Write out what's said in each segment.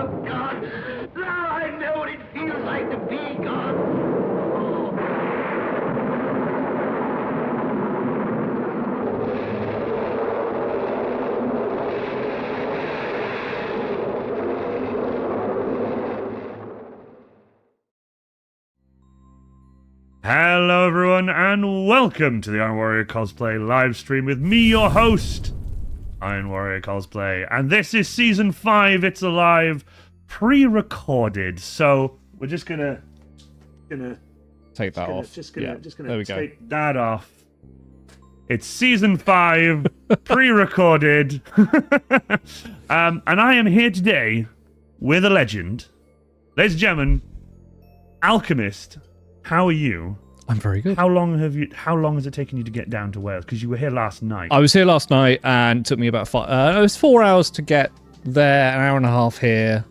Oh, God. Now I know what it feels like to be God. Oh. Hello everyone and welcome to the Iron Warrior Cosplay live stream with me, your host, Iron Warrior Cosplay, and this is Season 5, it's alive, pre-recorded, so we're just gonna take that off. Just gonna there we take that off. It's Season 5, pre-recorded, and I am here today with a legend. Ladies and gentlemen, Alchemist. How are you? I'm very good. How long has it taken you to get down to Wales? Because you were here last night. I was here last night and it took me about it was 4 hours to get there, an hour and a half here,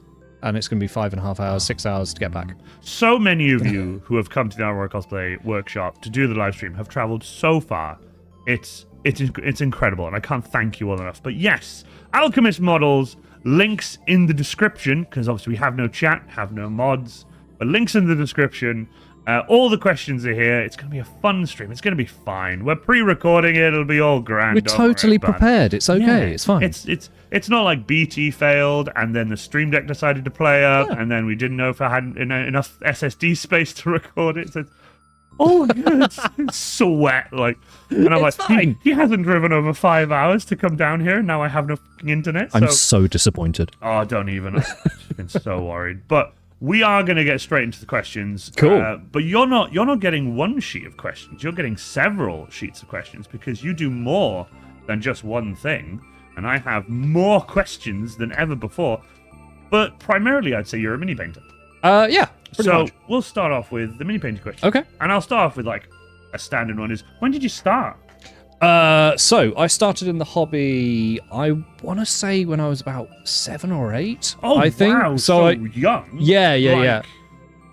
and it's going to be 5.5 hours, 6 hours to get back. So many of you who have come to the Iron Warrior Cosplay workshop to do the live stream have traveled so far. It's incredible, and I can't thank you all enough. But yes, Alchemist Models, links in the description, because obviously we have no chat, have no mods, but links in the description. All the questions are here. It's going to be a fun stream. It's going to be fine. We're pre-recording it. It'll be all grand. We're totally prepared. It's okay. Yeah, it's fine. It's not like BT failed and then the Stream Deck decided to play up and then we didn't know if I had enough SSD space to record it. So it's sweat. And I'm fine. He hasn't driven over 5 hours to come down here. And now I have no fucking internet. I'm so disappointed. Oh, don't even. I've been so worried. But we are going to get straight into the questions. Cool. But you're not getting one sheet of questions. You're getting several sheets of questions because you do more than just one thing. And I have more questions than ever before. But primarily, I'd say you're a mini painter. Yeah. So much. we'll start off with the mini painting question. Okay. And I'll start off with a standard one is, when did you start? So I started in the hobby, I want to say when I was about 7 or 8. Oh, I think. wow, so young. Yeah.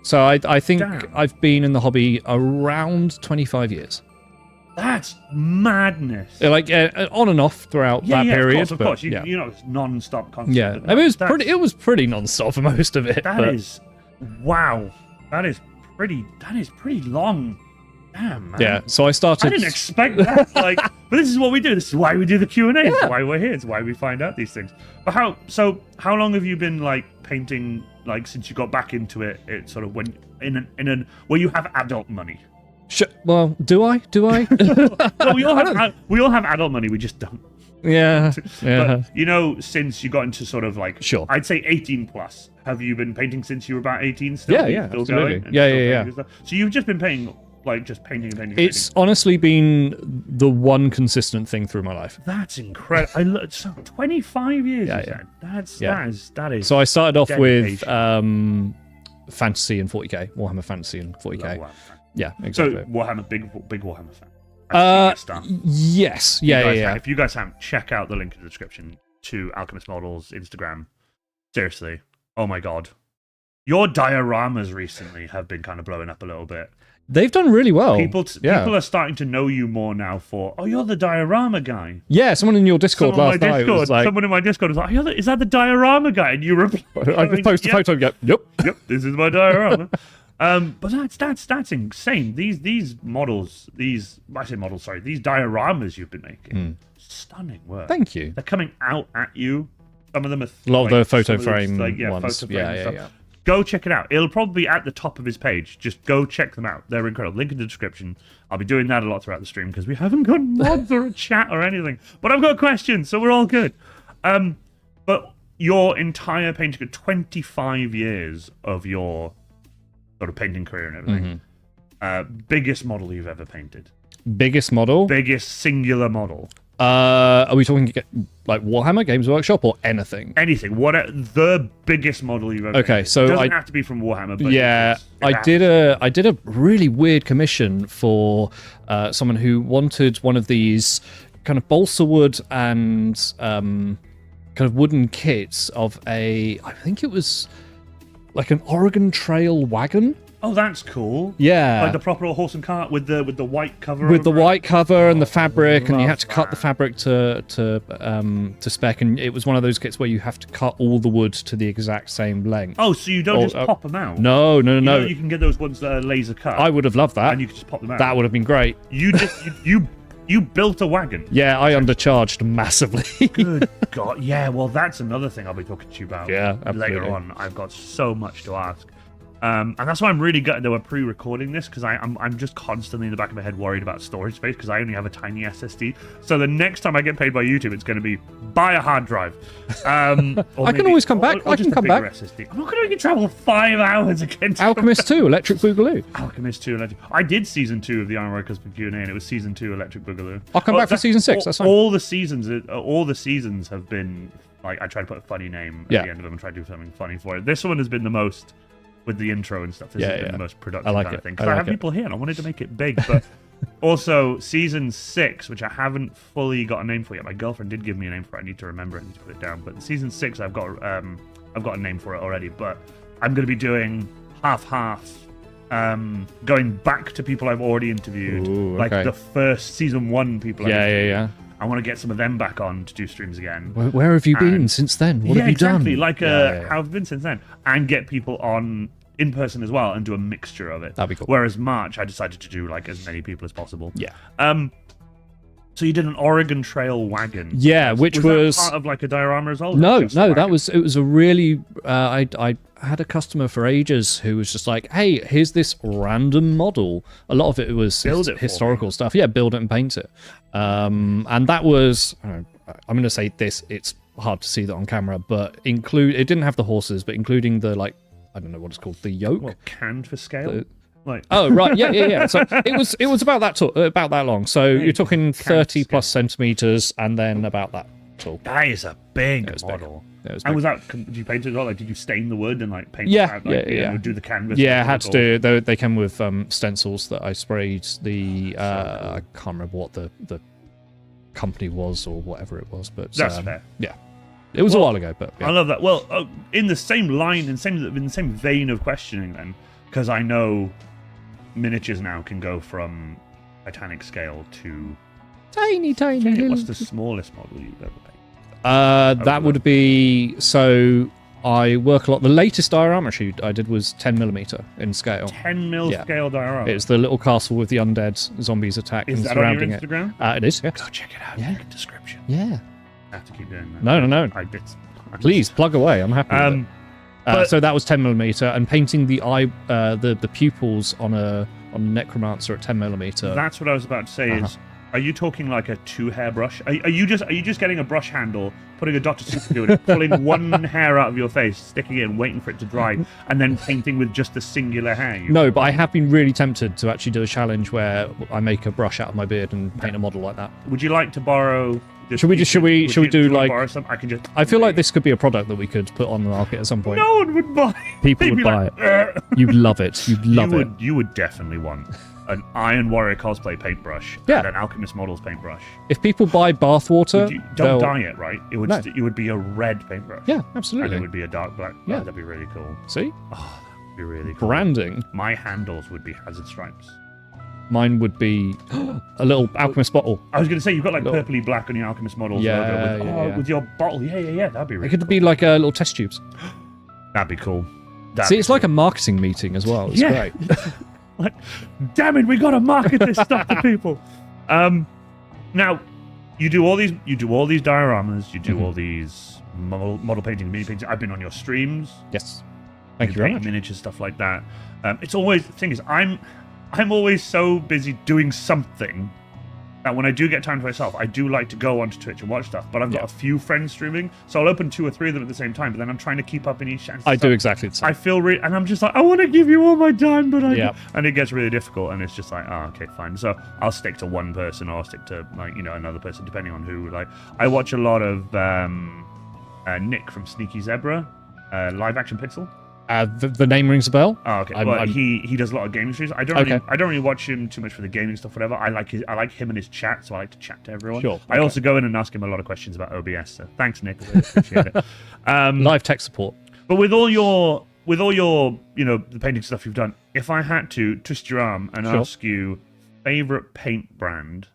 So I think Damn. I've been in the hobby around 25 years. That's madness. On and off throughout that period. Of course. It's non-stop constant. Yeah, I mean, it was pretty non-stop for most of it. Wow. That is pretty long. Damn, man. Yeah, so I started. I didn't expect that. But this is what we do. This is why we do the Q&A. Yeah. It's why we're here. It's why we find out these things. But how long have you been painting since you got back into it? It's sort of when where you have adult money. Well, do I? Well, we all have adult money. We just don't. Yeah. But, since you got into sort of sure, I'd say 18 plus. Have you been painting since you were about 18? Still, yeah, still absolutely. Going Yeah. So you've just been painting. Just painting. It's honestly been the one consistent thing through my life. That's incredible. So 25 years. Yeah. That is. So I started off with dedication. Fantasy and 40k, Warhammer Fantasy and 40k. Wow. Yeah, exactly. So Warhammer, big Warhammer fan. Yes. Yeah. If you guys haven't, check out the link in the description to Alchemist Models Instagram. Seriously, oh my god, your dioramas recently have been kind of blowing up a little bit. They've done really well. People are starting to know you more now for, you're the diorama guy. Yeah, someone in your Discord last night was like... Someone in my Discord was like, is that the diorama guy? And you replied... I just posted a photo and go, yep, this is my diorama. But that's insane. These models, these dioramas you've been making, stunning work. Thank you. They're coming out at you. Some of them are... A lot of the photo frame ones. Photo frame Yeah. Go check it out. It'll probably be at the top of his page. Just go check them out. They're incredible. Link in the description. I'll be doing that a lot throughout the stream because we haven't got mods or a chat or anything. But I've got questions, so we're all good. But your entire painting, 25 years of your sort of painting career and everything. Biggest model you've ever painted? Biggest model? Biggest singular model. Are we talking like Warhammer, Games Workshop, or anything? Anything. What the biggest model you've ever painted? So it doesn't have to be from Warhammer. But yeah, I did a really weird commission for someone who wanted one of these kind of balsa wood and kind of wooden kits of I think it was like an Oregon Trail wagon. Oh, that's cool. Yeah. Like the proper horse and cart with the white cover. With the over it. white cover and the fabric, and you love had to cut the that. fabric to spec, and it was one of those kits where you have to cut all the wood to the exact same length. Oh, so you don't just pop them out? No. You know, you can get those ones that are laser cut. I would have loved that. And you can just pop them out. That would have been great. You just you built a wagon. Yeah, I undercharged massively. Good God. Yeah, well, that's another thing I'll be talking to you about Yeah, later absolutely. on. I've got so much to ask. And that's why I'm really gutted that we're pre-recording this, because I'm just constantly in the back of my head worried about storage space, because I only have a tiny SSD. So the next time I get paid by YouTube, it's going to be buy a hard drive. I can always come back. I just can come a bigger back. SSD. I'm not going to travel 5 hours against Alchemist 2, Electric Boogaloo. Alchemist 2 Electric. I did season 2 of the Iron Workers Q&A, and it was season 2 Electric Boogaloo. I'll come back for season 6. That's fine. All the seasons have been like I try to put a funny name at the end of them and try to do something funny for it. This one has been the most with the intro and stuff. This has been the most productive I like kind it. of thing. I Because I like have it. people here, and I wanted to make it big, but also season 6, which I haven't fully got a name for yet. My girlfriend did give me a name for it. I need to remember it. I need to put it down. But season 6, I've got a name for it already. But I'm going to be doing half. Going back to people I've already interviewed, Ooh, like okay. the first season 1 people. Yeah. I want to get some of them back on to do streams again. Where have you been since then? What have you exactly. done? Like, how have you been since then? And get people on in person as well and do a mixture of it. That'd be cool. Whereas March, I decided to do like as many people as possible. Yeah. So you did an Oregon Trail wagon. Yeah, which was that part of like a diorama as well? No, Just a wagon? it was a really I had a customer for ages who was just like, hey, here's this random model. A lot of it was Build it for historical stuff. Yeah, build it and paint it. And that was I'm going to say this. It's hard to see that on camera, but it didn't have the horses, but including the like I don't know what it's called, the yoke. What, canned for scale? Like Oh right, yeah. So it was about that long. So you're talking 30 plus centimeters, and then about that tall. that is a big was big. model. It was And big. was that? Did you paint it as well? Like, did you stain the wood and like paint? Yeah, it out, like, yeah. Do the canvas. Yeah, I like, had to all- do. They came with stencils that I sprayed. I can't remember what the company was or whatever it was, but That's fair. Yeah, it was a while ago, but I yeah. love that. Well, in the same line, in the same vein of questioning, then, because I know miniatures now can go from Titanic scale to tiny. what's the smallest model you've ever painted? That would be so. I work a lot. The latest diorama shoot I did was 10mm in scale. 10 mil Yeah. scale diorama. It's the little castle with the undead zombies attacking Is that on your surrounding Instagram? it. It is. Yeah. Go check it out. Yeah. Link in description. Yeah. I have to keep doing that. No. Please plug away. I'm happy. With it. but- So that was 10mm, and painting the eye, the pupils on a necromancer at 10mm. That's what I was about to say. Is are you talking like a 2-hair brush? Are you just getting a brush handle, putting a Dr. Super glue in it, pulling one hair out of your face, sticking it in, waiting for it to dry, and then painting with just a singular hair? No, but I have been really tempted to actually do a challenge where I make a brush out of my beard and paint a model like that. Would you like to borrow? Should we do you like? borrow some? I can just. I feel like this could be a product that we could put on the market at some point. No one would buy. People They'd would be buy like, it. You'd love it. You'd love it. You would definitely want an Iron Warrior cosplay paintbrush Yeah. and an Alchemist Models paintbrush. If people buy bathwater, Don't they'll- dye it, right? It would No. it would be a red paintbrush. Yeah, And absolutely. it would be a dark black. Yeah. Oh, that'd be really cool. See, That'd be really cool. branding. My handles would be hazard stripes. Mine would be a little alchemist bottle. I was going to say, you've got like Little- purpley black on your Alchemist Models Yeah, logo. yeah. With your bottle. Yeah. That'd be really It could be like little test tubes. That'd be cool. See, it's like a marketing meeting as well. It's Yeah. great. like, damn it, we got to market this stuff to people. Now, you do all these dioramas, you do Mm-hmm. all these model painting, mini painting. I've been on your streams. Yes. Thank you very paint much. miniature stuff like that. It's always the thing is I'm always so busy doing something that when I do get time for myself, I do like to go onto Twitch and watch stuff. But I've got a few friends streaming, so I'll open 2 or 3 of them at the same time. But then I'm trying to keep up in each channel. I do exactly the same. I feel and I'm just like, I want to give you all my time, but Yeah. and it gets really difficult, and it's just like, oh, okay, fine. So I'll stick to one person, or I'll stick to like another person, depending on who. Like I watch a lot of Nick from Sneaky Zebra, live action pixel. The name rings a bell. Oh, okay. I'm- Well, I'm- he does a lot of gaming streams. I don't Okay. really watch him too much for the gaming stuff, whatever. I like him and his chat, so I like to chat to everyone. Sure, I okay. also go in and ask him a lot of questions about OBS. So thanks, Nick. I really appreciate it. Live tech support. But with all with all your, the painting stuff you've done, if I had to twist your arm and ask you favorite paint brand.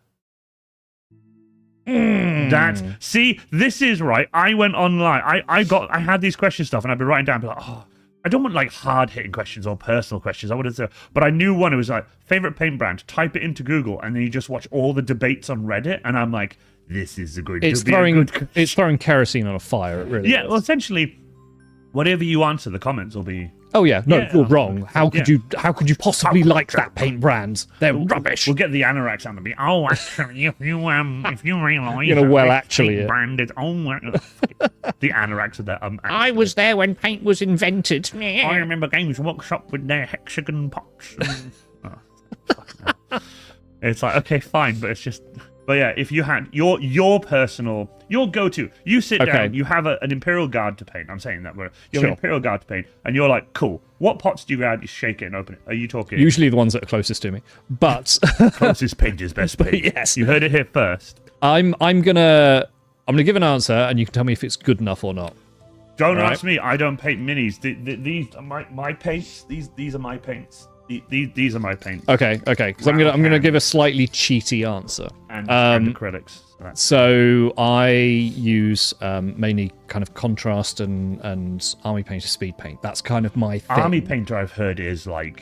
See, this is right. I went online. I had these question stuff, and I've been writing down, like, I don't want like hard hitting questions or personal questions. I wanted to, but I knew one. It was like favorite paint brand. Type it into Google, and then you just watch all the debates on Reddit, and I'm like, this is it's throwing kerosene on a fire. It really is. Well, essentially, whatever you answer, the comments will be. Oh yeah, no, you're wrong. How could you possibly like that paint brand? They're rubbish. We'll get the anoraks out of me. Oh, actually, if you realize, actually, brand is the anoraks of that. I was there when paint was invented. I remember Games Workshop with their hexagon pots. It's like, okay, fine, but it's just. But yeah, if you had your go-to, you sit down, you have an Imperial Guard to paint. I'm saying that, but you have an Imperial Guard to paint, and you're like, cool. What pots do you grab? You shake it and open it. Are you talking? Usually the ones that are closest to me, but closest paint is best paint. Yes, you heard it here first. I'm gonna give an answer, and you can tell me if it's good enough or not. Don't ask me. I don't paint minis. These are my paints. These are my paints. These are my paints. Okay. Because I'm gonna give a slightly cheaty answer. And acrylics. So I use mainly kind of contrast and army painter speed paint. That's kind of my thing. Army painter, I've heard, is like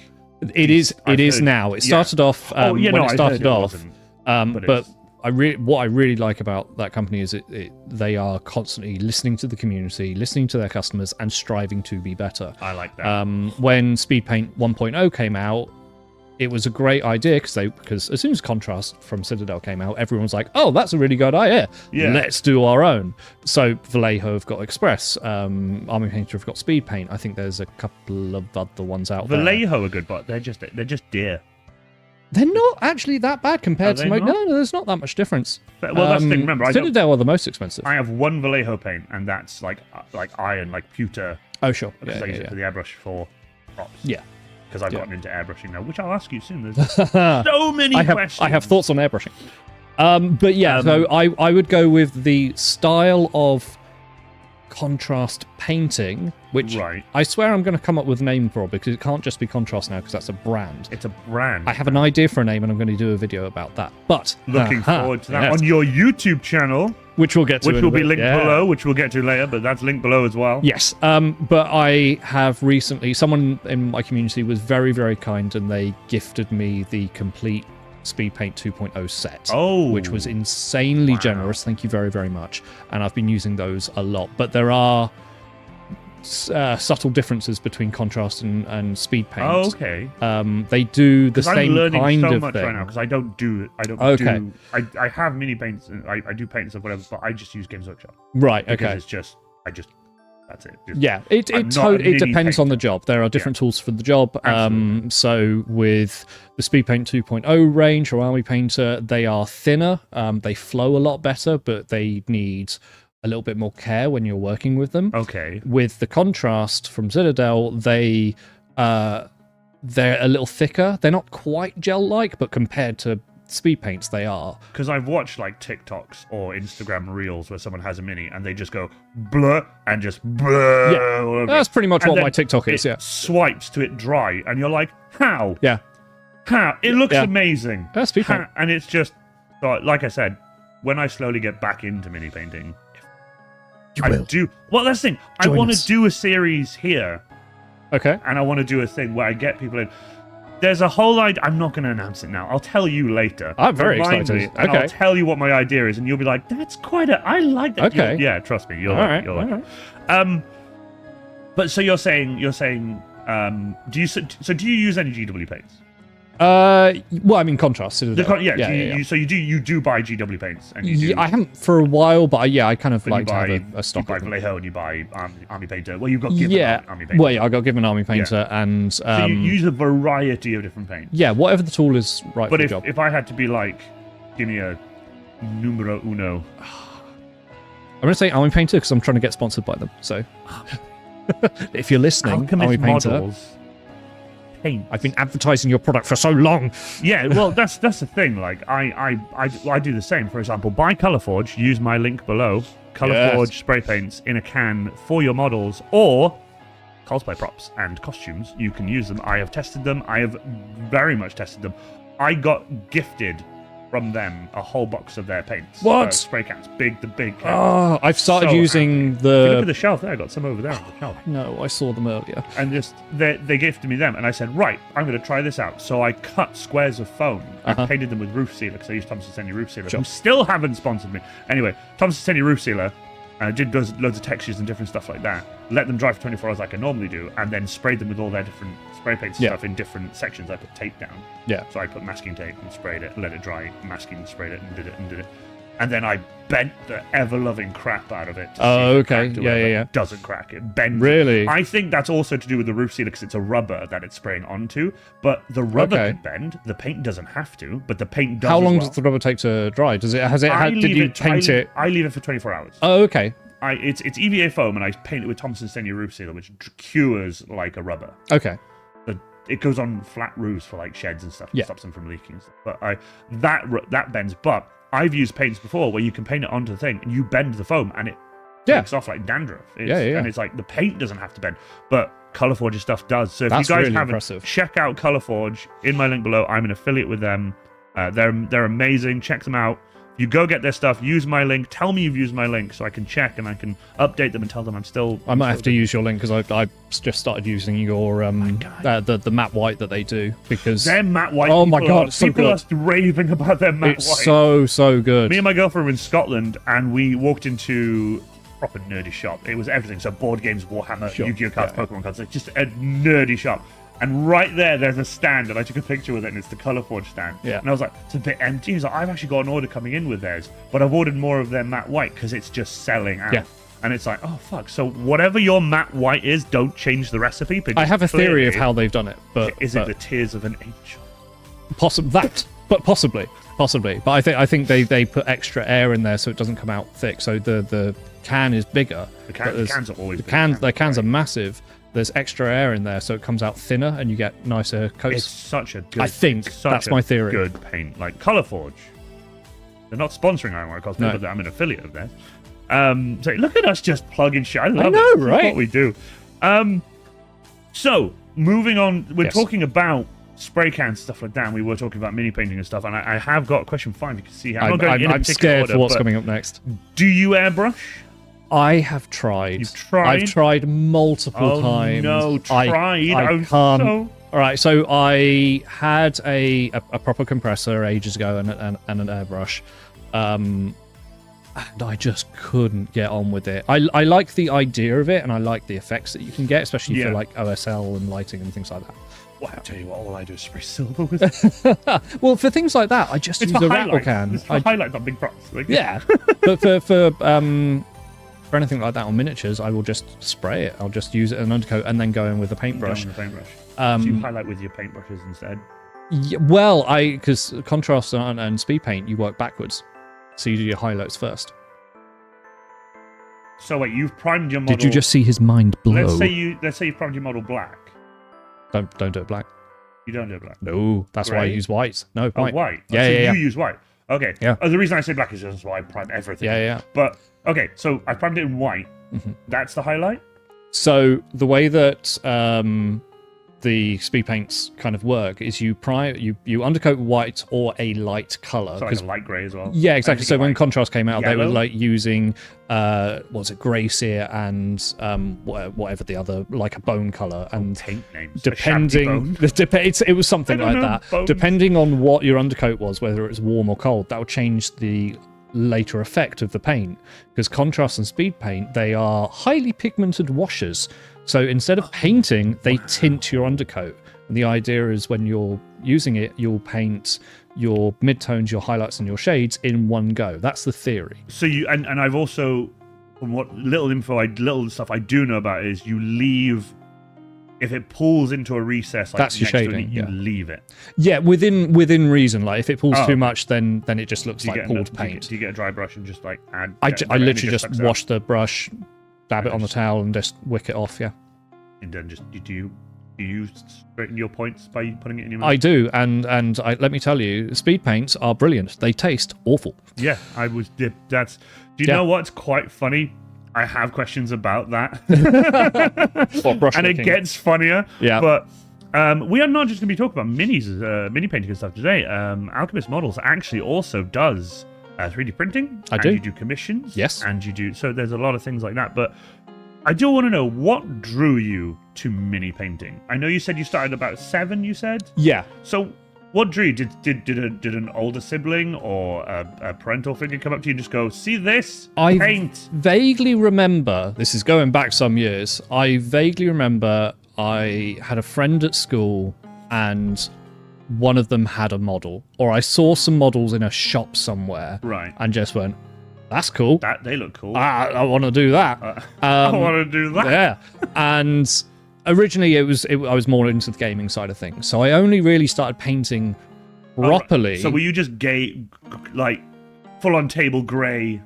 it is now. It started off when it started off, but what I really like about that company is they are constantly listening to the community, listening to their customers, and striving to be better. I like that. When Speed Paint 1.0 came out, it was a great idea because as soon as Contrast from Citadel came out, everyone was like, "Oh, that's a really good idea. Yeah. Let's do our own." So Vallejo have got Express, Army Painter have got Speed Paint. I think there's a couple of other ones out there. Vallejo are good, but they're just dear. They're not actually that bad compared to no, there's not that much difference. Well, that's the thing. Remember, Citadel are the most expensive. I have one Vallejo paint, and that's like iron, like pewter. Oh, sure. I use it for the airbrush for props. Yeah. Because I've gotten into airbrushing now, which I'll ask you soon. There's so many questions. I have thoughts on airbrushing. But yeah, so I would go with the style of contrast painting, which I swear I'm going to come up with a name for, because it can't just be contrast now, because that's a brand. It's a brand. I have an idea for a name, and I'm going to do a video about that. But looking forward to that on your YouTube channel, which we'll get to, which will be linked below, which we'll get to later, but that's linked below as well. Yes. But I have recently, someone in my community was very, very kind, and they gifted me the complete Speed Paint 2.0 set, which was insanely generous. Thank you very, very much. And I've been using those a lot. But there are subtle differences between contrast and speed paint. Oh, okay. They do the same I'm learning kind so of much thing. right now because I have mini paints and I do paint and stuff, whatever, but I just use Games Workshop. Right. Okay. Because that's it. It depends on the job. There are different tools for the job. So with the Speed Paint 2.0 range or Army Painter, they are thinner. They flow a lot better, but they need a little bit more care when you're working with them. Okay. With the contrast from Citadel, they're a little thicker. They're not quite gel-like, but compared to speed paints, they are. Because I've watched like TikToks or Instagram Reels where someone has a mini and they just go blur and just blur. Yeah, that's pretty much what my TikTok is. Yeah, swipes to it dry, and you're like, how? Yeah, how? It looks amazing. That's speed paint, and it's just like I said, when I slowly get back into mini painting, Well, that's the thing. I want to do a series here. Okay. And I want to do a thing where I get people in. There's a whole idea. I'm not going to announce it now. I'll tell you later. I'm very excited. And I'll tell you what my idea is, and you'll be like, "That's quite I like that." Okay. Yeah, trust me. All right. But so you're saying, do you use any GW paints? Well, I mean, contrast. So you do buy GW paints, and I haven't for a while, but I kind of like to have a stock. You buy Vallejo and you buy Army Painter. Well, you've got given Army Painter. Well, I got given Army Painter, and so you use a variety of different paints. Yeah, whatever the tool is right for the job. But if I had to be like, give me a numero uno. I'm going to say Army Painter because I'm trying to get sponsored by them. So if you're listening, Army Painter. Models. Paint. I've been advertising your product for so long. Yeah, well, that's the thing. Like, I do the same. For example, buy Colourforge. Use my link below. Colourforge spray paints in a can for your models, or cosplay props and costumes, you can use them. I have tested them. I have very much tested them. I got gifted from them a whole box of their paints. What? Spray cans. The big cans. Oh, I've started So using happy. Look at the... the shelf there. I got some over there on the shelf. No, I saw them earlier. And just they gifted me them, and I said, right, I'm going to try this out. So I cut squares of foam and painted them with roof sealer, because I used Thompson Stanley roof sealer, who still haven't sponsored me. Anyway, Thompson Stanley roof sealer, did loads of textures and different stuff like that. Let them dry for 24 hours like I normally do, and then sprayed them with all their different spray paints and stuff in different sections. I put tape down. Yeah. So I put masking tape and sprayed it, let it dry, masking and sprayed it, and did it. And then I bent the ever-loving crap out of it. Oh, okay. Yeah. It doesn't crack. It bends. Really? I think that's also to do with the roof sealer, because it's a rubber that it's spraying onto. But the rubber can bend. The paint doesn't have to, but the paint does. How long as well. does the rubber take to dry? Did you paint it? I leave it for 24 hours. Oh, okay. It's EVA foam, and I paint it with Thompson Stanley roof sealer, which cures like a rubber. Okay. It goes on flat roofs for like sheds and stuff. It stops them from leaking. But that bends. But I've used paints before where you can paint it onto the thing and you bend the foam and it takes off like dandruff. And it's like the paint doesn't have to bend, but Colorforge's stuff does. So if you guys haven't, check out Colorforge in my link below. I'm an affiliate with them. They're amazing. Check them out. You go get their stuff, use my link, tell me you've used my link so I can check and I can update them and tell them I might have to use your link, because I just started using your the matte white that they do, because their matte white. Oh my god, it's so people good. are raving about their matte it's white. so good. Me and my girlfriend were in Scotland and we walked into a proper nerdy shop. It was everything. So board games, Warhammer, Yu-Gi-Oh cards, Pokemon cards. It's just a nerdy shop. And right there's a stand, and I took a picture with it, and it's the Colorforge stand. Yeah. And I was like, it's a bit empty. He's like, I've actually got an order coming in with theirs, but I've ordered more of their matte white because it's just selling out. Yeah. And it's like, oh, fuck. So whatever your matte white is, don't change the recipe. I have a theory of how they've done it, but... Is it the tears of an angel? Possibly. But I think they put extra air in there so it doesn't come out thick. So the can is bigger. The cans are always big. The cans are massive. There's extra air in there, so it comes out thinner, and you get nicer coats. It's such a good... I think that's my theory. Good paint. Like, Colorforge. They're not sponsoring Ironwork Cosplay, but I'm an affiliate of theirs. So look at us just plugging shit. I know, right? That's what we do. So, moving on. We're talking about spray cans, stuff like that, and we were talking about mini painting and stuff, and I have got question 5. You can see how... I'm scared for what's coming up next. Do you airbrush? I have tried. You've tried? I've tried multiple times. No, tried. I can't. All right, so I had a proper compressor ages ago and an airbrush, and I just couldn't get on with it. I like the idea of it, and I like the effects that you can get, especially for like OSL and lighting and things like that. Well, I'll tell you what, all I do is spray silver with it. Well, for things like that, I just use a rattle can. It's for highlights on big props. Like, yeah, but for anything like that on miniatures, I will just spray it. I'll just use it as an undercoat and then go in with a paintbrush. So you highlight with your paintbrushes instead? Yeah, well, because contrast and speed paint, you work backwards. So you do your highlights first. So wait, you've primed your model... Did you just see his mind blow? Let's say you've primed your model black. Don't do it black. You don't do it black? No, that's why I use white. No, white. Oh, white? Yeah, You use white. Okay. Yeah. The reason I say black is just why I prime everything. Yeah. But... Okay, so I primed it in white. That's the highlight? So the way that the speed paints kind of work is you undercoat white or a light color. So like a light grey as well? Yeah, exactly. So when contrast came out, yellow? they were like using, grey sear and whatever the other, like a bone color. And paint names. Depending, it was something like that. Bones. Depending on what your undercoat was, whether it was warm or cold, that would change the later effect of the paint, because contrast and speed paint, they are highly pigmented washers. So instead of painting, they tint your undercoat. And the idea is when you're using it, you'll paint your midtones, your highlights, and your shades in one go. That's the theory. So you and I've also, from what little stuff I do know about, is you leave. If it pulls into a recess, like that's your shading. You leave it. Yeah, within reason. Like if it pulls too much, then it just looks like pulled paint. Do you get a dry brush and just like add? I literally just wash the brush, dab it on the towel, and just wick it off. Yeah. And then just do you straighten your points by putting it in your mouth? I do, and let me tell you, speed paints are brilliant. They taste awful. Yeah, I was. That's. Do you know what's quite funny? I have questions about that. What, and it gets funnier. Yeah. But we are not just going to be talking about mini painting and stuff today. Alchemist Models actually also does 3D printing. I do. You do commissions. Yes. And you do. So there's a lot of things like that. But I do want to know, what drew you to mini painting? I know you said you started about 7, you said? Yeah. So what drew you? Did an older sibling or a parental figure come up to you and just go, see this? Paint. I vaguely remember, this is going back some years, I vaguely remember I had a friend at school and one of them had a model, or I saw some models in a shop somewhere, Right. and just went, that's cool. They look cool. I want to do that. I want to do that. Yeah. And originally I was more into the gaming side of things. So I only really started painting properly. So were you just gay, like full on table grey?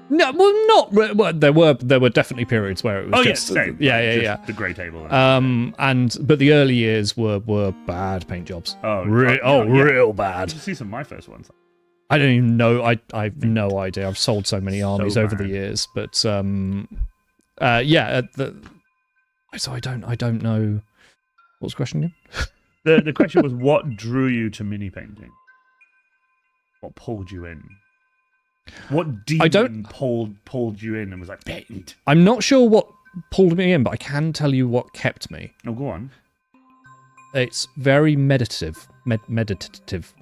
No, well, not. Well, there were definitely periods where it was just same. Yeah. The grey table. But the early years were bad paint jobs. Real bad. You should see some of my first ones. I don't even know. I've no idea. I've sold so many armies over the years, but so I don't know. What was the question again? The question was, what drew you to mini painting? What pulled you in? What demon pulled you in and was like, paint? I'm not sure what pulled me in, but I can tell you what kept me. Oh, go on. It's very meditative. Meditative.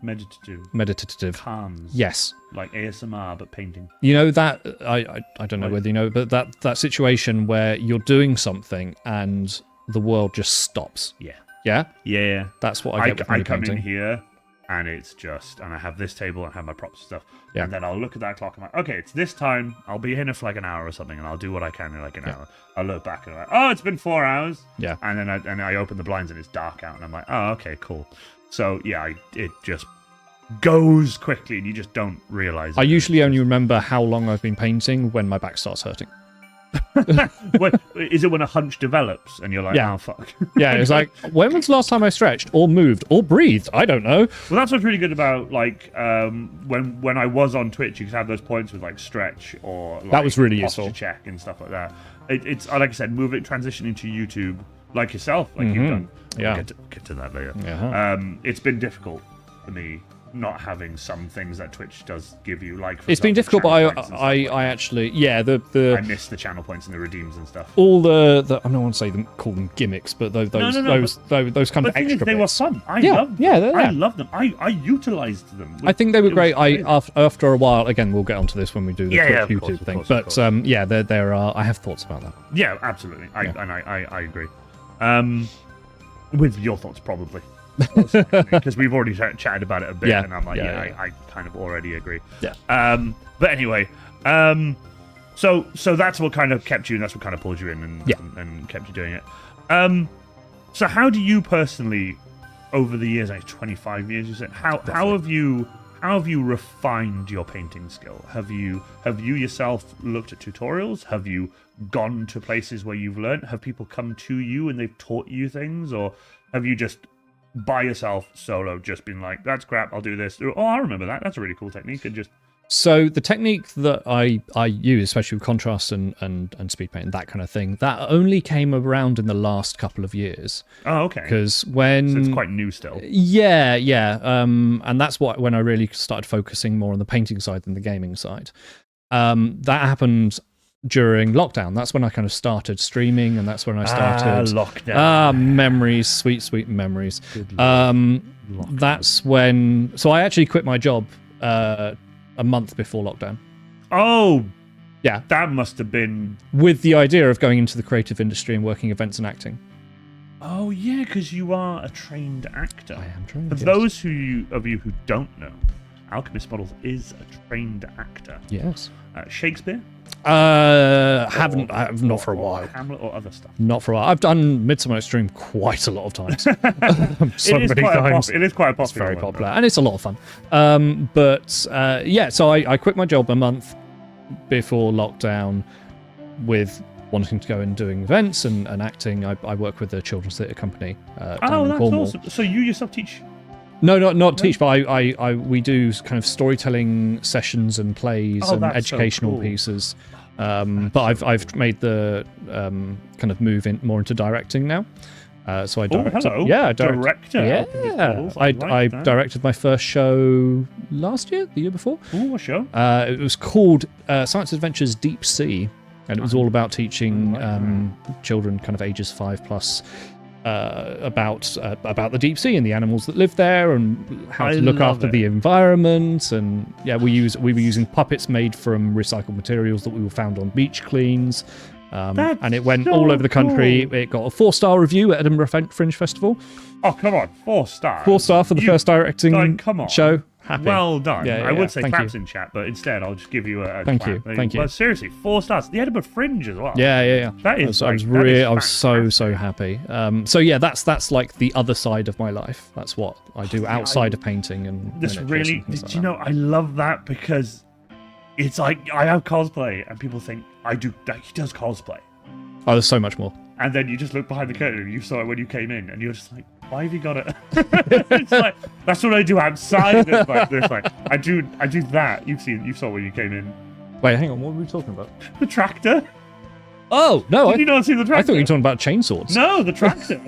Calms. Yes. Like ASMR, but painting. You know that I don't know whether you know, but that situation where you're doing something and the world just stops. Yeah. Yeah. Yeah. That's what I get with I come painting. in here, and it's just, and I have this table and I have my props and stuff. Yeah. And then I'll look at that clock and I'm like, okay, it's this time. I'll be here for like an hour or something, and I'll do what I can in like an hour. I'll look back and I'm like, oh, it's been 4 hours. Yeah. And then I open the blinds and it's dark out, and I'm like, oh, okay, cool. So yeah, it just goes quickly, and you just don't realize. I usually only remember how long I've been painting when my back starts hurting. Wait, is it when a hunch develops and you're like, oh fuck? Yeah, it's like, when was the last time I stretched or moved or breathed? I don't know. Well, that's what's really good about like when I was on Twitch, you could have those points with like stretch or like, that was really posture useful. check and stuff like that. It's like I said, transitioning to YouTube like yourself, like you've done. Yeah, we'll get to that later. Uh-huh. It's been difficult for me not having some things that Twitch does give you, like for it's been difficult, but I actually I miss the channel points and the redeems and stuff. All the I don't want to say them, call them gimmicks, but those kind of extra they were bits. fun. I loved them. I utilized them. I think they were great. After a while, again, we'll get onto this when we do the Twitch YouTube thing. But there are. I have thoughts about that. Yeah, absolutely. I agree. With your thoughts, probably. Because we've already chatted about it a bit, and I'm like, I kind of already agree. Yeah. But anyway, so that's what kind of kept you, and that's what kind of pulled you in, and kept you doing it. So how do you personally, over the years, like 25 years, you said, how have you refined your painting skill? Have you yourself looked at tutorials? Have you gone to places where you've learned? Have people come to you and they've taught you things, or have you just by yourself solo just been like, that's crap, I'll do this? Oh, I remember that. That's a really cool technique. And just so the technique that I use, especially with contrast and speed paint and that kind of thing, that only came around in the last couple of years. Oh, okay. Because so it's quite new still. Yeah. And that's when I really started focusing more on the painting side than the gaming side. That happened during lockdown. That's when I kind of started streaming, and that's when I started lockdown. Memories, sweet memories. That's when. So I actually quit my job a month before lockdown. Oh, yeah. That must have been with the idea of going into the creative industry and working events and acting. Oh yeah, because you are a trained actor. I am trained. For those of you who don't know, Alchemist Models is a trained actor. Yes. Shakespeare? Haven't not for a while. Hamlet or other stuff? Not for a while. I've done Midsummer Night's Dream quite a lot of times. It is quite popular. It's very popular, and it's a lot of fun. So I quit my job a month before lockdown with wanting to go and doing events and acting. I work with a children's theatre company down in Cornwall. Awesome. So you yourself teach? No, not teach, but we do kind of storytelling sessions and plays and educational pieces. But I've made the kind of move in more into directing now. So I directed. Oh, hello. Yeah, Director. Yeah, I directed my first show last year, the year before. Oh, what show? It was called Science Adventures Deep Sea, and it was all about teaching children, kind of ages 5+, about the deep sea and the animals that live there, and how to look after the environment. And yeah, we were using puppets made from recycled materials that we were found on beach cleans. And it went all over the country. Cool. It got a 4-star review at Edinburgh Fringe Festival. Oh, come on, 4 stars. 4-star for the first directing show. Happy. Well done. Yeah, I would say claps in chat, but instead I'll just give you a thank clap. you. Thank you. But seriously, 4 stars. The Edinburgh Fringe as well. Yeah. That is. I was so happy. So yeah, that's like the other side of my life. That's what I do outside of painting and. This really. Did you know? I love that because it's like I have cosplay and people think I do. That he does cosplay. Oh, there's so much more. And then you just look behind the curtain and you saw it when you came in, and you're just like, why have you got it? It's like that's what I do outside. There's like I do that. You saw when you came in. Wait, hang on. What were we talking about? The tractor. Oh no! Did you not see the tractor? I thought you were talking about chainsaws. No, the tractor.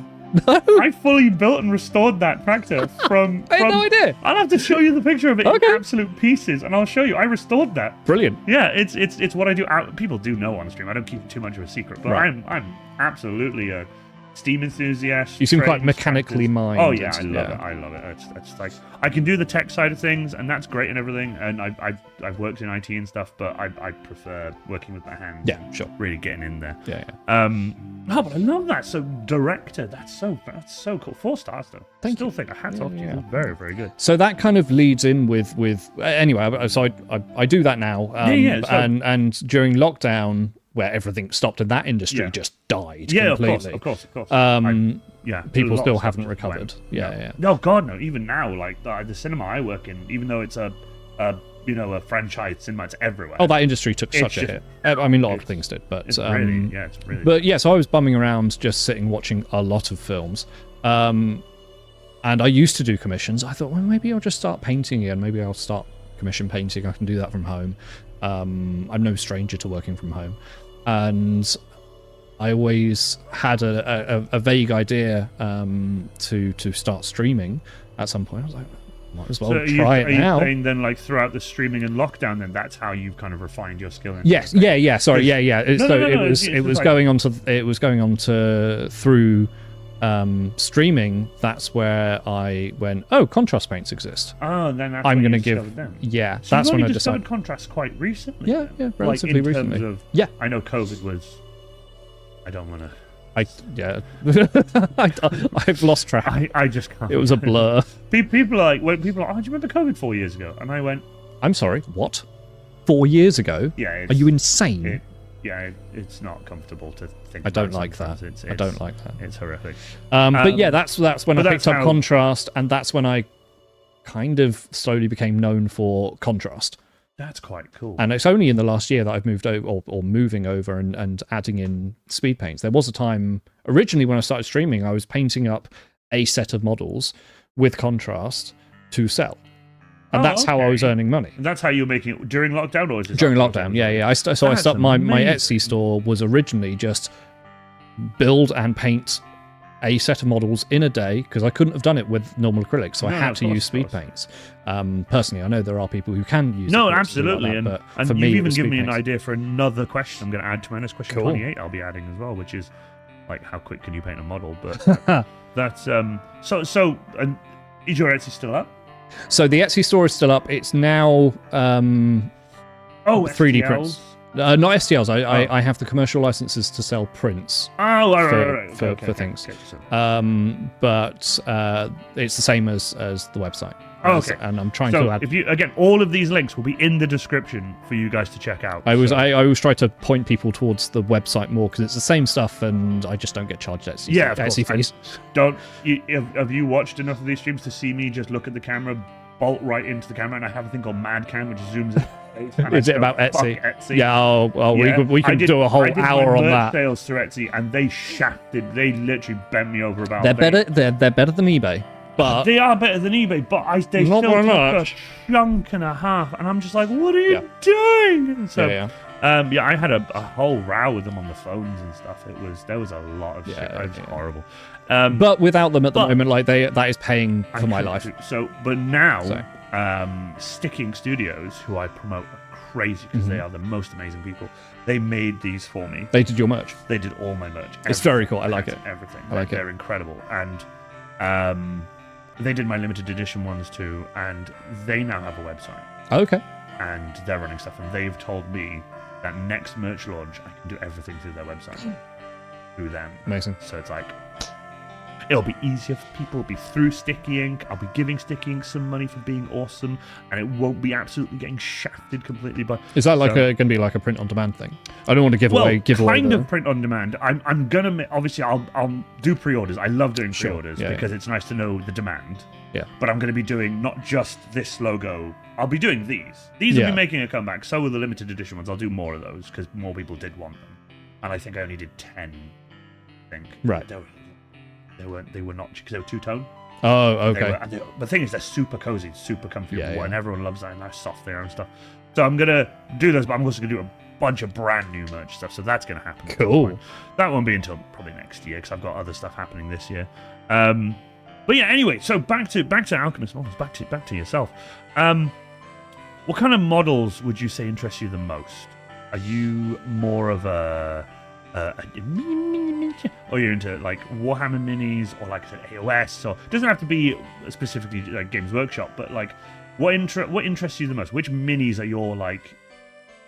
No. I fully built and restored that tractor from. I had no idea. I'll have to show you the picture of it in absolute pieces, and I'll show you. I restored that. Brilliant. Yeah, it's what I do. People do know on stream. I don't keep it too much of a secret, but I'm absolutely a steam enthusiast. You seem quite mechanically minded. Oh yeah, I love it. It's like I can do the tech side of things, and that's great and everything. And I've worked in IT and stuff, but I prefer working with my hands. Yeah, sure. Really getting in there. Yeah. No, but I love that. So director, that's so cool. 4 stars though. Thank Still you. think a hats off to you. Very, very good. So that kind of leads in with anyway. So I do that now. And during lockdown, where everything stopped and that industry just died completely. Of course. People still haven't recovered. Yeah. No, God, no. Even now, like the cinema I work in, even though it's a franchise cinema, it's everywhere. Oh, that industry took such a hit. I mean, a lot of things did, but it's really. But yeah, so I was bumming around, just sitting watching a lot of films. And I used to do commissions. I thought, well, maybe I'll just start painting again. Maybe I'll start commission painting. I can do that from home. I'm no stranger to working from home, and I always had a vague idea to start streaming at some point. I was like, might as well try it now. Are you saying then, like throughout the streaming and lockdown, then that's how you've kind of refined your skill? Yes, yeah. Sorry, yeah. It was going on to through streaming. That's where I went, oh, contrast paints exist. Oh, then that's I'm going to give them. Yeah, so that's when I discovered contrast quite recently. Yeah, relatively like in recently. Terms of, I know COVID was. I don't want to. I've lost track. I just can't. It was a blur. People are like, when people are, oh, do you remember COVID 4 years ago? And I went, I'm sorry, what? 4 years ago? Yeah. Are you insane? It's not comfortable to think. I don't like that. I don't like that. It's horrific. But yeah, that's when I picked up contrast, and that's when I kind of slowly became known for contrast. That's quite cool. And it's only in the last year that I've moved over, or moving over and adding in speed paints. There was a time, originally when I started streaming, I was painting up a set of models with contrast to sell. And that's how I was earning money. And that's how you were making it during lockdown, or is it during lockdown? Yeah. I started my Etsy store was originally just build and paint a set of models in a day, because I couldn't have done it with normal acrylics, so I had to use speed paints. Personally, I know there are people who can use absolutely, like that, and for you've me, even given me an idea for another question I'm going to add to my next question. Cool. 28 I'll be adding as well, which is like, how quick can you paint a model? But that's so and is your Etsy still up? So the Etsy store is still up. It's now 3D prints. Not STLs. I have the commercial licenses to sell prints. For things. But it's the same as the website. And I'm trying to add. If you all of these links will be in the description for you guys to check out. I always try to point people towards the website more, because it's the same stuff, and I just don't get charged Etsy fees. Have you watched enough of these streams to see me just look at the camera, bolt right into the camera, and I have a thing called Mad Cam, which zooms in. Is it about Etsy? Yeah, we can do a whole hour on that. Sales through Etsy, and they shafted. They literally bent me over about. They're better than eBay, but they are better than eBay. But they still took a chunk and a half, and I'm just like, what are you doing? And so Yeah, I had a whole row with them on the phones and stuff. There was a lot of shit. It was horrible. But without them at the moment, like that is paying for my life. But now, Sticking Studios, who I promote, are crazy because they are the most amazing people. They made these for me. They did your merch. They did all my merch. It's very cool. I like it. Everything. I like it. They're incredible. And they did my limited edition ones too. And they now have a website. Okay. And they're running stuff. And they've told me that next merch launch, I can do everything through their website. Through them. Amazing. So it's like, it'll be easier for people. It'll be through Sticky Ink. I'll be giving Sticky Ink some money for being awesome, and it won't be absolutely getting shafted completely by. Is that like going to be like a print on demand thing? I don't want to give away. Kind of print on demand. I'm gonna obviously I'll do pre-orders. I love doing pre-orders because it's nice to know the demand. Yeah. But I'm going to be doing not just this logo. I'll be doing these. These will be making a comeback. So will the limited edition ones. I'll do more of those because more people did want them, and I think I only did 10. I think. Right. They were not because they were two-tone. Oh, okay. The thing is, they're super cozy, super comfy, and everyone loves that, and how soft they are and stuff. So I'm gonna do those, but I'm also gonna do a bunch of brand new merch stuff. So that's gonna happen. Cool. That won't be until probably next year because I've got other stuff happening this year. But yeah, anyway, so back to Alchemist Models. Back to yourself. What kind of models would you say interest you the most? Are you more of a or you're into like Warhammer minis, or like I said, AOS, or it doesn't have to be specifically like Games Workshop, but like what interests you the most? Which minis are your like?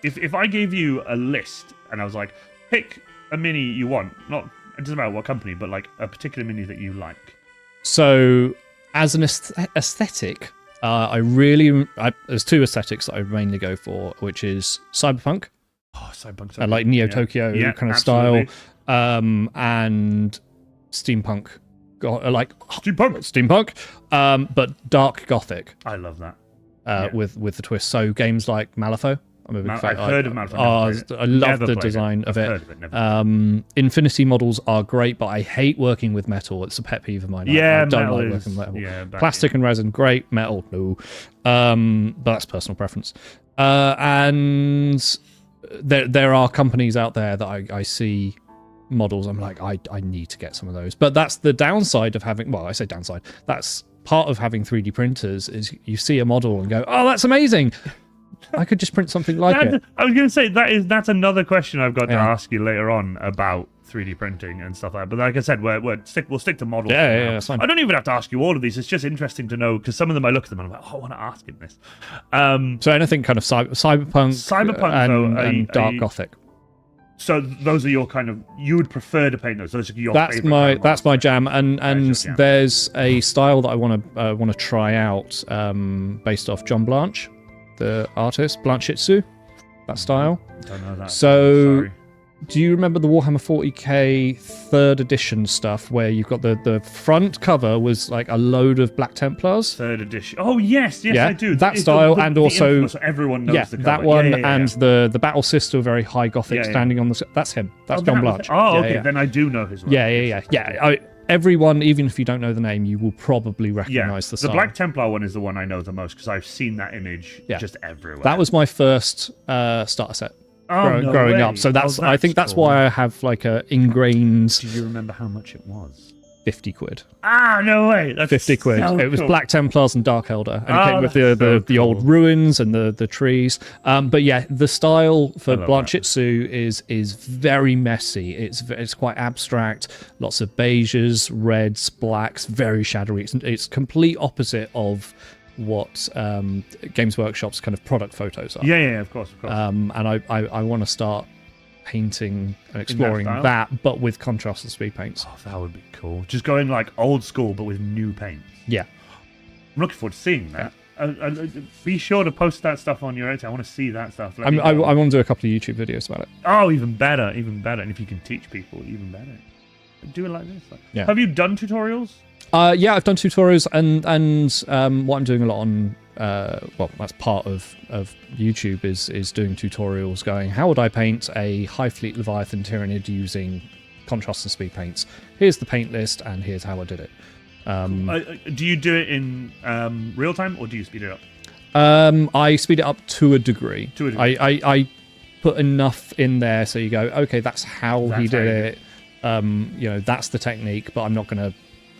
If I gave you a list and I was like, pick a mini you want, not it doesn't matter what company, but like a particular mini that you like. So as an aesthetic, there's two aesthetics that I mainly go for, which is cyberpunk. Oh, cyberpunk. Like Neo Tokyo kind of absolutely. style, and steampunk, steampunk, but dark gothic. I love that. With the twist. So games like Malifaux. I'm a big fan. I've heard of Malifaux. I love the design of it. Infinity models are great, but I hate working with metal. It's a pet peeve of mine. I don't like working with metal. Yeah, plastic and resin, great. Metal, no. But that's personal preference. And there are companies out there that I see models. I'm like, I need to get some of those. But that's the downside of having. Well, I say downside. That's part of having 3D printers is you see a model and go, oh, that's amazing. I could just print something like it. I was going to say that's another question I've got to ask you later on about 3D printing and stuff like that. But like I said, we'll stick to models. Yeah, that's fine. I don't even have to ask you all of these. It's just interesting to know because some of them I look at them and I'm like, oh, I want to ask him this. So anything kind of cyberpunk and dark gothic. So those are your kind of you would prefer to paint those. Those are your that's my jam. And there's a style that I want to try out based off John Blanche, the artist, Blanchitsu, that style. Don't know that. So, sorry. Do you remember the Warhammer 40k 3rd edition stuff where you've got the front cover was like a load of Black Templars? 3rd edition. Oh, yes, I do. That style, and also... So everyone knows the cover. That one, and the Battle Sister, very high gothic, standing on the... That's him. That's John Blanche. Okay. Then I do know his work. Yeah. Everyone, even if you don't know the name, you will probably recognize the style. The Black Templar one is the one I know the most because I've seen that image just everywhere. That was my first starter set. No growing way. up, so I think that's why I have like a ingrained. Do you remember how much it was? 50 quid. No way. That's 50 quid. So it was cool. Black Templars and Dark Elder, and it came with the old ruins and the trees. But yeah, the style for Blanchitsu is very messy. It's quite abstract. Lots of beiges, reds, blacks, very shadowy. It's complete opposite of what Games Workshop's kind of product photos are. Yeah, of course. And I want to start painting and exploring that, but with contrast and speed paints. Oh, that would be cool. Just going like old school, but with new paints. Yeah. I'm looking forward to seeing that. Be sure to post that stuff on your own. I want to see that stuff. I want to do a couple of YouTube videos about it. Oh, even better. And if you can teach people, even better. Do it like this. Yeah. Have you done tutorials? Yeah, I've done tutorials, and what I'm doing a lot on, that's part of YouTube is doing tutorials going, how would I paint a High Fleet Leviathan Tyrannid using contrast and speed paints? Here's the paint list, and here's how I did it. Do you do it in real time, or do you speed it up? I speed it up to a degree. I put enough in there so you go, okay, that's how he did it. That's the technique, but I'm not going to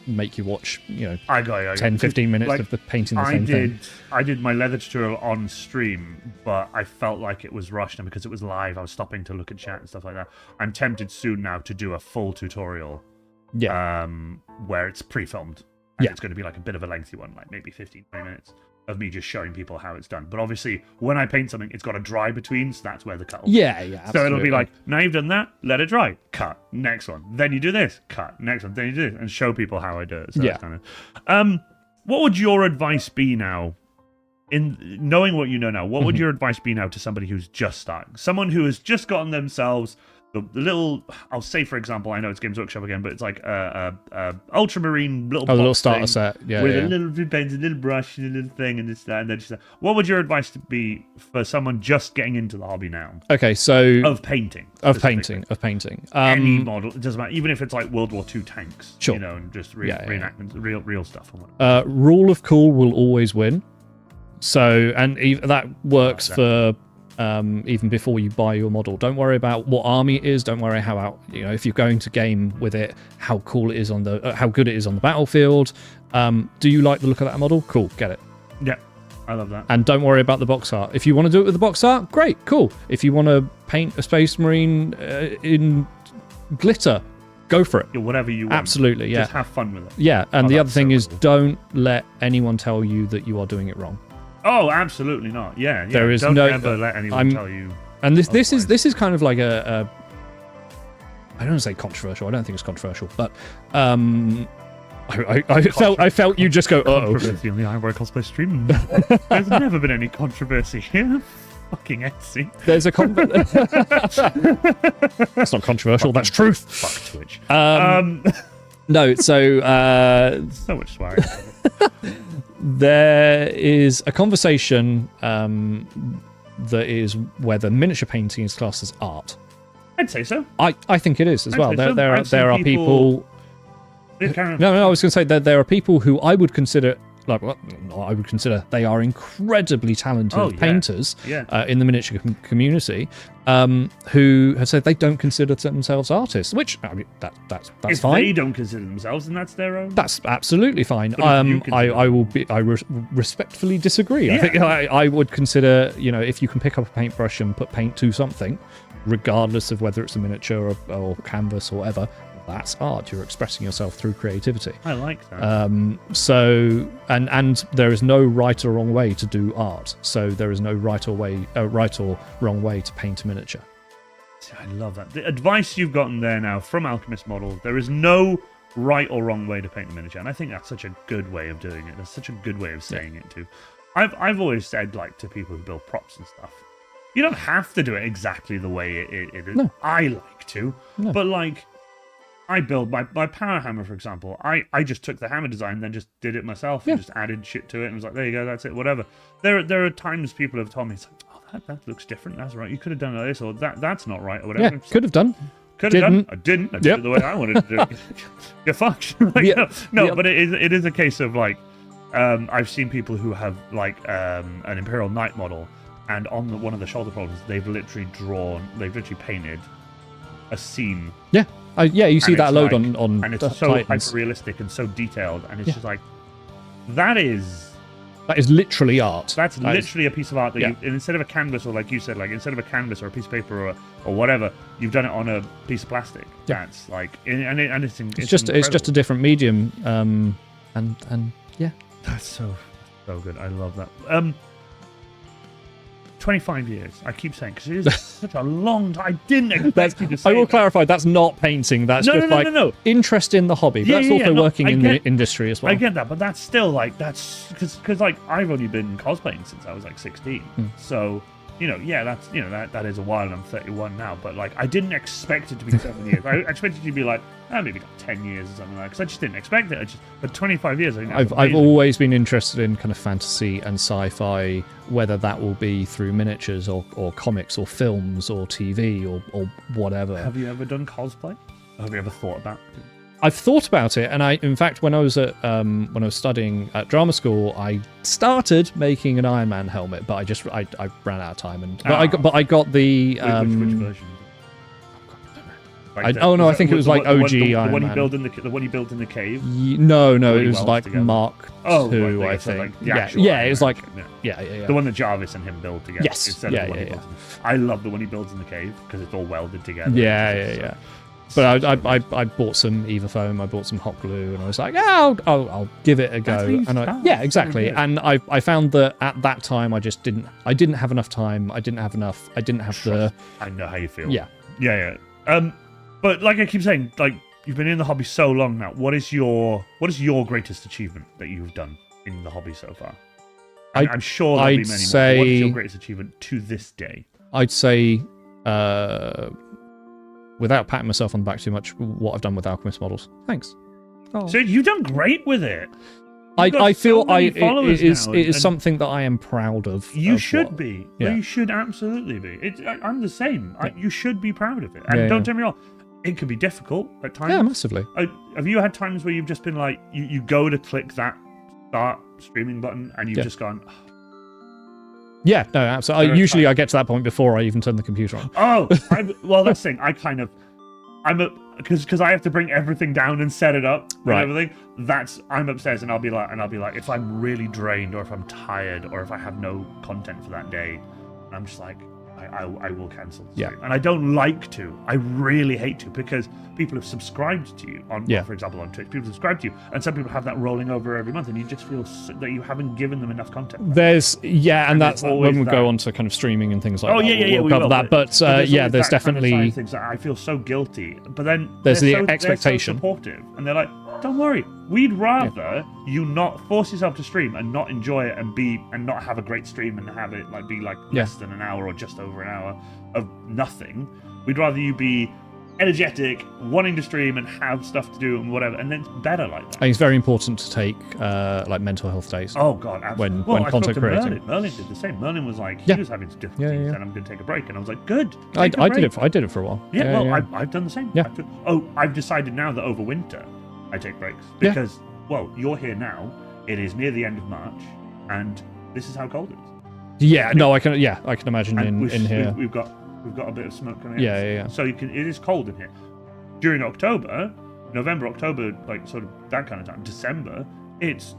make you watch, I got 10, 15 minutes of the painting the same thing. I did my leather tutorial on stream, but I felt like it was rushed, and because it was live, I was stopping to look at chat and stuff like that. I'm tempted soon now to do a full tutorial, where it's pre-filmed. And it's going to be like a bit of a lengthy one, like maybe 15, 20 minutes of me just showing people how it's done. But obviously, when I paint something, it's got to dry between, so that's where the cut will be. Absolutely. So it'll be like, now you've done that, let it dry, cut, next one. Then you do this, cut, next one, then you do this, and show people how I do it. So kind of, what would your advice be now, in knowing what you know now, what would your advice be now to somebody who's just starting? Someone who has just gotten themselves the little, I'll say, for example, I know it's Games Workshop again, but it's like a ultramarine little starter set, with a little paint, a little brush, a little thing, and this, that, and then just that. What would your advice be for someone just getting into the hobby now? Okay, so of painting. Any model, it doesn't matter, even if it's like World War II tanks, sure, and just reenactments, real stuff. Rule of cool will always win. So, and that works for. Even before you buy your model, don't worry about what army it is. Don't worry if you're going to game with it, how cool it is how good it is on the battlefield. Do you like the look of that model? Cool, get it. Yeah, I love that. And don't worry about the box art. If you want to do it with the box art, great, cool. If you want to paint a Space Marine in glitter, go for it. Yeah, whatever you want. Absolutely, yeah. Just have fun with it. Yeah, and the other thing is, don't let anyone tell you that you are doing it wrong. Oh, absolutely not. Yeah. There is don't no ever let anyone tell you. And this is kind of like a I don't want to say controversial. I don't think it's controversial, but I felt you just go, uh-oh. Controversy on the Ironwork Cosplay stream. There's never been any controversy here. Fucking Etsy. There's a That's not controversial. That's truth. Fuck Twitch. No, so so much swearing. There is a conversation that is whether miniature painting is classed as art. I'd say so. I think it is as well. There are people. No, I was going to say that there are people who I would consider. They are incredibly talented painters in the miniature community, who have said they don't consider themselves artists, which that's if fine. If they don't consider themselves, then that's their own. That's absolutely fine. I respectfully disagree. Yeah. I think I would consider, if you can pick up a paintbrush and put paint to something, regardless of whether it's a miniature or canvas or whatever. That's art. You're expressing yourself through creativity. I like that. So, and there is no right or wrong way to do art. So there is no right or wrong way to paint a miniature. I love that. The advice you've gotten there now from Alchemist Models, there is no right or wrong way to paint a miniature, and I think that's such a good way of doing it. That's such a good way of saying it too. I've always said, like, to people who build props and stuff, you don't have to do it exactly the way it is. No. I like to, but like. I build my power hammer, for example. I just took the hammer design, then just did it myself, and just added shit to it, and was like, there you go, that's it, whatever. There are times people have told me, it's like, oh, that looks different, that's right, you could have done it like this, or that's not right, or whatever. Yeah, could have done. Could have done. I didn't. I did it the way I wanted to do it. You're fucked. But it is a case of, like, I've seen people who have, like, an Imperial Knight model, and on one of the shoulder problems, they've literally painted a seam. Yeah. You see that load on and it's so hyper realistic and so detailed, and it's just like that is literally art. That's literally a piece of art that you, instead of a canvas, or like you said, like instead of a canvas or a piece of paper or whatever, you've done it on a piece of plastic. Yeah. That's like, and it's just a different medium. And that's so good. I love that. 25 years, I keep saying, because it is such a long time. I didn't expect you to say I will that. clarify, that's not painting. That's interest in the hobby. But that's also working in the industry as well. I get that, but that's still, like, that's... Because like, I've only been cosplaying since I was, like, 16. So, that's, that is a while, and I'm 31 now. But, like, I didn't expect it to be 7 years. I expected it to be, like, maybe like 10 years or something like that, because I just didn't expect it. But 25 years, I think that's I've always been interested in kind of fantasy and sci-fi, whether that will be through miniatures or comics or films or TV or whatever. Have you ever done cosplay? Have you ever thought about I've thought about it, and in fact, when I was studying at drama school, I started making an Iron Man helmet, but I ran out of time, but I got the which version? I think it was like OG Iron Man. The one you built in the cave. No, it was like Mark II, I think. It was like the one that Jarvis and him build together. Yes, instead of the one he builds I love the one he builds in the cave because it's all welded together. Yeah. But I bought some Eva foam, I bought some hot glue, and I was like, I'll give it a go. And exactly. And I found that at that time I didn't have enough time. I didn't have the. I know how you feel. Yeah. But like I keep saying, like you've been in the hobby so long now. What is your greatest achievement that you've done in the hobby so far? I'm sure there'll be many more. What is your greatest achievement to this day? I'd say, without patting myself on the back too much, what I've done with Alchemist models. Thanks. Oh. So you've done great with it. I feel it is something that I am proud of. You should be. Yeah. You should absolutely be. I'm the same. Yeah. You should be proud of it. And don't get me wrong, it can be difficult at times. Yeah, massively. Have you had times where you've just been like, you go to click that start streaming button and you've just gone... Yeah, no, absolutely. Usually I get to that point before I even turn the computer on. Oh, well, that's the thing. Because I have to bring everything down and set it up and everything. I'm upstairs and I'll be like, if I'm really drained or if I'm tired or if I have no content for that day, I'm just like, I will cancel the stream. And I don't like to. I really hate to because people have subscribed to you on, for example, on Twitch. People subscribe to you, and some people have that rolling over every month, and you just feel that you haven't given them enough content. And that's when we go on to kind of streaming and things like that. We'll cover that. But there's definitely kind of things that I feel so guilty. But then there's the expectation. They're so supportive, and they're like, don't worry, we'd rather you not force yourself to stream and not enjoy it and not have a great stream and have it be less than an hour or just over an hour of nothing. We'd rather you be energetic, wanting to stream and have stuff to do and whatever, and then it's better like that. I think it's very important to take mental health days. Oh god, absolutely. When content creating. Merlin did the same. Merlin was like, he was having some difficulties, and I'm going to take a break, and I was like, good. I did it for a while. I've done the same. Yeah. I've decided now that over winter I take breaks because you're here now. It is near the end of March, and this is how cold it is. Yeah, no, I can imagine in here. We've got a bit of smoke coming out. Yeah. So it is cold in here. During October, November, October, like sort of that kind of time, December, it's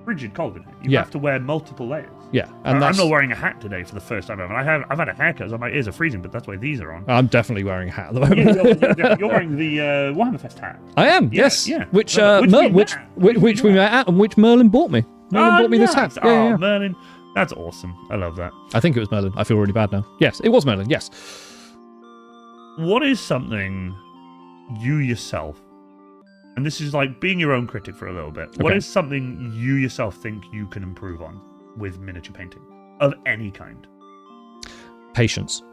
frigid cold in here. You have to wear multiple layers. Yeah, and I'm not wearing a hat today for the first time ever. I've had a haircut, so my ears are freezing, but that's why these are on. I'm definitely wearing a hat at the moment. You're wearing the Warhammer Fest hat. I am. Yes. Yeah. Which we met at, and which Merlin bought me. Merlin bought me this hat. Yeah. Merlin. That's awesome. I love that. I think it was Merlin. I feel really bad now. Yes, it was Merlin. Yes. What is something you yourself, and this is like being your own critic for a little bit, what is something you yourself think you can improve on with miniature painting of any kind? Patience.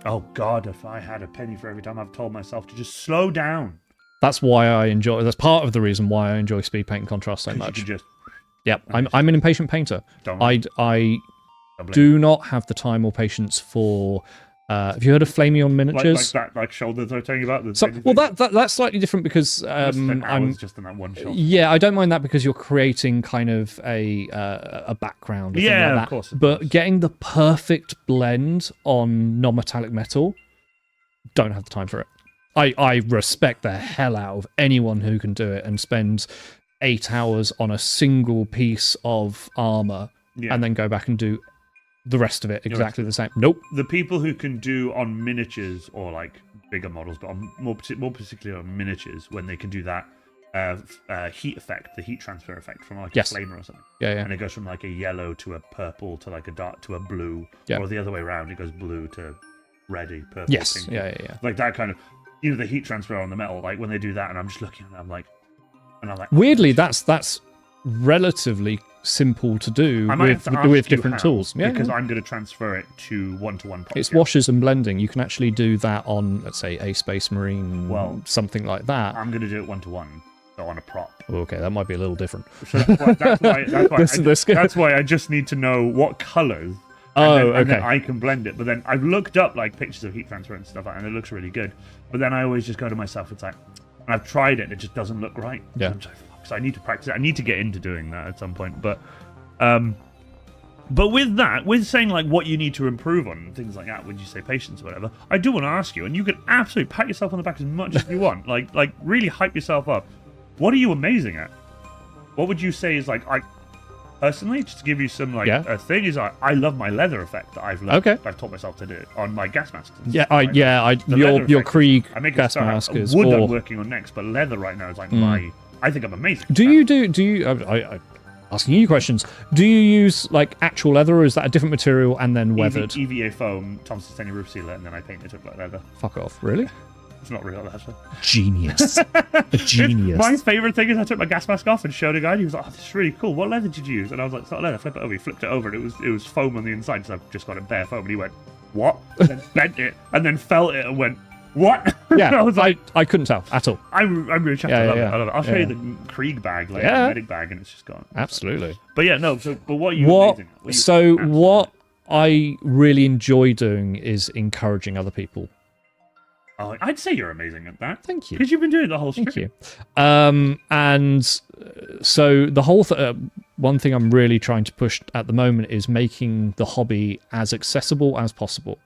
Oh God, if I had a penny for every time I've told myself to just slow down. That's part of the reason why I enjoy speed paint and contrast so much. I'm an impatient painter. I do not have the time or patience for. Have you heard of Flameon miniatures? Like shoulder they're telling you about. That's slightly different because I'm just in that one shot. Yeah, I don't mind that because you're creating kind of a background. Of course. But getting the perfect blend on non-metallic metal, don't have the time for it. I respect the hell out of anyone who can do it and spend 8 hours on a single piece of armor and then go back and do the rest of it exactly the same. Nope. The people who can do on miniatures or like bigger models, but on more particularly on miniatures, when they can do that heat effect, the heat transfer effect from like a flamer or something. Yeah. And it goes from like a yellow to a purple to like a dark to a blue, or the other way around. It goes blue to reddy, purple. Yes. Pink. Yeah. Like that kind of, the heat transfer on the metal. Like when they do that, and I'm just looking at it, I'm like. Weirdly, that's relatively simple to do with different tools. Yeah, because I'm going to transfer it to one-to-one. It's washes and blending. You can actually do that on, let's say, a Space Marine, something like that. I'm going to do it one-to-one, so on a prop. Okay, that might be a little different. So that's why I just need to know what colours. And then I can blend it. But then I've looked up like pictures of heat transfer and stuff, and it looks really good. But then I always just go to myself. It's like, And I've tried it, and it just doesn't look right. Yeah. I'm just like, fuck, so I need to practice it. I need to get into doing that at some point. But with that, with saying like what you need to improve on, things like that, would you say patience or whatever, I do want to ask you, and you can absolutely pat yourself on the back as much as you want, like really hype yourself up. What are you amazing at? What would you say is like, personally, just to give you some a thing is I love my leather effect that I've learned. I've taught myself to do on my gas masks. Your Krieg gas mask is wood I'm working on next, but leather right now is like I think I'm amazing. Do you asking you questions, do you use like actual leather, or is that a different material and then weathered? EVA foam, Thompson Stanley roof sealer, and then I painted it like leather. Fuck off, really? It's not real leather. Genius. A genius. My favourite thing is I took my gas mask off and showed a guy, and he was like, oh, this is really cool. What leather did you use? And I was like, it's not leather, flip it over. He flipped it over, and it was foam on the inside, so I've just got a bare foam. And he went, what? And then bent it, and then felt it, and went, what? Yeah, I was like, I couldn't tell at all. I'm really chuffed. I love it. I love it. I'll show you the Krieg bag, like the medic bag, and it's just gone. Absolutely. But yeah, no. So, but what are you amazing at? What I really enjoy doing is encouraging other people. Oh, I'd say you're amazing at that. Thank you. Because you've been doing it the whole stream. Thank you. And so the whole one thing I'm really trying to push at the moment is making the hobby as accessible as possible.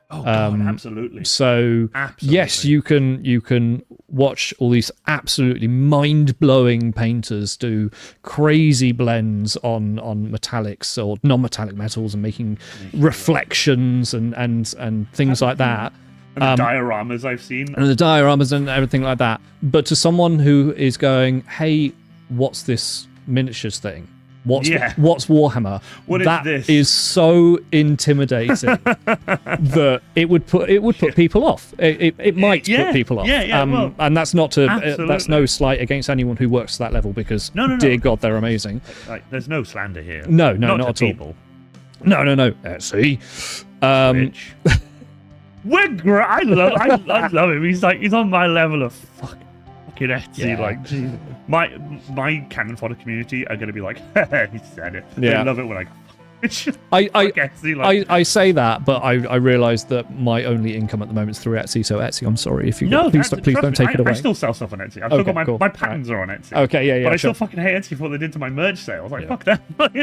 Oh God, absolutely. So yes, you can watch all these absolutely mind-blowing painters do crazy blends on metallics or non-metallic metals and making reflections and things like that. And the dioramas I've seen. And the dioramas and everything like that. But to someone who is going, hey, what's this miniatures thing? What's Warhammer? What is this? That is so intimidating that it would put people off. It might put people off. And that's not that's no slight against anyone who works to that level, because dear God, they're amazing. There's no slander here. No, not at people. All. No. See, Rich. I love him. He's on my level of fucking Etsy. Yeah. Like, Jesus. My cannon fodder community are gonna be like, he said it. Yeah. They love it when I. It's just Etsy, I say that, but I realise that my only income at the moment is through Etsy. So Etsy, I'm sorry if you please don't take it away. I still sell stuff on Etsy. I've still got my patterns are on Etsy. Okay, yeah. But I still fucking hate Etsy for what they did to my merch sale. I was like, fuck that. But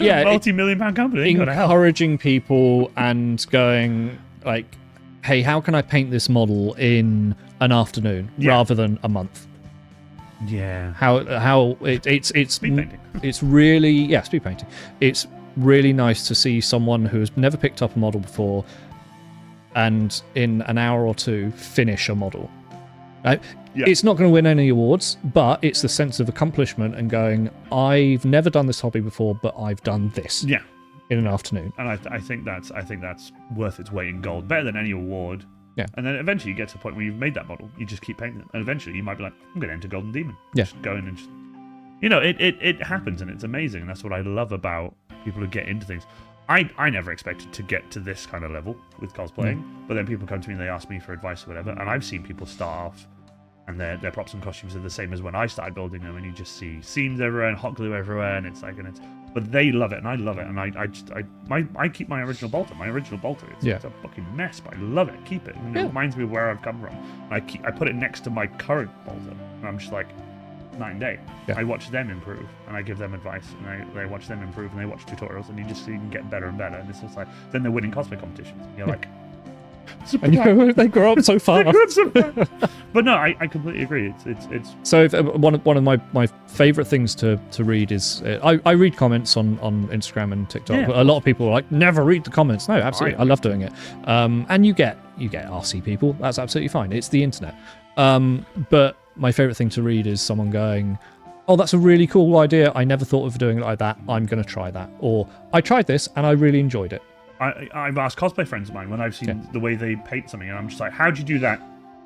yeah, multi-million-pound company. Encouraging people and going like, hey, how can I paint this model in an afternoon rather than a month? Yeah. It's speed painting. It's really speed painting. It's really nice to see someone who has never picked up a model before and in an hour or two finish a model. Right? Yeah. It's not going to win any awards, but it's the sense of accomplishment and going, I've never done this hobby before, but I've done this. Yeah. In an afternoon. And I think that's worth its weight in gold, better than any award. Yeah. And then eventually you get to a point where you've made that model, you just keep painting it, and eventually you might be like, I'm going to enter Golden Demon. Yeah. Just go in and just, it happens, and it's amazing, and that's what I love about people who get into things. I never expected to get to this kind of level with cosplaying, but then people come to me and they ask me for advice or whatever, and I've seen people start off and their props and costumes are the same as when I started building them, and you just see seams everywhere and hot glue everywhere, and it's like, but they love it and I love it, and I keep my original bolter. It's a fucking mess, but I love it. Keep it. It reminds me of where I've come from. I put it next to my current bolter, and I'm just like, night and day. I watch them improve, and I give them advice, and they watch them improve, and they watch tutorials, and you just see them get better and better, and it's just like, then they're winning cosplay competitions. And you're like, and they grow up so fast. But no, I completely agree. It's so one of my favorite things to read is I read comments on Instagram and TikTok. Yeah. A lot of people are like, never read the comments. No, absolutely, I love doing it. And you get RC people. That's absolutely fine. It's the internet. But my favorite thing to read is someone going, oh, that's a really cool idea. I never thought of doing it like that. I'm going to try that. Or I tried this and I really enjoyed it. I've asked cosplay friends of mine when I've seen the way they paint something, and I'm just like, how'd you do that?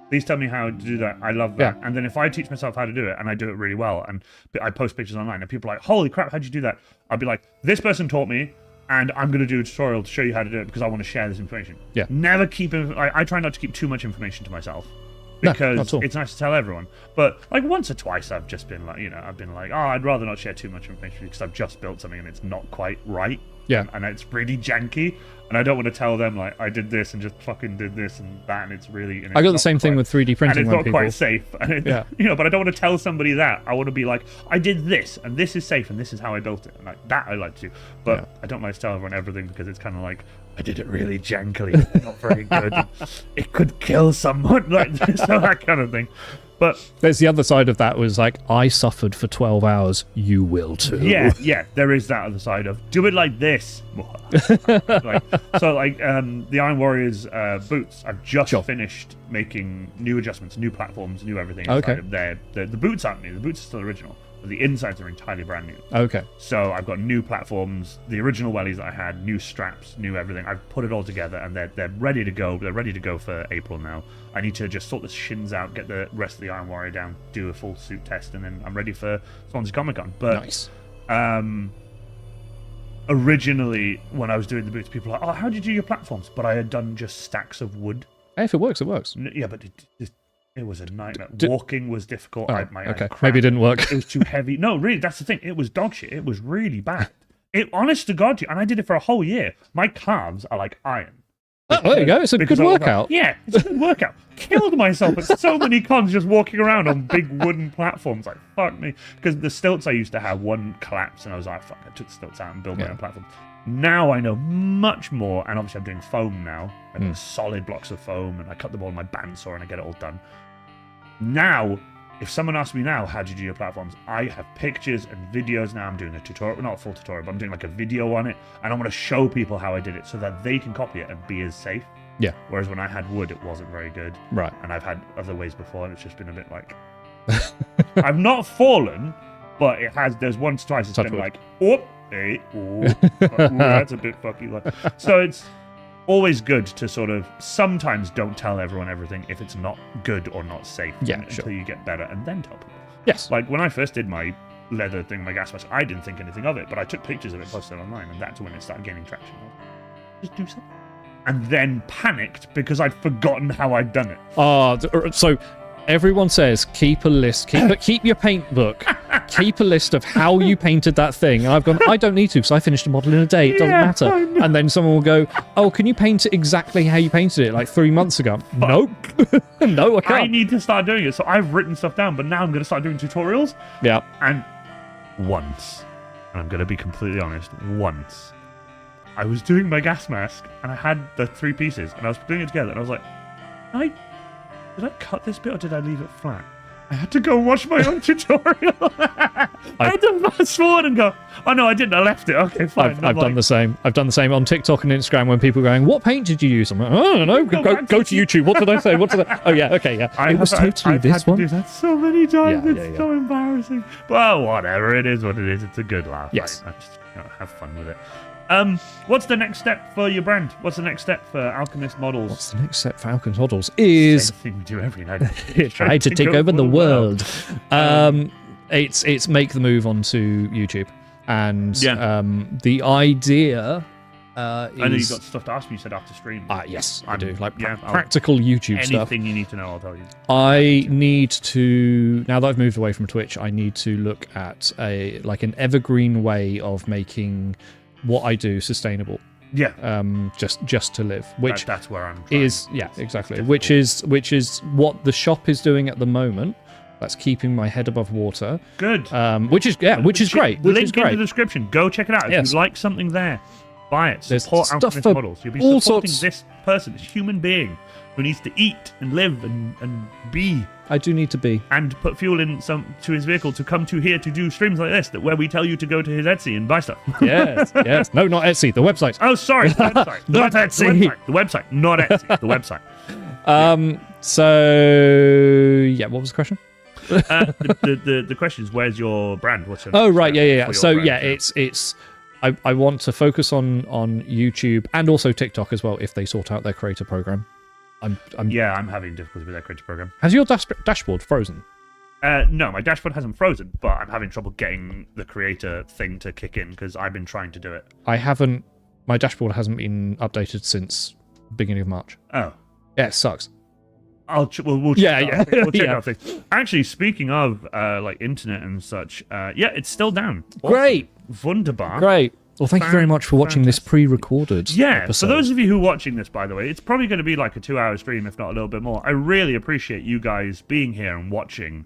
Please tell me how to do that. I love that. And then if I teach myself how to do it, and I do it really well, and I post pictures online, and people are like, holy crap, how'd you do that? I'll be like, this person taught me, and I'm going to do a tutorial to show you how to do it because I want to share this information. Yeah. Never keep... I try not to keep too much information to myself. because it's nice to tell everyone. But like once or twice, I've just been like, oh, I'd rather not share too much information because I've just built something and it's not quite right. Yeah. And it's really janky, and I don't want to tell them like I did this and just fucking did this and that, and it's really. And I got the same thing with 3D printing. And it's not quite safe. And yeah. But I don't want to tell somebody that. I want to be like, I did this, and this is safe, and this is how I built it, and like that I like to do. But I don't like to tell everyone everything because it's kind of like I did it really jankily, not very good. It could kill someone, like so that kind of thing. But there's the other side of that was like, I suffered for 12 hours, you will too. Yeah, there is that other side of, do it like this. The Iron Warriors boots, I've just finished making new adjustments, new platforms, new everything inside of there. The boots aren't new, the boots are still original, but the insides are entirely brand new. Okay. So I've got new platforms, the original wellies that I had, new straps, new everything. I've put it all together and they're ready to go. They're ready to go for April now. I need to just sort the shins out, get the rest of the Iron Warrior down, do a full suit test, and then I'm ready for Swansea Comic-Con. But nice. Originally, when I was doing the boots, people were like, oh, how did you do your platforms? But I had done just stacks of wood. Hey, if it works, it works. Yeah, but it was a nightmare. Walking was difficult. Oh, okay. Maybe it didn't work. It was too heavy. No, really, that's the thing. It was dog shit. It was really bad. Honest to God, and I did it for a whole year. My calves are like iron. Oh, there you go. It's a good workout. Yeah, it's a good workout. Killed myself at so many cons just walking around on big wooden platforms. Like, fuck me. Because the stilts I used to have, one collapsed, and I was like, fuck, I took the stilts out and built my own platform. Now I know much more, and obviously I'm doing foam now. I do solid blocks of foam, and I cut them all in my bandsaw, and I get it all done. Now, if someone asks me now, how do you do your platforms? I have pictures and videos now. I'm doing a tutorial, not a full tutorial, but I'm doing like a video on it. And I want to show people how I did it so that they can copy it and be as safe. Yeah. Whereas when I had wood, it wasn't very good. Right. And I've had other ways before, and it's just been a bit like... I've not fallen, but there's once, twice, it's been like, oh, hey, oh, that's a bit fucky. So it's always good to sort of sometimes don't tell everyone everything if it's not good or not safe until you get better, and then tell people. Yes. Like when I first did my leather thing, my gas mask, I didn't think anything of it, but I took pictures of it, posted it online, and that's when it started gaining traction. Just do something. And then panicked because I'd forgotten how I'd done it. So everyone says keep a list, keep your paint book, keep a list of how you painted that thing. And I've gone, I don't need to because I finished a model in a day. It doesn't matter. And then someone will go, oh, can you paint it exactly how you painted it like 3 months ago? Nope. No, I can't. I need to start doing it. So I've written stuff down, but now I'm going to start doing tutorials. Yeah. And once, and I'm going to be completely honest, once, I was doing my gas mask and I had the 3 pieces and I was putting it together and I was like, did I cut this bit or did I leave it flat? I had to go watch my own tutorial. I had to fast forward and go, oh no, I didn't. I left it. Okay, fine. I've done the same. I've done the same on TikTok and Instagram when people are going, what paint did you use? I'm like, oh, I don't know. Go to YouTube. What did I say? Oh, yeah. Okay, yeah. It was totally this one. I've had to do that so many times. It's so embarrassing. Well, whatever. It is what it is. It's a good laugh. Yes. I just have fun with it. What's the next step for your brand? What's the next step for Alchemist Models? What's the next step for Alchemist Models is... Same thing we do every night. Try to take over the world. It's make the move onto YouTube. And the idea is... I know you've got stuff to ask me. You said after stream. Yes, I do. Like practical YouTube stuff. Anything you need to know, I'll tell you. I need to... Now that I've moved away from Twitch, I need to look at an evergreen way of making... what I do sustainable. Yeah. Just to live. Which that's where I'm trying. Exactly. Which is what the shop is doing at the moment. That's keeping my head above water. Good. Which is great. Link in the description. Go check it out. If you like something there, buy it. Support Alchemist Models. You'll be supporting this person, this human being who needs to eat and live and be. I do need to be. And put fuel to his vehicle to come to here to do streams like this, where we tell you to go to his Etsy and buy stuff. Yes. No, not Etsy. The website. Oh, sorry. The website. Not Etsy. The website. Not Etsy. The website. So, what was the question? The question is, where's your brand? What's your So, it's I want to focus on YouTube and also TikTok as well if they sort out their creator program. I'm having difficulty with that creator program. Has your dashboard frozen? No, my dashboard hasn't frozen, but I'm having trouble getting the creator thing to kick in because I've been trying to do it. My dashboard hasn't been updated since beginning of March. Oh. Yeah, it sucks. we'll check Yeah, we'll check yeah. out things. Actually, speaking of like internet and such, it's still down. Awesome. Great. Wunderbar. Great. Well, thank you very much for watching this pre-recorded episode. For those of you who are watching this, by the way, it's probably going to be like a 2-hour stream, if not a little bit more. I really appreciate you guys being here and watching.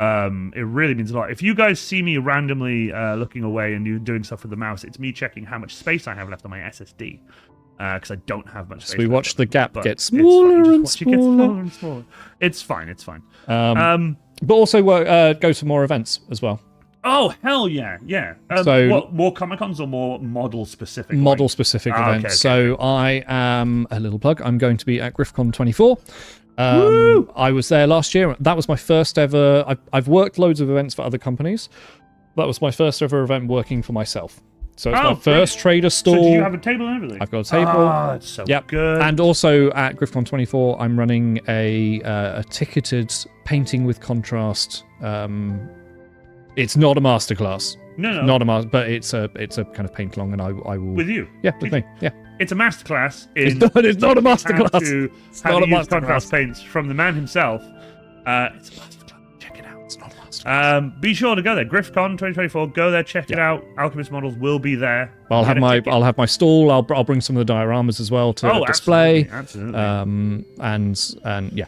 It really means a lot. If you guys see me randomly looking away and you doing stuff with the mouse, it's me checking how much space I have left on my SSD. Because I don't have much space. So we watch the gap get smaller and smaller. It's fine. But also go to more events as well. Oh, hell yeah. So, what, more Comic-Cons or more model-specific? Model-specific events. Okay. So I am, a little plug, I'm going to be at GriffCon 24. I was there last year. That was my first ever... I've worked loads of events for other companies. That was my first ever event working for myself. So it's my first trader stall. So do you have a table and everything? I've got a table. Oh, it's so good. And also at GriffCon 24, I'm running a ticketed painting with contrast. It's not a masterclass. No. Not a master, but it's a kind of paint along, and I will. With you? Yeah, with me. Yeah. It's a masterclass. It's not a masterclass. How to use contrast paints from the man himself. It's a masterclass. Check it out. It's not a masterclass. Be sure to go there. GriffCon 2024. Go there. Check it out. Alchemist Models will be there. I'll have my stall. I'll bring some of the dioramas as well to display. Absolutely. And yeah.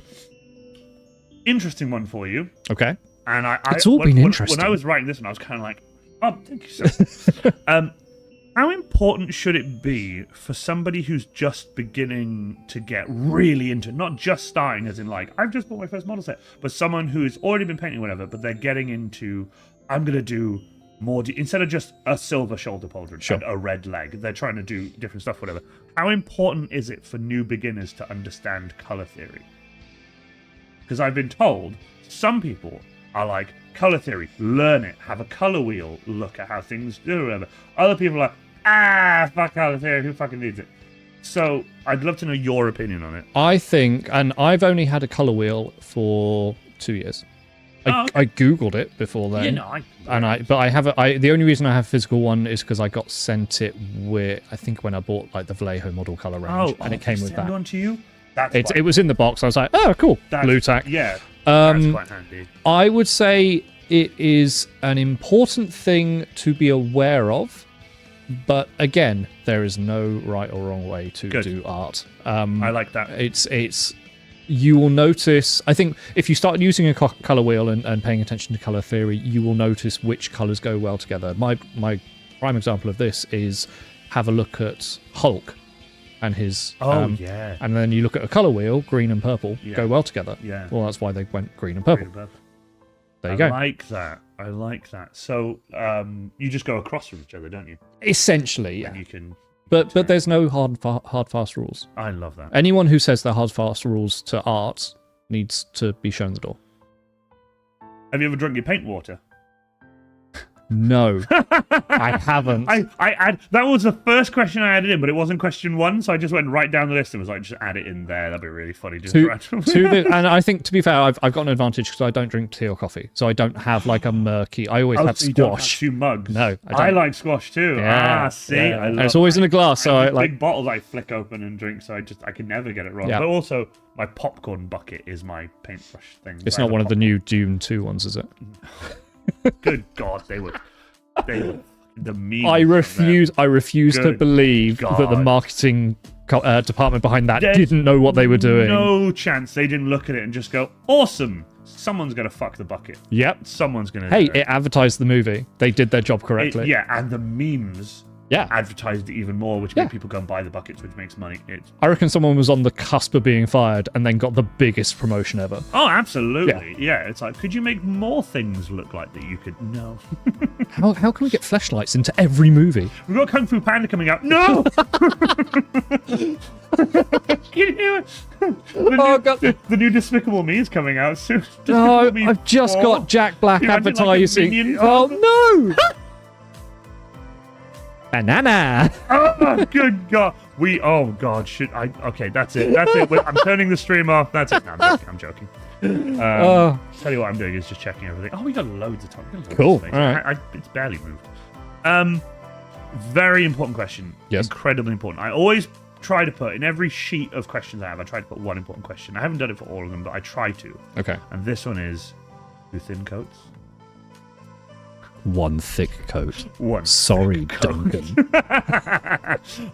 Interesting one for you. Okay. And it's all been interesting. When I was writing this one, I was kind of like, oh, thank you, sir. How important should it be for somebody who's just beginning to get really into, not just starting as in like, I've just bought my first model set, but someone who's already been painting whatever, but they're getting into, I'm going to do more, instead of just a silver shoulder pauldron and a red leg, they're trying to do different stuff, whatever. How important is it for new beginners to understand color theory? Because I've been told some people are like, color theory, learn it, have a color wheel, look at how things do, whatever. Other people are like, fuck color theory, who fucking needs it? So I'd love to know your opinion on it. I think, and I've only had a color wheel for 2 years. I googled it before then. But I have the only reason I have a physical one is because I got sent it with, I think when I bought like the Vallejo model color range, and it came with that. One to you? It was in the box. I was like, oh, cool, blue tack. Yeah. That's quite handy. I would say it is an important thing to be aware of, but again, there is no right or wrong way to do art. I like that. It's you will notice. I think if you start using a color wheel and paying attention to color theory, you will notice which colors go well together. My prime example of this is have a look at Hulk. And his and then you look at a color wheel, green and purple go well together. Yeah. Well, that's why they went green and purple. There you go. I like that. So you just go across from each other, don't you? Essentially, yeah. And you can. But there's no hard fast rules. I love that. Anyone who says they're hard fast rules to art needs to be shown the door. Have you ever drunk your paint water? No, I haven't. That was the first question I added in, but it wasn't question one, so I just went right down the list and was like, just add it in there. That'd be really funny. And I think, to be fair, I've got an advantage because I don't drink tea or coffee, so I don't have like a murky. I always have so you squash. Don't have 2 mugs. No, I like squash too. Yeah, see, yeah. I love. And it's always in a glass, so I like big bottles I flick open and drink. So I can never get it wrong. Yeah. But also, my popcorn bucket is my paintbrush thing. It's not one of the new Dune 2 ones, is it? Good God, they were the memes. I refuse to believe that the marketing department behind that didn't know what they were doing. No chance they didn't look at it and just go, awesome, someone's gonna fuck the bucket. Yep, someone's gonna. Hey, it advertised the movie. They did their job correctly. And the memes advertised it even more, which made people go and buy the buckets, which makes money. I reckon someone was on the cusp of being fired and then got the biggest promotion ever. Oh, absolutely. Yeah, it's like, could you make more things look like that you could? No. How can we get fleshlights into every movie? We've got Kung Fu Panda coming out. No! Can you hear it? The new Despicable Me is coming out soon. No, I've just got Jack Black advertising. No! Banana. Oh, good God. Oh, God. Okay, that's it. I'm turning the stream off. That's it. No, I'm joking. Tell you what I'm doing is just checking everything. Oh, we got loads of time. Cool. All right. It's barely moved. Very important question. Yes. Incredibly important. I always try to put in every sheet of questions I have. I try to put one important question. I haven't done it for all of them, but I try to. Okay. And this one is: 2 thin coats. 1 thick coat. 1. Sorry, thick coat. Duncan.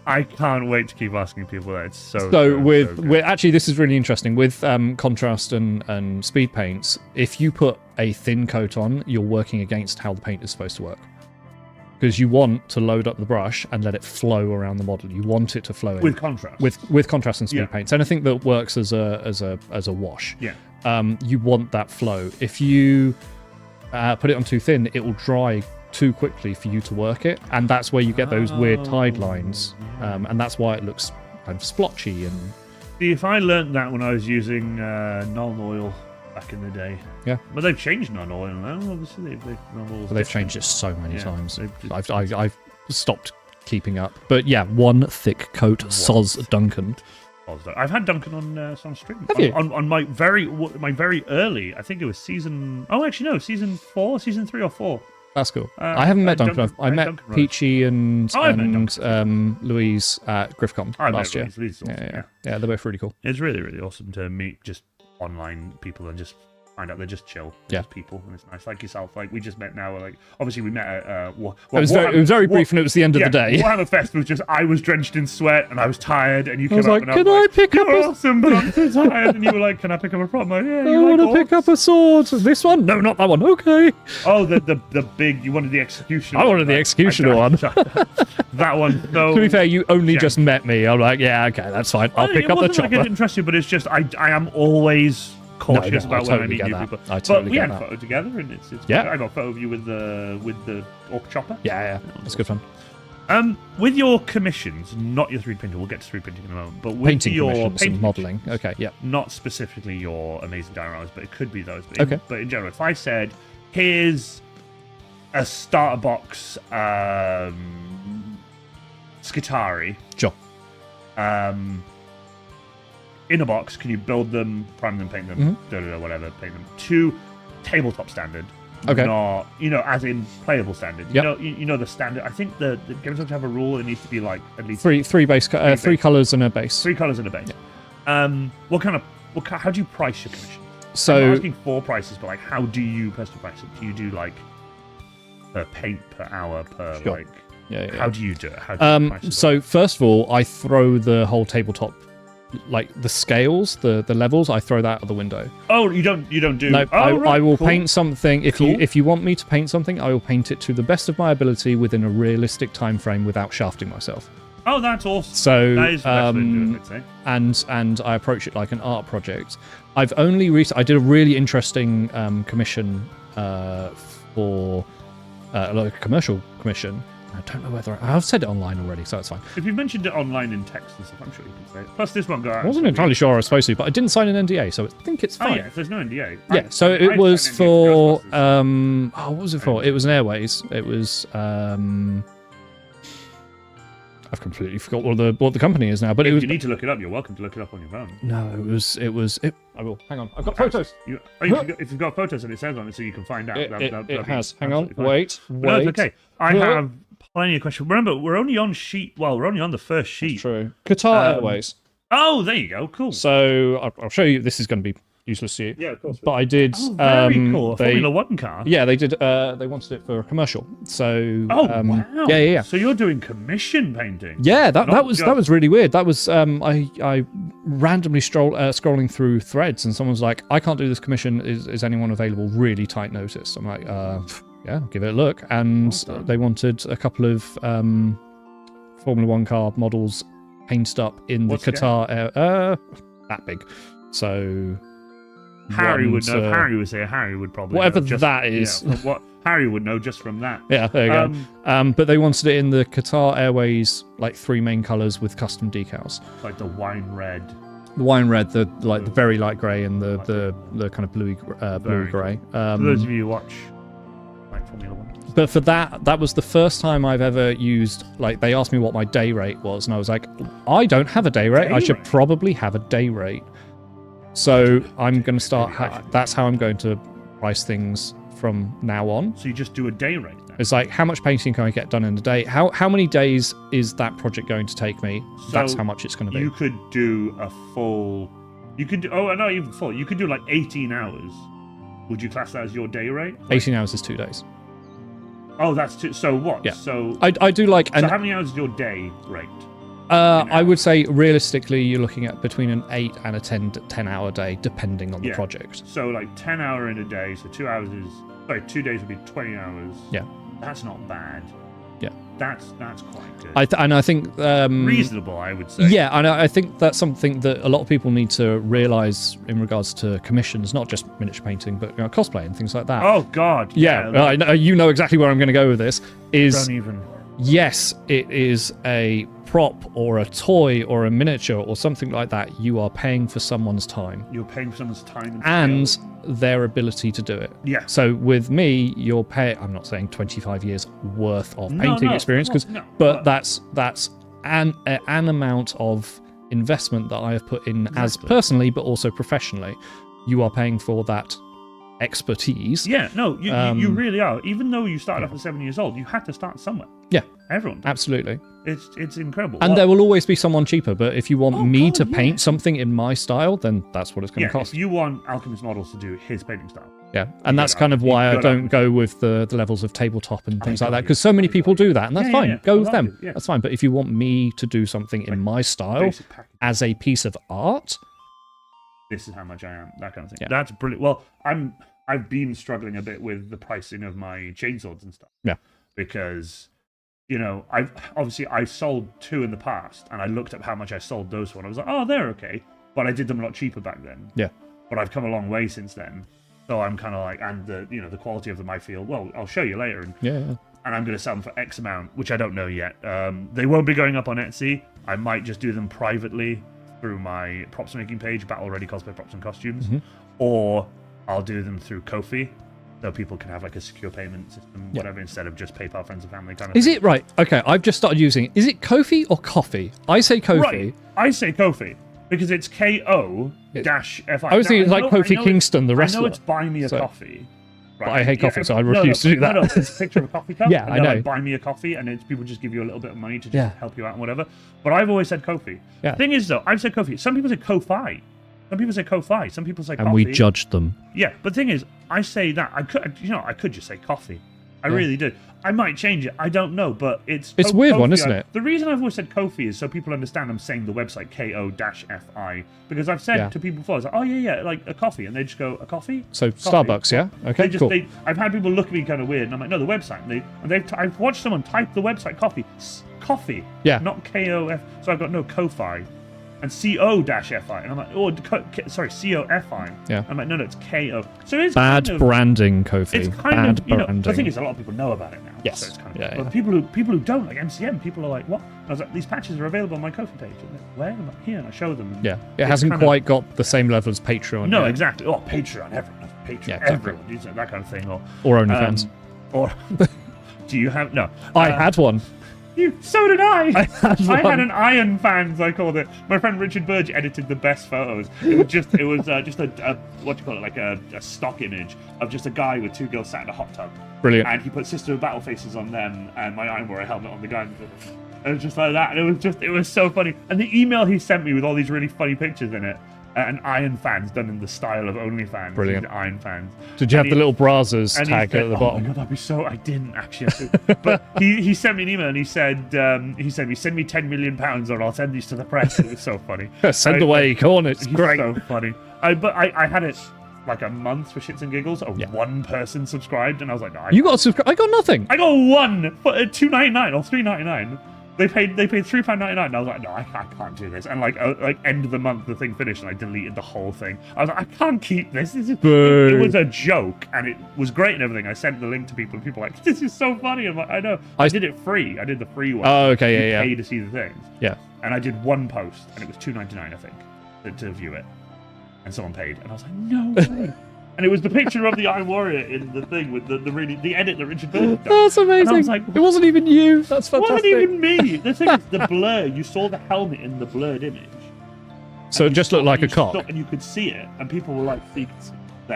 I can't wait to keep asking people that. It's so. So with actually, this is really interesting with contrast and speed paints. If you put a thin coat on, you're working against how the paint is supposed to work. Because you want to load up the brush and let it flow around the model. You want it to flow in. With contrast. With contrast and speed paints. Anything that works as a wash. Yeah. You want that flow. If you put it on too thin, it will dry too quickly for you to work it, and that's where you get those weird tide lines, and that's why it looks kind of splotchy. And see, if I learnt that when I was using non oil back in the day, but they've changed non oil now. Obviously, they've changed it so many times. I've stopped keeping up. But yeah, 1 thick coat, soz Duncan. I've had Duncan on some stream. Have you? On my very early, I think it was season 4, season 3 or 4. That's cool. I haven't met Duncan. I met Duncan Peachy and Louise at GriffCon last year. Awesome, Yeah, they're both really cool. It's really, really awesome to meet just online people and just find out they're just chill, just people, and it's nice. Like yourself, like we just met now. Like obviously we met at it was very brief, and it was the end of the day. Warhammer Fest was just I was drenched in sweat and I was tired, and you came up like, and I can was I like, pick up "You're a awesome, but I'm so tired." And you were like, "Can I pick up a prop?" I'm like, "Yeah, I want to pick up a sword. This one? No, not that one. Okay. Oh, the big. You wanted the executioner. I wanted the executioner one. That one. No. To be fair, you only just met me. I'm like, yeah, okay, that's fine. I'll pick up the chopper. Like it didn't trust you, but it's just I am always cautious about when I meet new people. But we had a photo together, and it's I got a photo of you with the orc chopper. Yeah, it's good fun. With your commissions, not your 3D printing, we'll get to 3D printing in a moment, but with painting your commissions and modelling. Okay, yeah. Not specifically your amazing dioramas, but it could be those. But in general, if I said, here's a starter box Skitari. Sure. In a box, can you build them, prime them, paint them, whatever, paint them to tabletop standard? Okay. Not, as in playable standard. Yep. You know the standard. I think the games have to have a rule. It needs to be like at least three colours and a base. 3 colours and a base. Yeah. How do you price your commission? So I'm not asking for prices, but like, how do you personally price it? Do you do like per paint, per hour, per Sure. like? Yeah. How do you do it? How do you price it? So first of all, I throw the whole tabletop, like the scales, the levels. I throw that out of the window. Oh, you don't do. No, I will paint something. If Cool. you want me to paint something, I will paint it to the best of my ability within a realistic time frame without shafting myself. Oh, that's awesome. So that is the best way to do it, I'd say. and I approach it like an art project. I've only I did a really interesting commission for like a commercial commission. I don't know whether I've said it online already, so it's fine. If you've mentioned it online in text and stuff, I'm sure you can say it. Plus, this one got. I wasn't entirely sure I was supposed to, but I didn't sign an NDA, so I think it's fine. Oh yeah, if there's no NDA. Yeah, so it was for what was it for? It was an Airways. It was I've completely forgot what the company is now, but if it was. You need to look it up. You're welcome to look it up on your phone. No, it was. I will. Hang on, I've got photos. If you've got photos and it says on it, so you can find out. It has. Hang on. Fine. Wait. No, it's okay. I have plenty of questions. Remember, we're only on the first sheet. That's true. Qatar Airways. Oh, there you go. Cool. So I'll show you. This is going to be useless to you. Yeah, of course. But I did. Very cool. A Formula One car. Yeah, they did. They wanted it for a commercial. So. Wow. Yeah. So you're doing commission painting. Yeah, that was really weird. That was I randomly scrolling through threads, and someone's like, "I can't do this commission. Is anyone available? Really tight notice." I'm like, yeah, give it a look. And they wanted a couple of Formula One car models painted up in the Qatar air. That big. So. Harry would know. Harry would say. Harry would probably whatever know that is. Yeah, what Harry would know just from that. Yeah, there you go. But they wanted it in the Qatar Airways, like 3 main colours with custom decals. Like the wine red. The wine red, the very light grey, and the kind of bluey grey. For those of you who watch like Formula One. But for that was the first time I've ever used. Like, they asked me what my day rate was, and I was like, I don't have a day rate. I should probably have a day rate. So I'm going to start. That's how I'm going to price things from now on. So you just do a day rate then? It's like, how much painting can I get done in a day? How many days is that project going to take me? So that's how much it's going to be. You could do a full... You could do... Oh, not even full. You could do like 18 hours. Would you class that as your day rate? 18 hours is 2 days. Oh, that's two. So what? Yeah. So I do like... So how many hours is your day rate? I would say realistically you're looking at between an 8 and a 10-hour day, depending on the project. So like 10 hour in a day, so 2 hours is... Sorry, 2 days would be 20 hours. Yeah. That's not bad. Yeah. That's quite good. I think... reasonable, I would say. Yeah, and I think that's something that a lot of people need to realise in regards to commissions, not just miniature painting, but cosplay and things like that. Oh, God. Yeah, I know, you know exactly where I'm going to go with this. Don't even... Yes, it is a prop or a toy or a miniature or something like that. You are paying for someone's time. You're paying for someone's time and their ability to do it. Yeah. So with me, you're paying... I'm not saying 25 years worth of painting experience, but that's an amount of investment that I have put in as personally, but also professionally. You are paying for that expertise. Yeah, no, you really are. Even though you started off at 7 years old, you had to start somewhere. Yeah. Everyone. Absolutely. It's incredible. And there will always be someone cheaper, but if you want me to paint something in my style, then that's what it's going to cost. If you want Alchemist Models to do his painting style. Yeah, and that's kind of why I don't go with the levels of tabletop and things like that, because so many people do that, and that's fine. Go with them. That's fine. But if you want me to do something in my style as a piece of art... This is how much I am, that kind of thing. Yeah. That's brilliant. Well, I've been struggling a bit with the pricing of my chainswords and stuff. Yeah. Because, you know, I've sold 2 in the past, and I looked at how much I sold those for, and I was like, oh, they're okay. But I did them a lot cheaper back then. Yeah. But I've come a long way since then. So I'm kind of like, and the quality of them I feel, well, I'll show you later. And, and I'm going to sell them for X amount, which I don't know yet. They won't be going up on Etsy. I might just do them privately through my props making page, Battle Ready Cosplay Props and Costumes. Or I'll do them through Ko-fi, so people can have like a secure payment system, whatever, instead of just PayPal, friends and family kind of thing. Is it right? Okay, I've just started using it. Is it Ko-fi or coffee? I say Ko-fi. Right. I say Ko-fi because it's KO-FI. I was thinking it's like Kofi Kingston, the wrestler. I know it's buy me a coffee. Right. But I hate coffee, so I refuse to do that. No, it's a picture of a coffee cup. Yeah, I know. Like, buy me a coffee, and people just give you a little bit of money to just help you out and whatever. But I've always said Ko-fi. Yeah. Thing is, though, I've said Ko-fi. Some people say Ko-fi. Some people say Ko-fi. Some people say coffee. And we judged them. Yeah, but the thing is, I say that. I could just say coffee. I really did. I might change it. I don't know, but it's a weird one, isn't it? The reason I've always said Ko-fi is so people understand I'm saying the website KO-FI, because I've said to people before, I was like, oh yeah, like a coffee, and they just go, a coffee? So coffee. Starbucks, yeah? Okay, cool. I've had people look at me kind of weird, and I'm like, no, the website. I've watched someone type the website coffee, not KOF. So I've got no Ko-fi. And CO-FI, and I'm like, sorry, COFI. Yeah. I'm like, no, it's KO. So it's bad kind of, branding, Kofi. It's kind of branding. The thing is, a lot of people know about it now. Yes. So it's kind of, but people who don't, like MCM, people are like, what? And I was like, these patches are available on my Kofi page. And like, where? I'm like, here, and I show them. Yeah. It hasn't quite got the same level as Patreon. No, exactly. Oh, Patreon, everyone. Patreon, everyone. That kind of thing. Or OnlyFans. Or do you have? No. I had one. So did I. I had an Iron Fans, I called it. My friend Richard Burge edited the best photos. It was just a what do you call it, like a stock image of just a guy with 2 girls sat in a hot tub. Brilliant. And he put Sister of Battle faces on them, and my Iron Warrior helmet on the guy. And it was just like that, and it was so funny. And the email he sent me with all these really funny pictures in it. And Iron Fans done in the style of OnlyFans. Brilliant. Iron Fans. Did you have the little Brazzers tag at the bottom? Oh my god, that'd be so... I didn't actually. But he sent me an email and he said, send me 10 million pounds or I'll send these to the press. It was so funny. Send away, come on, it's great. So funny. But I had it like a month for shits and giggles. One person subscribed and I was like, no. You got subscribed? I got nothing. I got one for $2.99 or $3.99. They paid £3.99, and I was like, no, I can't do this. And like end of the month, the thing finished, and I deleted the whole thing. I was like, I can't keep this. It was a joke, and it was great and everything. I sent the link to people, and people were like, this is so funny. I'm like, I know. I did it free. I did the free one. Oh, okay, yeah. Pay to see the things. Yeah. And I did one post, and it was $2.99, I think, to view it. And someone paid, and I was like, no way. And it was the picture of the Iron Warrior in the thing with the edit that Richard Burton done. That's amazing. And I was like, it wasn't even you. That's fantastic. It wasn't even me. The thing is, the blur. You saw the helmet in the blurred image. So it just looked like a cock. And you could see it, and people were like,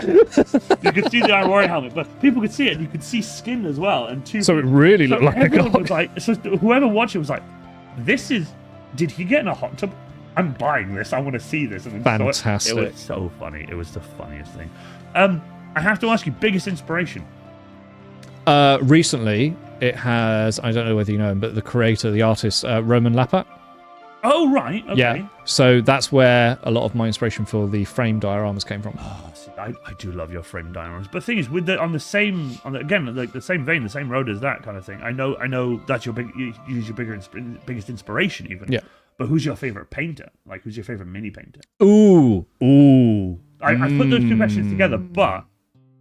You could see the Iron Warrior helmet, but people could see it, and you could see skin as well. And so it really looked like a god. Was like, so whoever watched it was like, "This is. Did he get in a hot tub? I'm buying this. I want to see this." And fantastic. It was so funny. It was the funniest thing. I have to ask you, biggest inspiration? Recently, it has. I don't know whether you know him, but the creator, the artist, Roman Lapat. Oh, right. Okay. Yeah. So that's where a lot of my inspiration for the frame dioramas came from. Oh, see, I do love your frame dioramas. But the thing is, with the same vein, the same road as that kind of thing. I know that's your biggest inspiration even. Yeah. But who's your favorite painter? Like, who's your favorite mini painter? Ooh. I put those two questions together, but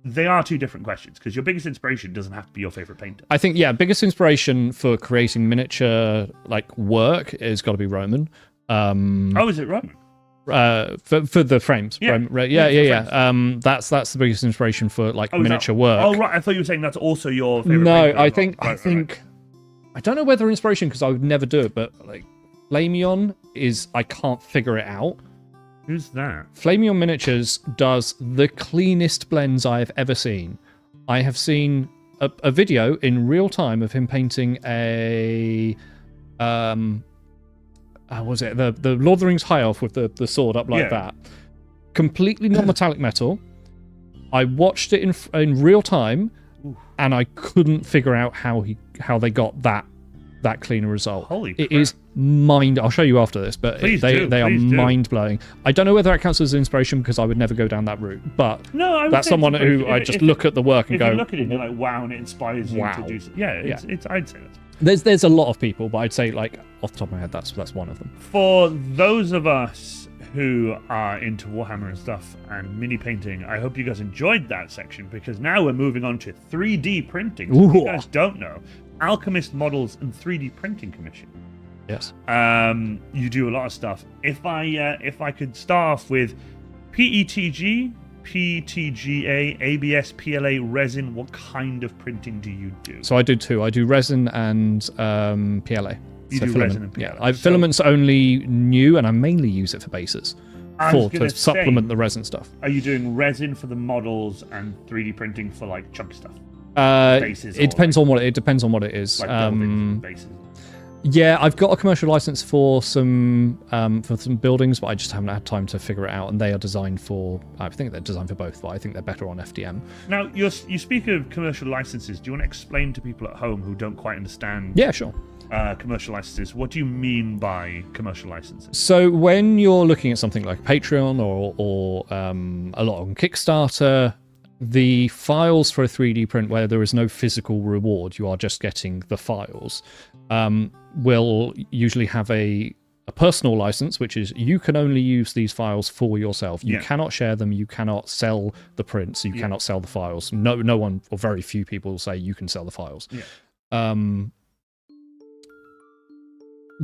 they are two different questions because your biggest inspiration doesn't have to be your favorite painter. I think, biggest inspiration for creating miniature work has got to be Roman. Is it Roman? For the frames. Yeah. Roman, that's the biggest inspiration for miniature work. Oh, right. I thought you were saying that's also your favorite. No, painter. I think I don't know whether inspiration because I would never do it, but Flamion I can't figure it out. Who's that? Flamion Miniatures does the cleanest blends I have ever seen. I have seen a video in real time of him painting a was it the Lord of the Rings High Elf with the sword up like that, completely non-metallic metal. I watched it in real time, and I couldn't figure out how they got that cleaner result. Holy it crap. Is I'll show you after this, but they are mind-blowing. I don't know whether that counts as inspiration because I would never go down that route, but that's someone who I just look at the work and go, if you look at it and you're like, wow, and it inspires you to do something. It's I'd say that's. There's a lot of people, but I'd say off the top of my head, that's one of them. For those of us who are into Warhammer and stuff and mini painting, I hope you guys enjoyed that section because now we're moving on to 3D printing. So if you guys don't know, Alchemist Models and 3D Printing Commission. Yes. You do a lot of stuff. If I could start off with PETG, PTGA, ABS, PLA, resin, what kind of printing do you do? So I do two. I do resin and PLA. You do filament. Resin and PLA. Yeah, filament's only new, and I mainly use it for bases. To supplement the resin stuff. Are you doing resin for the models and 3D printing for chunk stuff? Bases. It depends on what it is. Bases. Yeah, I've got a commercial license for some buildings, but I just haven't had time to figure it out. And they are designed for. I think they're designed for both, but I think they're better on FDM. Now, you speak of commercial licenses. Do you want to explain to people at home who don't quite understand? Yeah, sure. Commercial licenses. What do you mean by commercial licenses? So when you're looking at something like Patreon or a lot on Kickstarter, the files for a 3D print where there is no physical reward, you are just getting the files, will usually have a personal license, which is you can only use these files for yourself. You cannot share them. You cannot sell the prints. You cannot sell the files. No one or very few people say you can sell the files.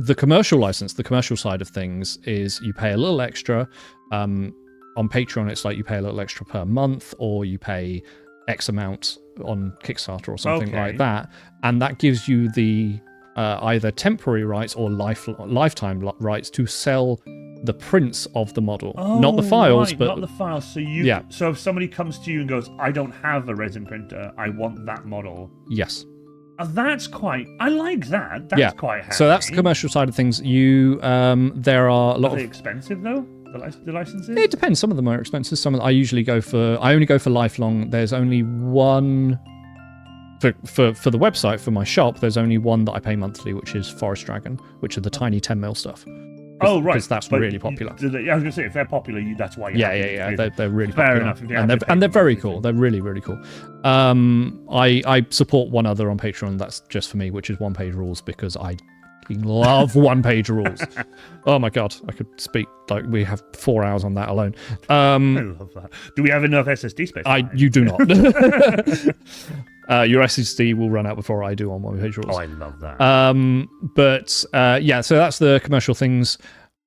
The commercial license, the commercial side of things, is you pay a little extra. On Patreon, it's you pay a little extra per month, or you pay X amount on Kickstarter or something like that, and that gives you the either temporary rights or lifetime rights to sell the prints of the model, not the files, but not the files. So if somebody comes to you and goes, "I don't have a resin printer, I want that model." Yes. That's quite. I like that. That's quite handy. So that's the commercial side of things. There are a lot Are they expensive though? The licenses? It depends. Some of them are expensive. Some of them, I only go for lifelong. There's only one for the website for my shop. There's only one that I pay monthly, which is Forest Dragon, which are the tiny 10mm stuff. Oh, right. Because that's really popular. I was going to say, if they're popular, that's why you Yeah. They're really fair popular. enough. And they're very cool. They're really, really cool. I support one other on Patreon that's just for me, which is One Page Rules, because I love One Page Rules. Oh my god, I could speak we have 4 hours on that alone. I love that. Do we have enough SSD space? You do not. Your SSD will run out before I do on One Page Rules. Oh, I love that. So that's the commercial things.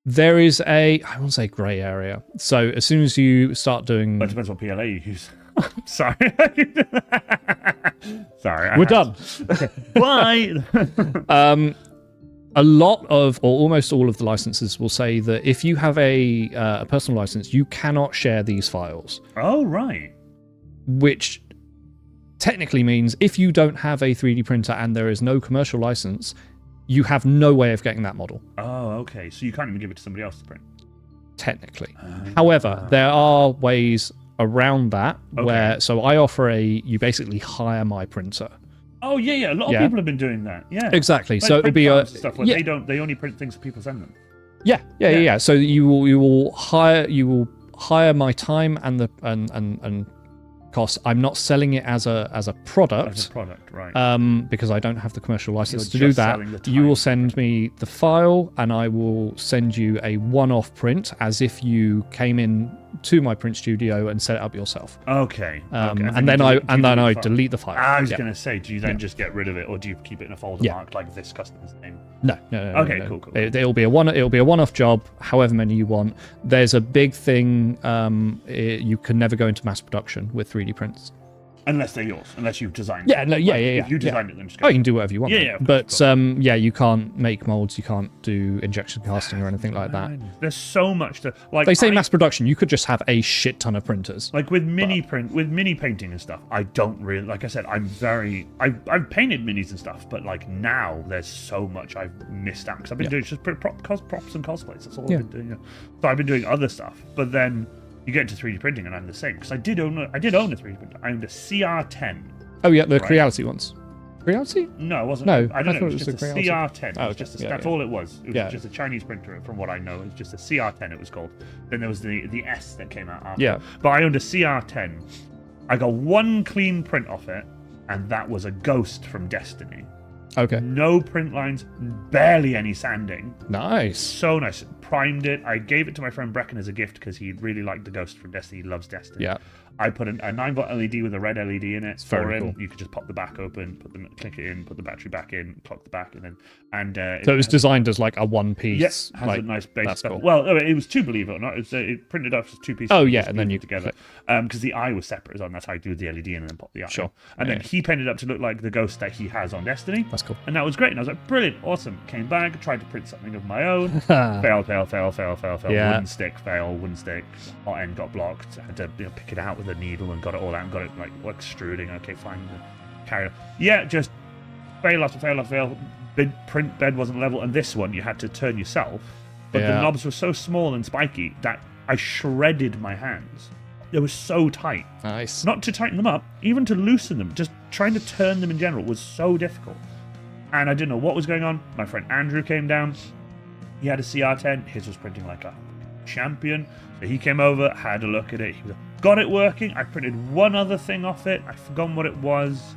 There is I won't say grey area. So as soon as you start doing... But it depends what PLA you use. Sorry. Sorry. We're done. Bye. A lot of, or almost all of the licenses will say that if you have a personal license, you cannot share these files. Oh, right. Which technically means if you don't have a 3D printer and there is no commercial license, you have no way of getting that model. Oh, okay. So you can't even give it to somebody else to print? Technically. However, there are ways around that where, so I offer you basically hire my printer. Oh, yeah. A lot of people have been doing that. Yeah. Exactly. Like so it'll be a stuff where they only print things that people send them. Yeah. So you will hire my time and cost. I'm not selling it as a product. As a product, right. Because I don't have the commercial license You're to do just that. selling the time. You will send me the file and I will send you a one-off print as if you came in to my print studio and set it up yourself. Okay. And then I delete the file. I was going to say, do you then just get rid of it, or do you keep it in a folder marked like this customer's name? No. Okay, no. Cool. It'll be a one-off job, however many you want. There's a big thing. You can never go into mass production with 3D prints. Unless they're yours, unless you've designed it. If you designed it, then just go. Oh, you can do whatever you want. Yeah. But you can't make molds, you can't do injection casting or anything like that. There's so much to like. They say mass production, you could just have a shit ton of printers. Like with mini painting and stuff, I don't really, like I said, I've painted minis and stuff, but like now there's so much I've missed out because I've been doing just props and cosplays. That's all I've been doing. So I've been doing other stuff, but then you get into 3D printing and I'm the same because I did own a 3D printer. I owned a CR10. Oh yeah, the Creality ones. Creality? No, it wasn't. No, I don't know. It was thought just a it was a CR10. Oh, It was just that's all it was. It was just a Chinese printer, from what I know. It was just a CR10. It was called. Then there was the S that came out after. Yeah. But I owned a CR10. I got one clean print off it, and that was a Ghost from Destiny. Okay. No print lines, barely any sanding. Nice. So nice. Primed it. I gave it to my friend Brecken as a gift because he really liked the Ghost from Destiny. He loves Destiny. Yeah. I put a 9-volt LED with a red LED in it. Very cool. You could just pop the back open, click it in, put the battery back in, clock the back, and then so it was designed as like a one piece. Yes, has a nice base. That's cool. Well, it was two, believe it or not. It printed up as two pieces. Oh yeah, and then you together because the eye was separate as well. That's how you do the LED and then pop the eye. Sure. And then he painted up to look like the Ghost that he has on Destiny. That's cool. And that was great. And I was like, brilliant, awesome. Came back, tried to print something of my own. fail. Yeah. Wooden stick, fail. Wooden stick. Hot end got blocked. I had to pick it out with a needle and got it all out and got it like extruding. Okay, fine. Carry on. Yeah, just fail after fail. Print bed wasn't level, and this one you had to turn yourself. But the knobs were so small and spiky that I shredded my hands. They were so tight. Nice. Not to tighten them up, even to loosen them. Just trying to turn them in general was so difficult. And I didn't know what was going on. My friend Andrew came down. He had a CR10. His was printing like a champion. So he came over, had a look at it. He was like, got it working. I printed one other thing off it. I've forgotten what it was.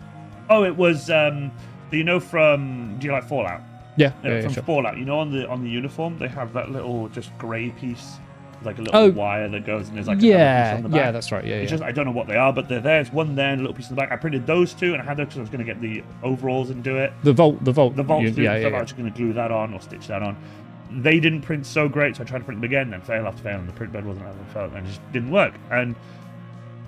Oh, it was, do you know from, do you like Fallout? Yeah, from sure. Fallout. You know, on the uniform, they have that little just grey piece, like a little wire that goes, and there's like another piece on the back. Yeah, that's right. Yeah, it's just, I don't know what they are, but there's one there and a little piece in the back. I printed those two, and I had those because I was going to get the overalls and do it. The Volt. I was just going to glue that on or stitch that on. They didn't print so great, so I tried to print them again, then fail after fail, and the print bed wasn't having failed, and it just didn't work. And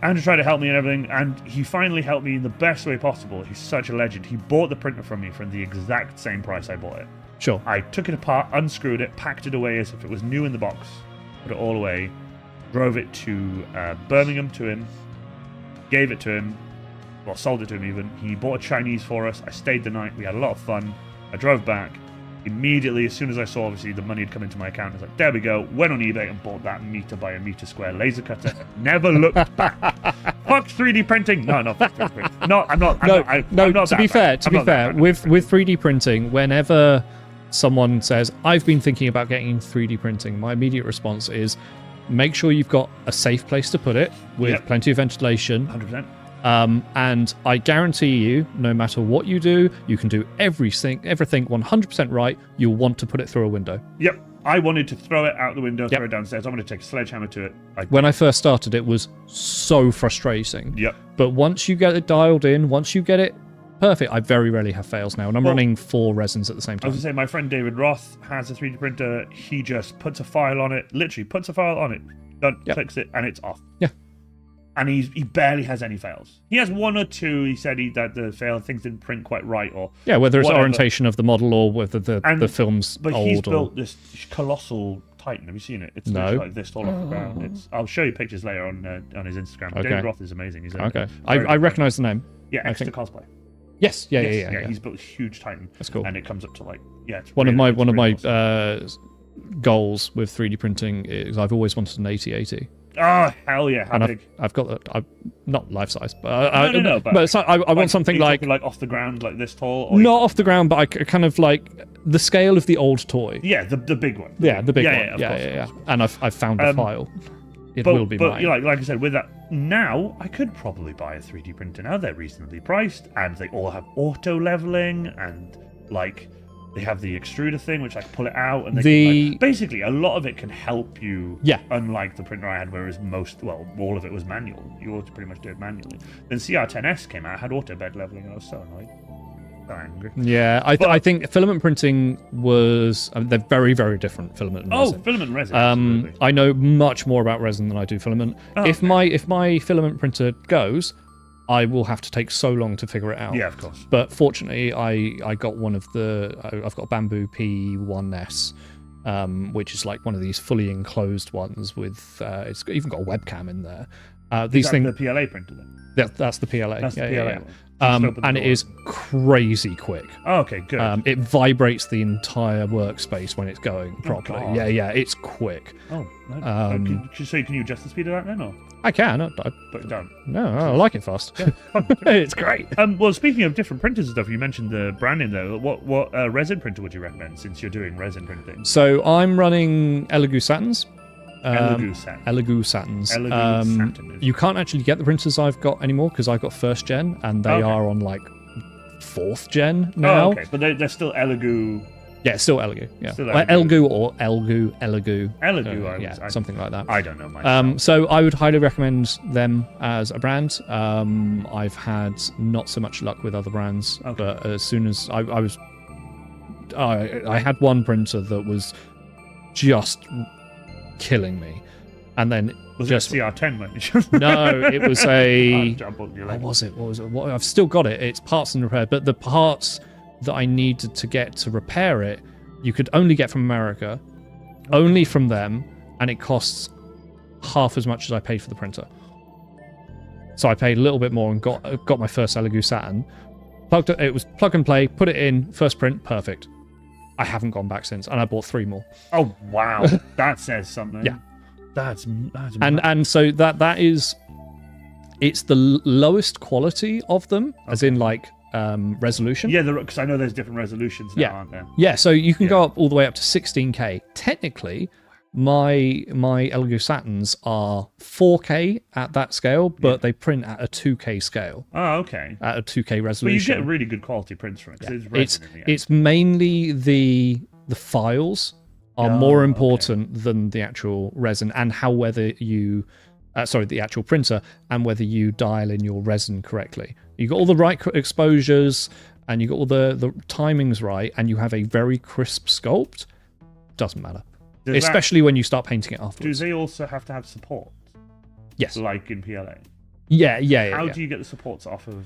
Andrew tried to help me and everything, and he finally helped me in the best way possible. He's such a legend. He bought the printer from me for the exact same price I bought it. Sure. I took it apart, unscrewed it, packed it away as if it was new in the box, put it all away, drove it to Birmingham to him, gave it to him, well, sold it to him even. He bought a Chinese for us. I stayed the night. We had a lot of fun. I drove back. Immediately, as soon as I saw, obviously, the money had come into my account, I was like, there we go. Went on eBay and bought that meter by a meter square laser cutter. Never looked back. Fuck 3D printing. No, fuck 3D printing. No, I'm not. To be fair, with 3D printing, whenever someone says, I've been thinking about getting into 3D printing, my immediate response is, make sure you've got a safe place to put it with plenty of ventilation. 100%. And I guarantee you, no matter what you do, you can do everything 100% right. You'll want to put it through a window. Yep. I wanted to throw it out the window, throw it downstairs. I wanted to take a sledgehammer to it. When I first started, it was so frustrating. Yep. But once you get it dialed in, once you get it perfect, I very rarely have fails now. And I'm running 4 resins at the same time. I was going to say, my friend David Roth has a 3D printer. He just puts a file on it, literally puts a file on it, done, clicks it, and it's off. Yeah. and he barely has any fails. He has one or two. He said that the things didn't print quite right, or whether it's whatever. Orientation of the model or whether the film's but old. He's built this colossal Titan. Have you seen it? It's like this tall off the ground. I'll show you pictures later on his Instagram. Okay. David Roth is amazing. He's okay. I recognise the name. Yeah, extra cosplay. Yes. Yeah. He's built a huge Titan. That's cool. And it comes up to like it's one of my awesome. Goals with 3D printing is I've always wanted an 8080. Oh hell yeah! How big? I've got not life size, but no. But it's like, I want something like off the ground, like this tall. Not off the ground, but I kind of like the scale of the old toy. Yeah, the big one. Yeah, the big one. Yeah. And I've found a file. It will be mine. Like I said, with that now, I could probably buy a 3D printer now. They're reasonably priced, and they all have auto leveling, and like they have the extruder thing, which I can pull it out, and basically a lot of it can help you. Yeah. Unlike the printer I had, whereas all of it was manual. You ought to pretty much do it manually. Then CR10S came out, had auto bed leveling, and I was so annoyed. So angry. Yeah, I think filament printing was they're very, very different. Filament and resin. Filament and resin. Absolutely. I know much more about resin than I do filament. If my filament printer goes, I will have to take so long to figure it out. Yeah, of course. But fortunately, I got I've got a Bamboo P1S, which is like one of these fully enclosed ones with it's even got a webcam in there. These things. The PLA printer then. That's the PLA. That's the PLA one. And it is crazy quick. Oh, okay, good. It vibrates the entire workspace when it's going properly. God. Yeah, it's quick. Oh, can you adjust the speed of that then, or? I can. But don't. No, I like it fast. Yeah, it's great. Well, speaking of different printers and stuff, you mentioned the branding though. What resin printer would you recommend since you're doing resin printing? So I'm running Elegoo Saturns. Elegoo Saturns. You can't actually get the printers I've got anymore because I've got 1st gen and they are on like 4th gen now. Oh, okay, but they're still Elegoo. Yeah, still Elegoo. Yeah, still Elegoo or Elegoo. Elegoo, something like that. I don't know myself. So I would highly recommend them as a brand. I've had not so much luck with other brands, but as soon as I had one printer that was just killing me, and then was just it CR10 mate? No, it was a what was it I've still got it. It's parts and repair, but the parts that I needed to get to repair it you could only get from America, only from them, and it costs half as much as I paid for the printer. So I paid a little bit more and got my first Elegoo Saturn. It was plug and play, put it in, first print, perfect. I haven't gone back since, and I bought 3 more. Oh wow, that says something. Yeah, that's and so that is, it's the lowest quality of them, as in like resolution. Yeah, because I know there's different resolutions now, aren't there? Yeah, so you can go up all the way up to 16K. Technically, my Elegoo Saturns are 4K at that scale, but they print at a 2K scale. Oh, okay. At a 2K resolution. But you get really good quality prints from it. Yeah. It's mainly the files are more important than the actual resin, and how whether you, the actual printer, and whether you dial in your resin correctly. You got all the right exposures, and you got all the timings right, and you have a very crisp sculpt. Doesn't matter. Especially when you start painting it afterwards. Do they also have to have support? Yes. Like in PLA? Yeah. How do you get the supports off of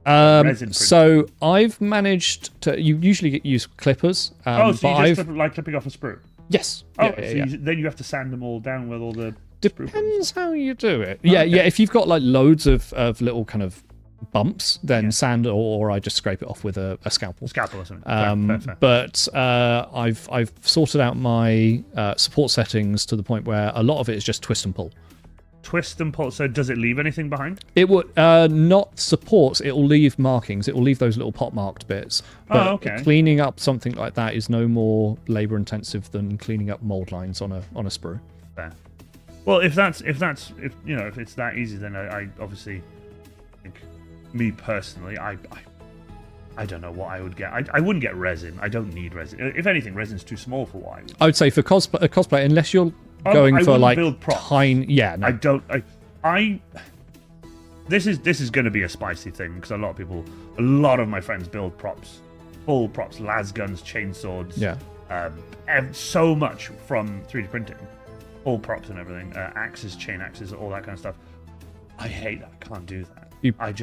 resin printing? So I've managed to... You usually use clippers. So you just like clipping off a sprue? Yes. Then you have to sand them all down with all the... Depends how you do it. Yeah, if you've got like loads of little kind of bumps, then sand, or I just scrape it off with a scalpel. Scalpel or something. Fair. But I've sorted out my support settings to the point where a lot of it is just twist and pull. Twist and pull. So does it leave anything behind? It would not supports. It will leave markings. It will leave those little pot marked bits. But cleaning up something like that is no more labor intensive than cleaning up mold lines on a sprue. Fair. Well, if it's that easy, then I obviously think, me personally, I don't know what I would get. I wouldn't get resin. I don't need resin. If anything, resin's too small for what I would say for cosplay, unless you're going for like tiny. Yeah, no. I don't. This is going to be a spicy thing because a lot of my friends build props, full props, las guns, chainswords. Yeah. So much from 3D printing, all props and everything, axes, chain axes, all that kind of stuff. I hate that. I can't do that.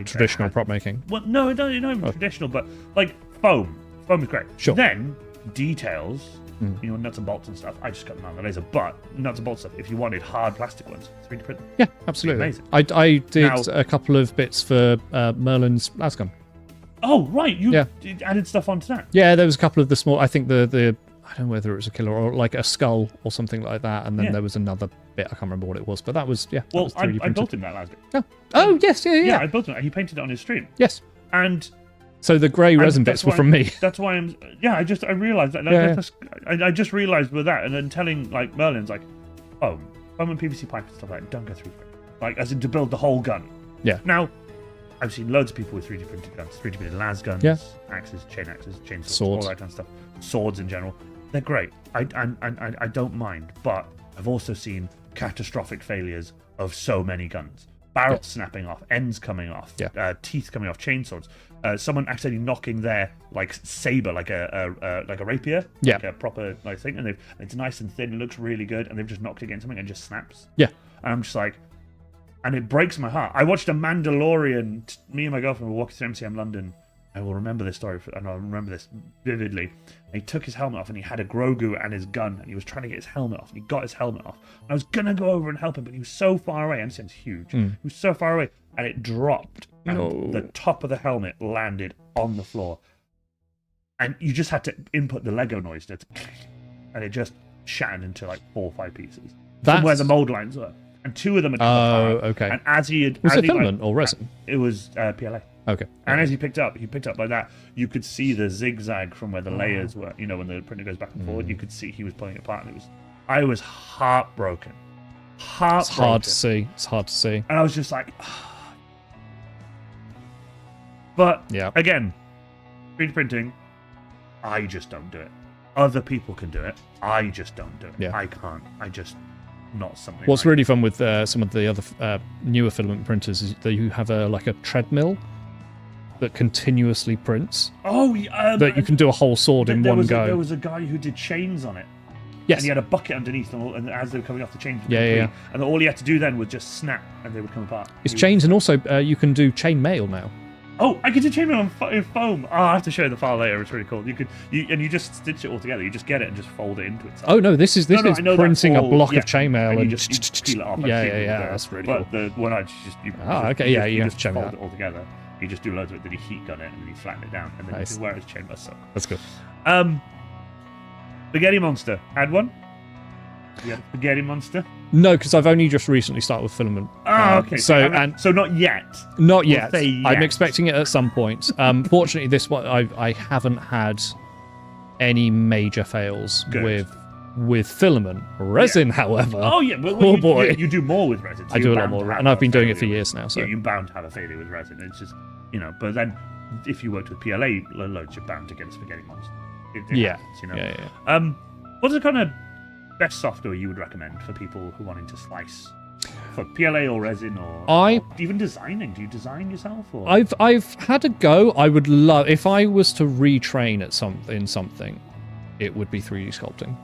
Traditional prop making. Well, no, not even traditional, but like foam. Foam is great. Sure. Then details, nuts and bolts and stuff. I just cut them out with a laser. But nuts and bolts stuff, if you wanted hard plastic ones, 3D print. Yeah, absolutely. Amazing. I did a couple of bits for Merlin's lasgun. Oh, right. You added stuff onto that. Yeah, there was a couple of the small. I think the I don't know whether it was a killer or like a skull or something like that, and then there was another bit. I can't remember what it was, but that was Well, that was I built him that last bit. Oh yes, yeah. Yeah, I built him. He painted it on his stream. Yes. And so the grey resin bits were from me. That's why I'm. Yeah, I realised that. I just realised with that, and then telling like Merlin's like, foam and PVC pipe and stuff like that. Don't go 3D print. Like as in to build the whole gun. Yeah. Now, I've seen loads of people with 3D printed guns, 3D printed las guns, axes, chainsaws, swords, all that kind of stuff. Swords in general, they're great. I don't mind, but I've also seen catastrophic failures of so many guns. Barrels snapping off, ends coming off, teeth coming off, chainsaws. Someone accidentally knocking their like saber, like a rapier, like a proper like thing, and it's nice and thin, it looks really good, and they've just knocked it against something and just snaps. Yeah, and I'm just like, and it breaks my heart. I watched a Mandalorian. Me and my girlfriend were walking through MCM London. I will remember this story, and I'll remember this vividly. And he took his helmet off, and he had a Grogu and his gun, and he was trying to get his helmet off, and he got his helmet off. And I was gonna go over and help him, but he was so far away. MCM's huge. He was so far away, and it dropped, and the top of the helmet landed on the floor. And you just had to input the Lego noise, and it just shattered into like 4 or 5 pieces. From where the mold lines were. And 2 of them had come apart. Okay. And as he had... Was it filament or resin? It was PLA. Okay. And as he picked up like that, you could see the zigzag from where the layers were. You know, when the printer goes back and forward, you could see he was pulling it apart. And I was heartbroken. It's hard to see. It's hard to see. And I was just like... But, again, 3D printing, I just don't do it. Other people can do it. I just don't do it. Yeah. I can't. I just... Not something. What's really fun with some of the other newer filament printers is that you have a treadmill that continuously prints. Oh, that you can do a whole sword in one go. There was a guy who did chains on it. Yes. And he had a bucket underneath, and as they were coming off the chains, yeah. And all he had to do then was just snap, and they would come apart. It's chains, and also you can do chain mail now. Oh, I get to chain mail on foam. Oh, I have to show you the file later. It's really cool. You just stitch it all together. You just get it and just fold it into itself. Oh no, this is printing a block of chainmail and you just peel it off. Yeah. That's really cool. But the one I just you have to show me fold that. it all together. You just do loads of it. Then you heat gun it and then you flatten it down and then you wear it as chainmail. So that's good. Spaghetti monster. Add one. You had a spaghetti monster. No, because I've only just recently started with filament. Oh, okay. So not yet. Not yet. Yet. I'm expecting it at some point. Fortunately, this one I haven't had any major fails with filament. Resin, however. Oh yeah. Well, you do more with resin. So I do a lot more, and I've been doing it for years now. So you're bound to have a failure with resin. It's just But then, if you worked with PLA loads, you're bound to get a spaghetti monster. It happens, Yeah. What's the kind of best software you would recommend for people who are wanting to slice for PLA or resin or even designing? Do you design yourself? Or? I've had a go. I would love if I was to retrain in something, it would be 3D sculpting.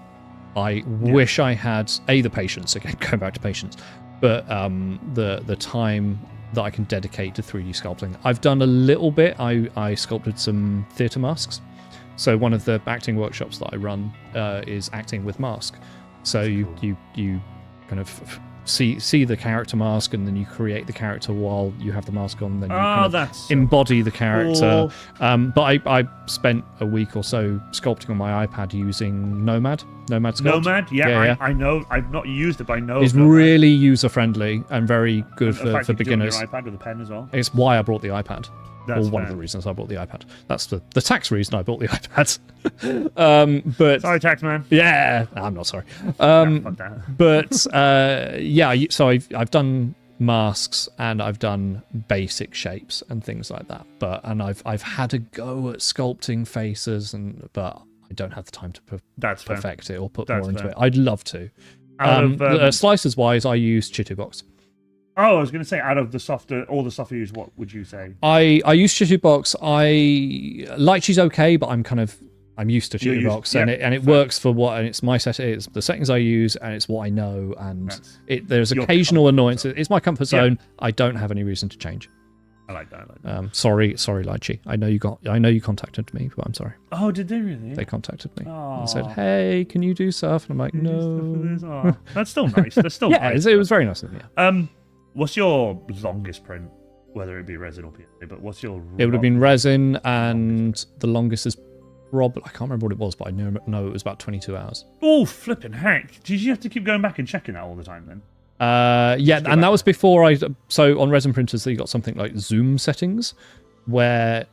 I wish I had the patience again, going back to patience, but the time that I can dedicate to 3D sculpting. I've done a little bit. I sculpted some theatre masks. So one of the acting workshops that I run is acting with mask. So you kind of see the character mask, and then you create the character while you have the mask on. Then you kind of embody the character. Cool. But I spent a week or so sculpting on my iPad using Nomad Sculpt. Nomad, yeah. I know. I've not used it, but I know. It's really user friendly and very good for beginners. Do it on your iPad with a pen as well. It's why I brought the iPad. That's one of the reasons I bought the iPad. That's the tax reason I bought the iPad. But sorry, tax man. Yeah, I'm not sorry. So I've done masks and I've done basic shapes and things like that. And I've had a go at sculpting faces, but I don't have the time to perfect it or put more into it. I'd love to. Slices wise, I use Chitubox. Oh, I was going to say, out of all the software you use, what would you say? I use Chitubox. Lychee's okay, but I'm kind of I'm used to Jitterbox, and it works for and it's my set. It's the settings I use, and it's what I know. And there's occasional annoyance. It's my comfort zone. I don't have any reason to change. I like that. Sorry, Lychee. I know you contacted me, but I'm sorry. Oh, did they really? They contacted me and said, "Hey, can you do stuff?" And I'm like, "No." That's still nice. That's still nice. It was very nice of them. What's your longest print? Whether it be resin or PLA, but what's your? It would have been resin, and the longest is probably, I can't remember what it was, but I know it was about 22 hours. Oh, flipping heck! Did you have to keep going back and checking that all the time then? And that was before so on resin printers you got something like zoom settings, where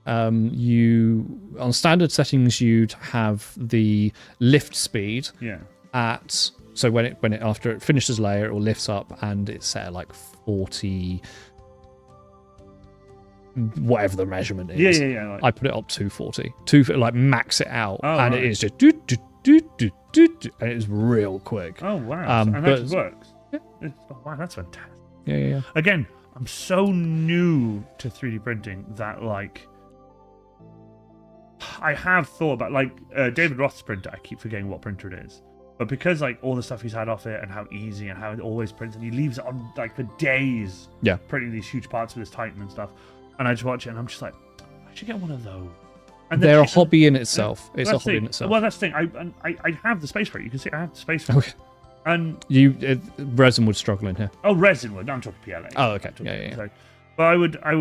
on standard settings you'd have the lift speed so when it after it finishes layer it will lifts up and it's set at like 40 whatever the measurement is. Yeah. I put it up to 40 like max it out, and it is just and it is real quick. Oh wow! And that just works. Yeah. Wow, that's fantastic. Yeah. Again, I'm so new to 3D printing that like I have thought about David Roth's printer. I keep forgetting what printer it is, but because like all the stuff he's had off it and how easy and how it always prints, and he leaves it on like for days. Yeah, printing these huge parts of his Titan and stuff, and I just watch it and I'm just like, I should get one of those. And they're a hobby in itself. It's a hobby in itself. Well, that's the thing. I have the space for it. You can see I have the space for it. And resin would struggle in here. Oh, resin would. I'm talking PLA. Oh, okay. Yeah. So, but I would. I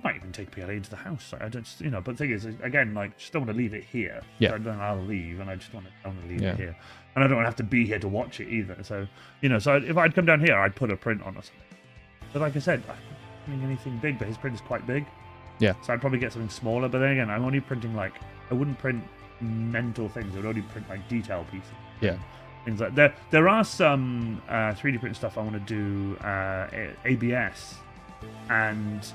might even take PLA into the house. I don't, But the thing is, again, like, just don't want to leave it here. Yeah. So then I'll leave, and I just want to leave it here, and I don't want to have to be here to watch it either. So so if I'd come down here, I'd put a print on or something. But like I said, I'm not printing anything big. But his print is quite big. Yeah. So I'd probably get something smaller. But then again, I'm only printing I wouldn't print mental things. I would only print like detail pieces. Yeah. Things like that. There are some 3D print stuff I want to do ABS, and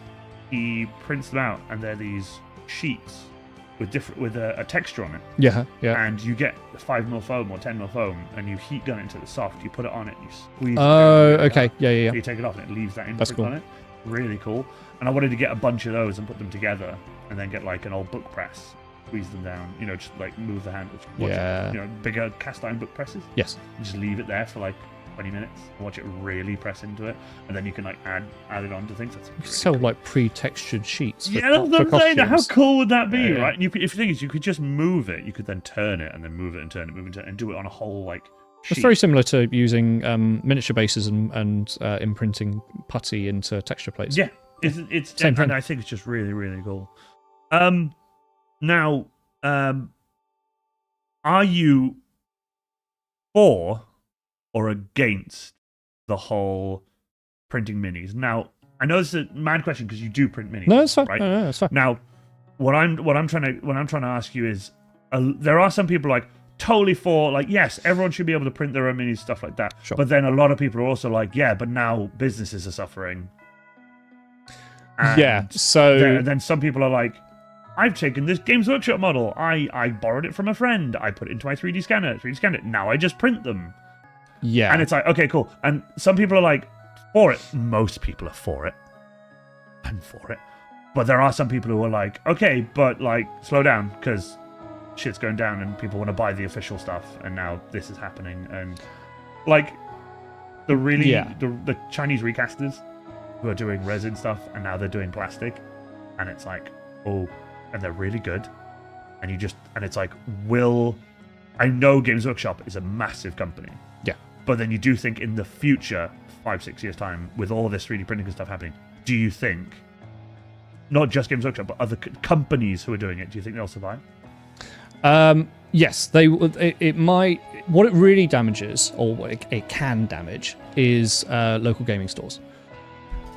he prints them out, and they're these sheets with a texture on it. Yeah. And you get 5mm foam or 10mm foam, and you heat gun it until it's soft. You put it on it, you squeeze it. Oh, okay. Yeah. You take it off, and it leaves that imprint on it. Really cool. And I wanted to get a bunch of those and put them together, and then get like an old book press. Squeeze them down, just like move the handle. Bigger cast iron book presses. Yes. And just leave it there for like 20 minutes and watch it really press into it, and then you can like add it onto things. That's really sell cool. Like pre-textured sheets. That's what I'm saying. How cool would that be, right? And if the thing is, you could just move it. You could then turn it and then move it and turn it, and do it on a whole like sheet. It's very similar to using miniature bases and imprinting putty into texture plates. Yeah, it's Same and I think it's just really, really cool. Now, are you for or against the whole printing minis? Now, I know this is a mad question because you do print minis. No, it's fine. Right? No, it's fine. Now, what I'm trying to ask you is, there are some people like totally for like, yes, everyone should be able to print their own minis, stuff like that. Sure. But then a lot of people are also like, yeah, but now businesses are suffering. And so then some people are like, I've taken this Games Workshop model. I borrowed it from a friend. I put it into my 3D scanner. 3D scanned it. Now I just print them. Yeah. And it's like, okay, cool. And some people are like, for it. Most people are for it. I'm for it. But there are some people who are like, okay, but like, slow down, because shit's going down and people want to buy the official stuff. And now this is happening. And like, the Chinese recasters who are doing resin stuff, and now they're doing plastic. And it's like, oh, and they're really good, and it's like, I know Games Workshop is a massive company, but then you do think in the future, 5-6 years time, with all this 3D printing and stuff happening, do you think not just Games Workshop but other companies who are doing it, do you think they'll survive? Yes, they would. It might. What it really damages, or what it can damage, is local gaming stores.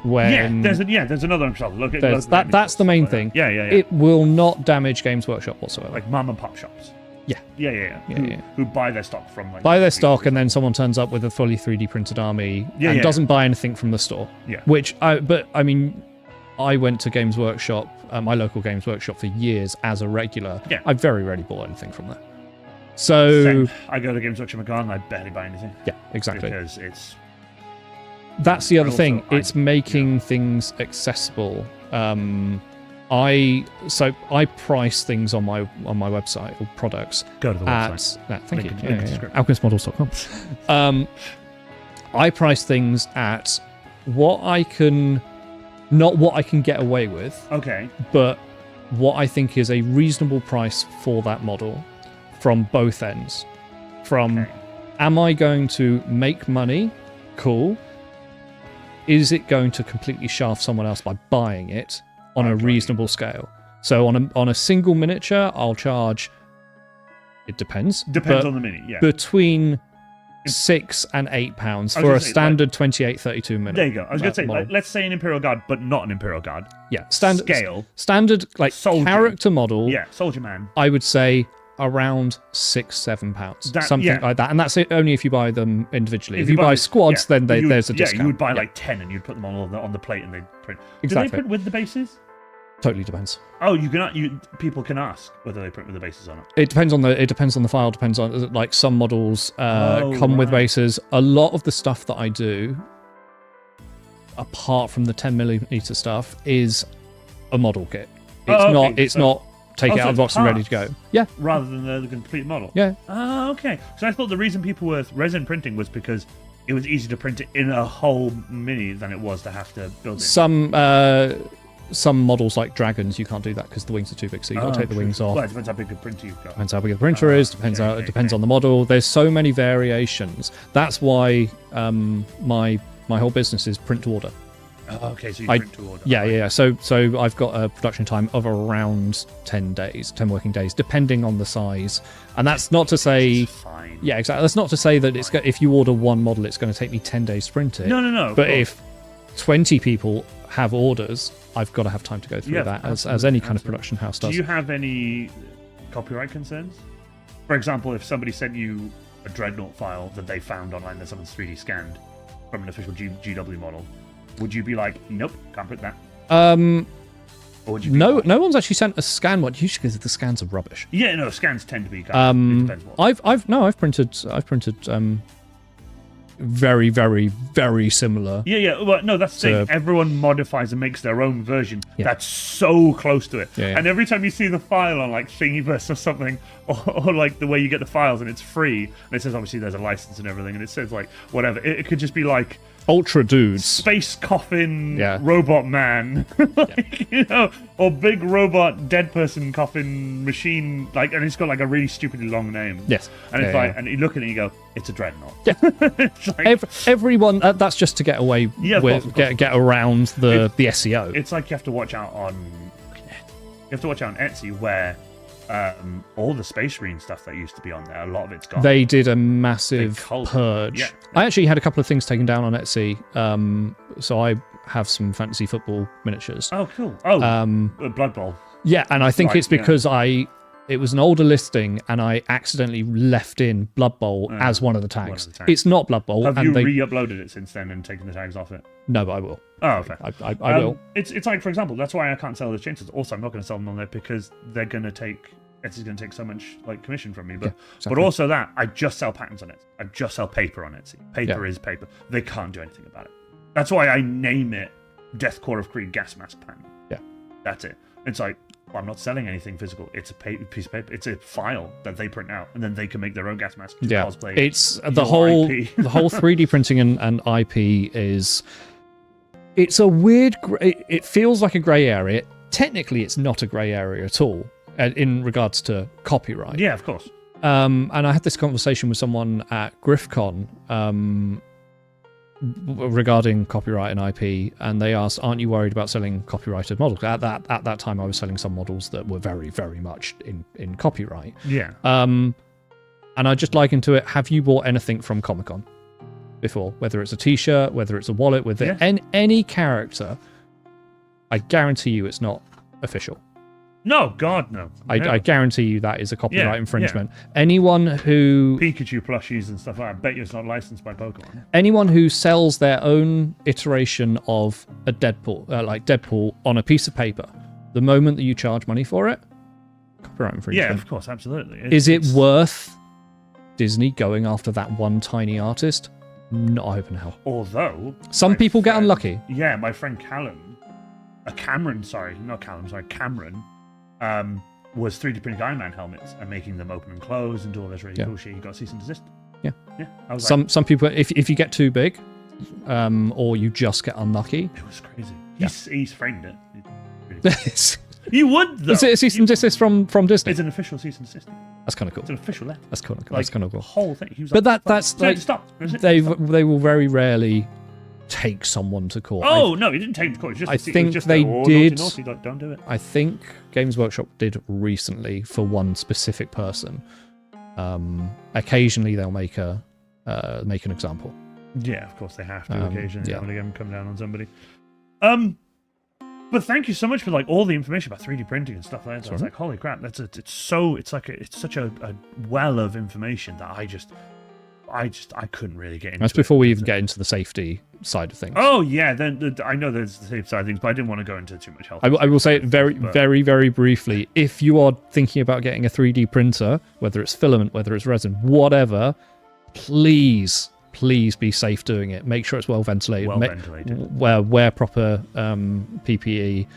There's another example. Look at that's the main thing. Yeah. It will not damage Games Workshop whatsoever. Like mom and pop shops. Yeah. Who buy their stock from and then someone turns up with a fully 3D printed army and doesn't buy anything from the store. Yeah. I went to Games Workshop, my local Games Workshop, for years as a regular. Yeah. I very rarely bought anything from there. So same. I go to Games Workshop and I barely buy anything. Yeah, exactly. Because it's. That's the other thing. It's making things accessible. I price things on my website or products. Go to the website. Thank you. ALCHEMISTModels.com. I price things at what I can, not what I can get away with. Okay. But what I think is a reasonable price for that model from both ends. Am I going to make money? Cool. Is it going to completely shaft someone else by buying it on a reasonable scale? So on a single miniature, I'll charge. It depends. Depends on the mini. Yeah. Between £6 and £8 for a standard 2832 mini. There you go. I was going to say, let's say an Imperial Guard, but not an Imperial Guard. Yeah, standard like soldier. Character model. Yeah, soldier man. I would say around £6-7, something like that, and that's it only if you buy them individually. If you buy squads, then there's a discount. You would buy like 10, and you'd put them on the plate, and they'd print. Exactly. Do they print with the bases? Totally depends. Oh, people can ask whether they print with the bases or not. It depends on the file. Depends on, like, some models come with bases. A lot of the stuff that I do, apart from the 10mm stuff, is a model kit. It's not take it out of the box and ready to go. Yeah. Rather than the complete model. Yeah. Oh, okay. So I thought the reason people were resin printing was because it was easier to print it in a whole mini than it was to have to build it. Some models like dragons, you can't do that because the wings are too big, so you've got to take the wings off. Well, it depends how big a printer you've got. Depends how big the printer is. Depends on the model. There's so many variations. That's why my whole business is print to order. Oh, okay, so you print to order. Yeah. So I've got a production time of around 10 working days, depending on the size. And that's not to say... Fine. Yeah, exactly. That's not to say that if you order one model, it's going to take me 10 days to print it. No. But if 20 people have orders, I've got to have time to go through that, as any kind of production house does. Do you have any copyright concerns? For example, if somebody sent you a Dreadnought file that they found online that someone's 3D scanned from an official GW model, would you be like, nope, can't print that? Or would you no one's actually sent a scan one, usually because the scans are rubbish. Yeah, no, scans tend to be kind of, it depends what. I've printed very, very, very similar. Yeah. Well, no, that's the thing. Everyone modifies and makes their own version that's so close to it. Yeah. And every time you see the file on like Thingiverse or something, or like the way you get the files and it's free, and it says obviously there's a license and everything, and it says like whatever. It could just be like Ultra Dudes, Space Coffin Robot Man, or Big Robot Dead Person Coffin Machine, like, and it's got like a really stupidly long name. Yes, and it's like, and you look at it and you go, it's a Dreadnought. Yeah, it's like, everyone. That's just to get away with, get around the SEO. It's like you have to watch out on Etsy where. All the Space Marine stuff that used to be on there, a lot of it's gone. They did a massive purge. Yeah. I actually had a couple of things taken down on Etsy. So I have some fantasy football miniatures. Oh, cool. Blood Bowl. Yeah, and I think it's because it was an older listing and I accidentally left in Blood Bowl as one of the tags. It's not Blood Bowl. Have you re-uploaded it since then and taken the tags off it? No, but I will. Oh, okay. I will. It's like, for example, that's why I can't sell those chainsaws. Also, I'm not going to sell them on there because Etsy's going to take so much like commission from me. But but also that I just sell patterns on Etsy. I just sell paper on Etsy. Paper is paper. They can't do anything about it. That's why I name it Death Core of Creed gas mask pattern. Yeah, that's it. It's like, well, I'm not selling anything physical. It's a piece of paper. It's a file that they print out, and then they can make their own gas mask. Yeah, cosplay it's the whole 3D printing and IP is. It's a weird. It feels like a grey area. Technically, it's not a grey area at all in regards to copyright. Yeah, of course. And I had this conversation with someone at GriffCon regarding copyright and IP, and they asked, "Aren't you worried about selling copyrighted models?" At that time, I was selling some models that were very, very much in copyright. Yeah. And I just likened to it. Have you bought anything from Comic-Con before? Whether it's a T-shirt, whether it's a wallet, with any character, I guarantee you it's not official. No, God, no. I guarantee you that is a copyright infringement. Anyone who... Pikachu plushies and stuff like that, I bet you it's not licensed by Pokemon. Anyone who sells their own iteration of a Deadpool, like Deadpool, on a piece of paper, the moment that you charge money for it, copyright infringement. Yeah, of course, absolutely. Is it worth Disney going after that one tiny artist? Not a hope in hell. Although... Some people get unlucky. Yeah, my friend Callum Cameron, was 3D printing Iron Man helmets and making them open and close and do all this really cool shit. You got a cease and desist. Yeah. Yeah. I was some people, if you get too big, or you just get unlucky. It was crazy. He's framed it. Really you would though. Is it a cease and desist from Disney? It's an official cease and desist. That's kind of cool. It's an official letter. That's kind of cool. Like, that's kind of cool. The whole thing. He was but like, that's like stop. They will very rarely take someone to court. Oh no, he didn't take him to court. I think they did. Naughty, like, don't do it. I think Games Workshop did recently for one specific person. Occasionally they'll make an example. Yeah, of course they have to. Occasionally, yeah. Again, come down on somebody. But thank you so much for like all the information about 3D printing and stuff like that. It's like, holy crap, it's such a well of information that I couldn't really get into. That's before we even get into the safety side of things. Oh yeah, then I know there's the safety side of things, but I didn't want to go into too much health. I will say it very briefly. If you are thinking about getting a 3D printer, whether it's filament, whether it's resin, whatever, please be safe doing it. Make sure it's well ventilated. Wear proper PPE.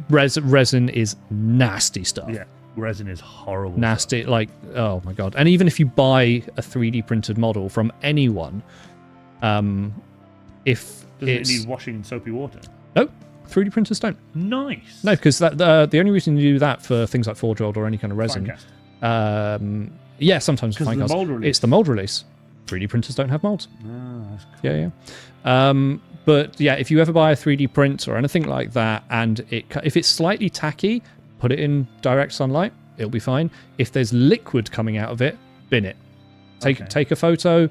Resin is nasty stuff. Yeah, resin is horrible. Nasty, like, oh my god. And even if you buy a 3D printed model from anyone, if does it need washing in soapy water? No, 3D printers don't. Nice. No, because the only reason you do that for things like Forge World or any kind of resin, yeah, sometimes it's the mold release. 3D printers don't have molds. Oh, that's cool. Yeah. But yeah, if you ever buy a 3D print or anything like that, and if it's slightly tacky, put it in direct sunlight. It'll be fine. If there's liquid coming out of it, bin it. Take a photo.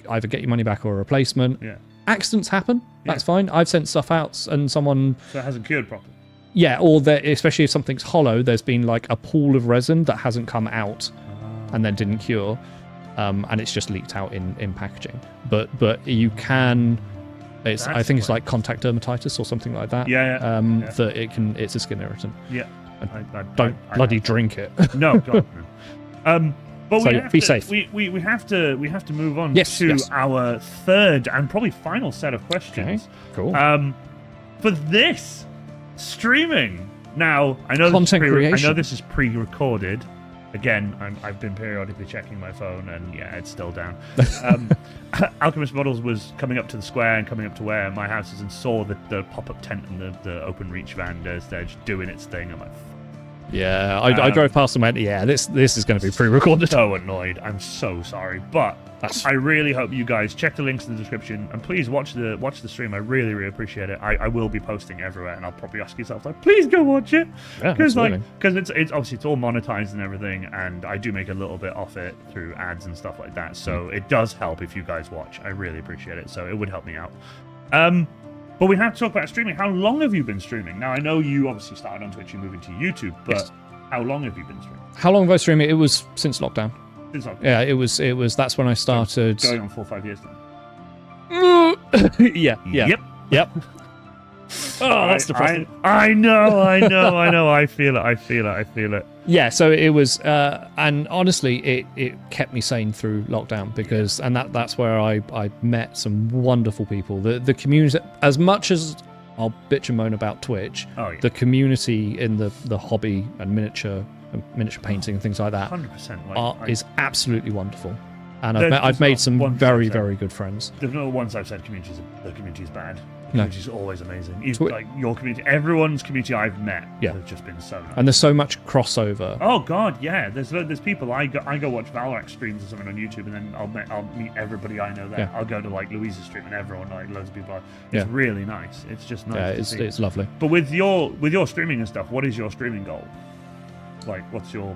Either get your money back or a replacement. Yeah. Accidents happen. That's fine. I've sent stuff out and someone. So it hasn't cured properly. Yeah, or especially if something's hollow, there's been like a pool of resin that hasn't come out and then didn't cure, and it's just leaked out in packaging. But you can, I think it's like contact dermatitis or something like that. That it's a skin irritant. Yeah. Don't bloody drink it. No, God, no. But so be safe. We have to move on to our third and probably final set of questions. Okay, cool. For this. Streaming. Now, I know this is pre-recorded. Again, I've been periodically checking my phone, and yeah, it's still down. Alchemist Models was coming up to the square and coming up to where my house is, and saw the pop-up tent and the open reach van. They're just doing its thing. I'm like, yeah, I drove past and went, yeah, this is going to be pre-recorded. So annoyed. I'm so sorry, but I really hope you guys check the links in the description and please watch the stream. I really appreciate it. I will be posting everywhere, and I'll probably ask yourself like, please go watch it, because it's obviously it's all monetized and everything, and I do make a little bit off it through ads and stuff like that. So it does help if you guys watch. I really appreciate it. So it would help me out. But we have to talk about streaming. How long have you been streaming? Now, I know you obviously started on Twitch and moving to YouTube, but how long have you been streaming? How long have I streamed? It was since lockdown. Yeah, it was. That's when I started. Going on 4 or 5 years then. Yeah. Yep. Oh, that's depressing. I know. I feel it. Yeah, so it was, and honestly, it kept me sane through lockdown because, and that's where I met some wonderful people. The community, as much as I'll bitch and moan about Twitch, the community in the hobby and miniature painting and things like that 100% is absolutely wonderful. And I've made some very good friends. There's no once I've said the community is bad. The community is always amazing. Even like your community, everyone's community I've met have just been so nice. And there's so much crossover. Oh God, yeah. There's people I go watch Valorant streams or something on YouTube, and then I'll meet everybody I know there. Yeah. I'll go to like Louisa's stream, and everyone, like loads of people. It's really nice. It's just nice. Yeah, it's lovely. But with your streaming and stuff, what is your streaming goal? Like, what's your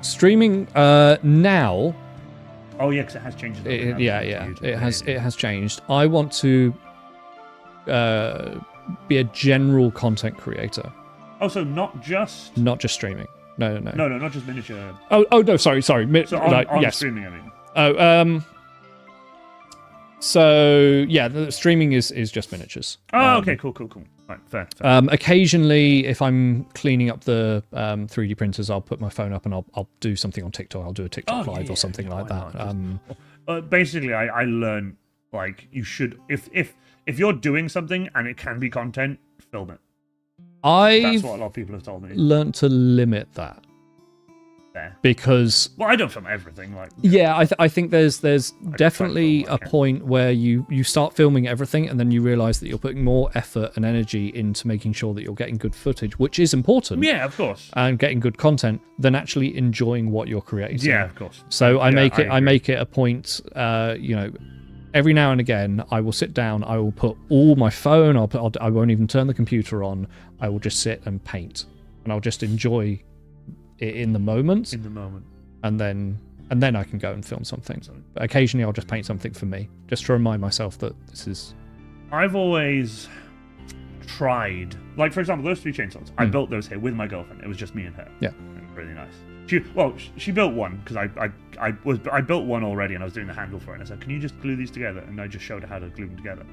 streaming now? Oh yeah, because it has changed. It has changed. I want to be a general content creator. Oh, so not just streaming. No, not just miniature. Oh no, sorry. So on streaming, I mean. So yeah, the streaming is just miniatures. Oh, okay, cool. Right, fair. Occasionally, if I'm cleaning up the 3D printers, I'll put my phone up and I'll do something on TikTok. I'll do a TikTok live or something like that. Basically, I learned like you should if if you're doing something and it can be content, film it. That's what a lot of people have told me. Learned to limit that. There. Because I don't film everything. I think there's definitely a point where you start filming everything and then you realize that you're putting more effort and energy into making sure that you're getting good footage, which is important. Yeah, of course. And getting good content than actually enjoying what you're creating. Yeah, of course. So I make it a point, every now and again I will sit down, I will put all my phone, I won't even turn the computer on, I will just sit and paint and I'll just enjoy it in the moment, and then I can go and film something. But occasionally I'll just paint something for me, just to remind myself that this is. I've always tried, like for example, those 3 chainsaws. I built those here with my girlfriend. It was just me and her. Yeah, it was really nice. She built one because I built one already and I was doing the handle for it. And I said, "Can you just glue these together?" And I just showed her how to glue them together.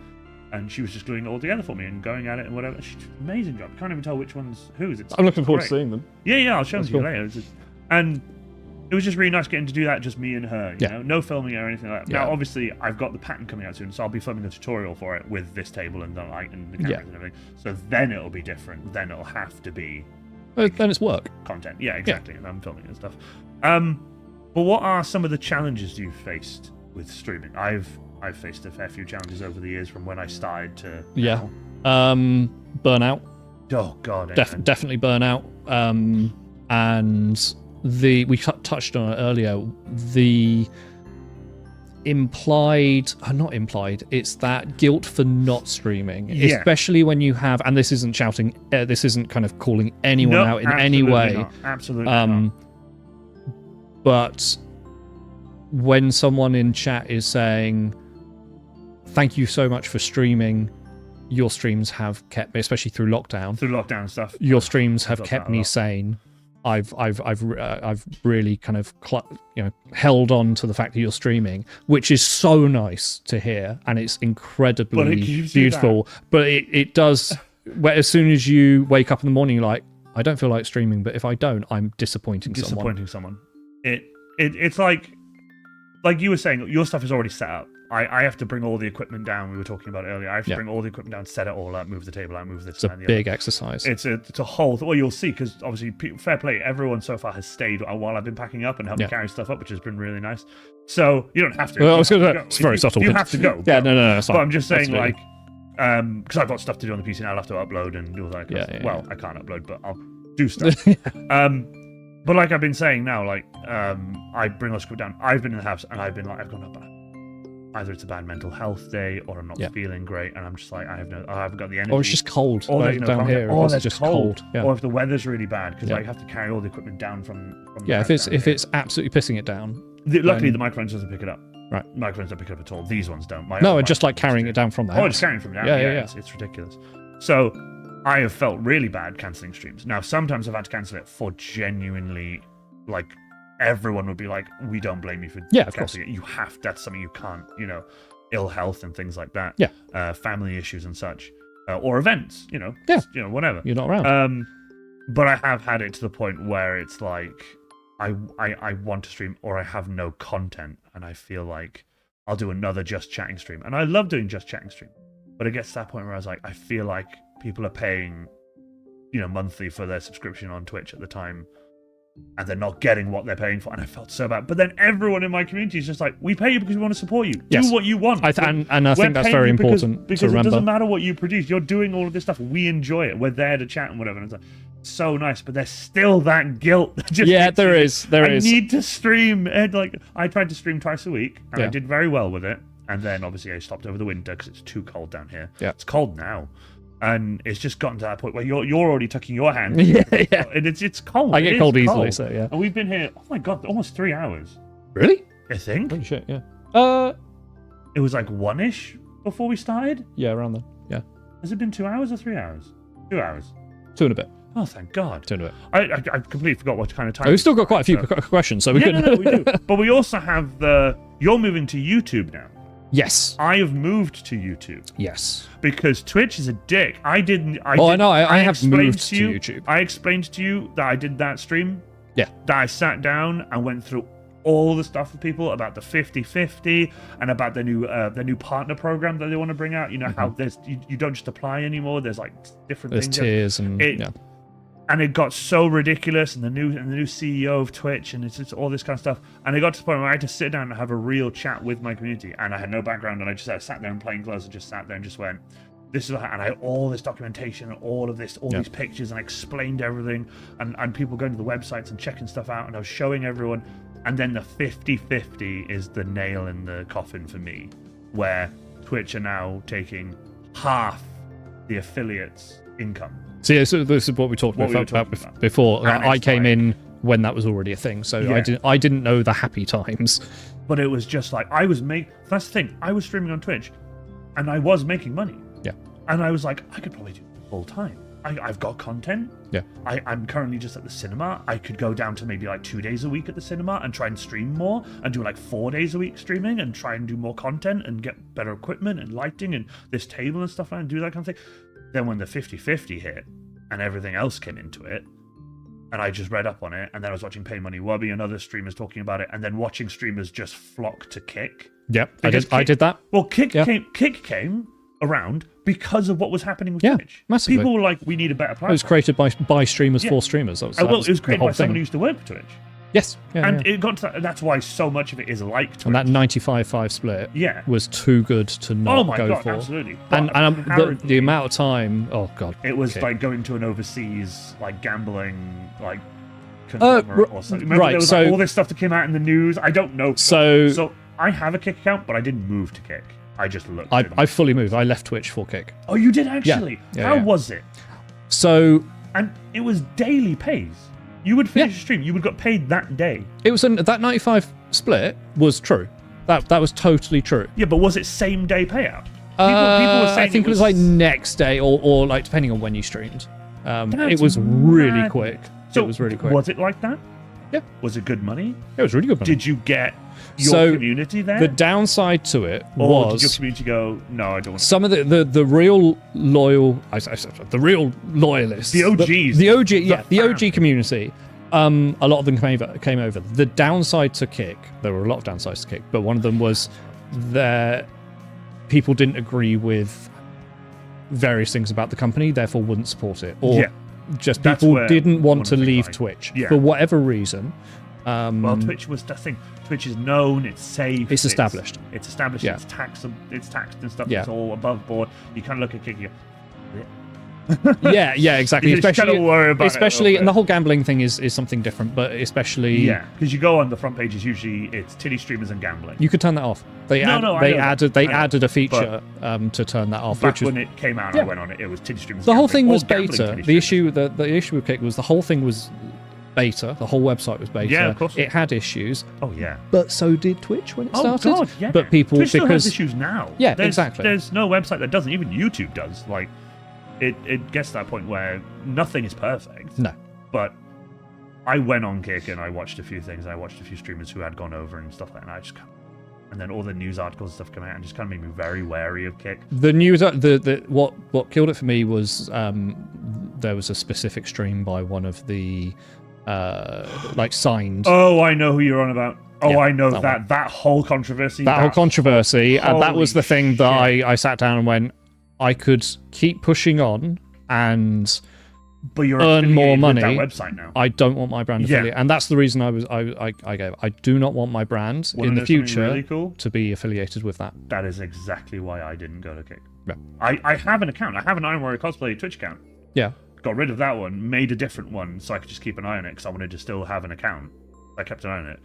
And she was just gluing it all together for me and going at it and whatever. She did an amazing job. I can't even tell which one's whose. I'm looking forward to seeing them. Yeah, I'll show them to you later. And it was just really nice getting to do that, just me and her. You know, no filming or anything like that. Now, obviously, I've got the pattern coming out soon, so I'll be filming a tutorial for it with this table and the light and the cameras and everything. So then it'll be different. Then it'll have to be. Then it's work. Content. Yeah, exactly. And I'm filming and stuff. But what are some of the challenges you've faced with streaming? I've faced a fair few challenges over the years from when I started to now. Burnout. Oh God, definitely burnout. And we touched on it earlier. The not implied. It's that guilt for not streaming, especially when you have. And this isn't shouting. This isn't kind of calling anyone out in any way. Not. Absolutely not. But when someone in chat is saying, "Thank you so much for streaming. Your streams have kept me, especially through lockdown stuff. Your streams have kept me sane. I've really kind of held on to the fact that you're streaming, which is so nice to hear, and it's incredibly beautiful. But it does. As soon as you wake up in the morning, you're like, I don't feel like streaming, but if I don't, I'm disappointing someone. It's like you were saying, your stuff is already set up. I have to bring all the equipment down. We were talking about it earlier. I have to bring all the equipment down, set it all up, move the table out, move this. It's a big exercise. It's a whole. Well, you'll see, because obviously, fair play. Everyone so far has stayed while I've been packing up and helped me carry stuff up, which has been really nice. So you don't have to. Well, I was going to. It's very subtle. You have to go. Yeah, no. It's fine. But I'm just saying, because I've got stuff to do on the PC and I'll have to upload and do all that. I can't upload, but I'll do stuff. But like I've been saying now, I bring all the script down. I've been in the house and I've gone up. Either it's a bad mental health day or I'm not feeling great, and I'm just like, I haven't got the energy. Or it's just cold. Or down here. Or it's just cold. Yeah. Or if the weather's really bad, because I have to carry all the equipment down from if it's absolutely pissing it down. Luckily, the microphone doesn't pick it up. Right. Microphones don't pick it up at all. These ones don't. Just like carrying it down from the house. Oh, just carrying from down. Yeah. It's ridiculous. So I have felt really bad cancelling streams. Now, sometimes I've had to cancel it for genuinely, everyone would be like, we don't blame you for cancelling it. You have, that's something you can't, ill health and things like that. Yeah. Family issues and such. Or events, whatever. You're not around. But I have had it to the point where it's like, I want to stream or I have no content, and I feel like I'll do another Just Chatting stream. And I love doing Just Chatting stream. But it gets to that point where I was like, I feel like people are paying, monthly for their subscription on Twitch at the time, and they're not getting what they're paying for, and I felt so bad. But then everyone in my community is just like, we pay you because we want to support you. Yes. Do what you want. I think that's very important because to remember. It doesn't matter what you produce. You're doing all of this stuff. We enjoy it. We're there to chat and whatever. And it's like, so nice, but there's still that guilt. There is. I need to stream. And I tried to stream twice a week, and I did very well with it. And then obviously I stopped over the winter because it's too cold down here. Yeah. It's cold now. And it's just gotten to that point where you're already tucking your hand. Yeah. And it's cold. I get cold easily, so yeah. And we've been here, oh my God, almost 3 hours. Really? I think. Holy shit, yeah. It was 1-ish before we started? Yeah, around then, yeah. Has it been 2 hours or 3 hours? 2 hours. 2 and a bit. Oh, thank God. 2 and a bit. I completely forgot what kind of time. We've still got quite a few questions, so we could... No, we do. But we also have you're moving to YouTube now. Yes. I have moved to YouTube. Yes. Because Twitch is a dick. I have moved to YouTube. I explained to you that I did that stream. Yeah. That I sat down and went through all the stuff with people about the 50/50 and about the new partner program that they want to bring out. You know how there's you don't just apply anymore. There's like different There's things. tiers and And it got so ridiculous, and the new CEO of Twitch, and it's just all this kind of stuff. And it got to the point where I had to sit down and have a real chat with my community, and I had no background, and I sat there in plain clothes and just sat there and just went, "This is," and I had all this documentation and all of this, these pictures, and I explained everything, and people going to the websites and checking stuff out, and I was showing everyone. And then the 50/50 is the nail in the coffin for me, where Twitch are now taking half the affiliates' income. So this is what we talked about before. I came in when that was already a thing, so I didn't know the happy times. But it was just like that's the thing. I was streaming on Twitch, and I was making money. Yeah. And I was like, I could probably do it full time. I've got content. Yeah. I'm currently just at the cinema. I could go down to maybe like 2 days a week at the cinema and try and stream more, and do like 4 days a week streaming and try and do more content and get better equipment and lighting and this table and stuff and do that kind of thing. Then when the 50/50 hit and everything else came into it, and I just read up on it, and then I was watching Pay Money Wubby and other streamers talking about it, and then watching streamers just flock to Kick. Yep, I did that. Well, Kick came around because of what was happening with Twitch. Massively. People were like, we need a better platform. It was created by streamers for streamers. It was created by someone who used to work for Twitch. Yes. It got to that, that's why so much of it is like Twitch. And that 95/5 split was too good to not oh my go God, for. Absolutely. And the amount of time, oh God. It was like going to an overseas like gambling like conglomerate or something. Remember there was all this stuff that came out in the news? I don't know. So I have a Kick account, but I didn't move to Kick. I just looked. I fully moved. I left Twitch for Kick. Oh, you did actually? How was it? So... And it was daily pays. You would finish a stream, you would got paid that day. It was that 95 split was true. That was totally true. Yeah, but was it same day payout? People were saying I think it was like next day or like depending on when you streamed. It was really quick. So it was really quick. Was it like that? Yeah. Was it good money? It was really good money. Did you get your community there? The downside to it or was... did your community go, no, I don't want to... Some of the real loyal... the real loyalists. The OGs. The OG community. A lot of them came over. The downside to Kick... There were a lot of downsides to Kick, but one of them was that people didn't agree with various things about the company, therefore wouldn't support it. Or just people didn't want to leave Twitch for whatever reason. Well, Twitch was the thing. Twitch is known, it's safe, it's established. It's established, it's taxed and stuff. It's all above board. You kind of look at Kick, exactly. You just kind of worry about especially, and the whole gambling thing is something different, but especially because you go on the front pages, usually it's titty streamers and gambling. You could turn that off. They added a feature to turn that off. Back when it came out, I went on it. It was titty streamers. The whole thing was beta. The issue with Kick was the whole thing was beta. The whole website was beta. Yeah, of course. It had issues. Oh yeah. But so did Twitch when it started. Oh God, yeah. But people Twitch still has issues now. Yeah, exactly. There's no website that doesn't. Even YouTube does. Like, it gets to that point where nothing is perfect. No. But I went on Kick and I watched a few things. I watched a few streamers who had gone over and stuff like that. And I just and then all the news articles and stuff come out and just kind of made me very wary of Kick. The news, what killed it for me was there was a specific stream by one of the signed. Oh, I know who you're on about. Oh, I know that whole controversy. That whole controversy, and that was the thing that I sat down and went, I could keep pushing on and earn more money. With that website now. I don't want my brand affiliate, and that's the reason I gave. I do not want my brand in the future really cool? to be affiliated with that. That is exactly why I didn't go to Kick. Yeah. I have an account. I have an Iron Warrior Cosplay Twitch account. Yeah. Got rid of that one, made a different one so I could just keep an eye on it because I wanted to still have an account. I kept an eye on it.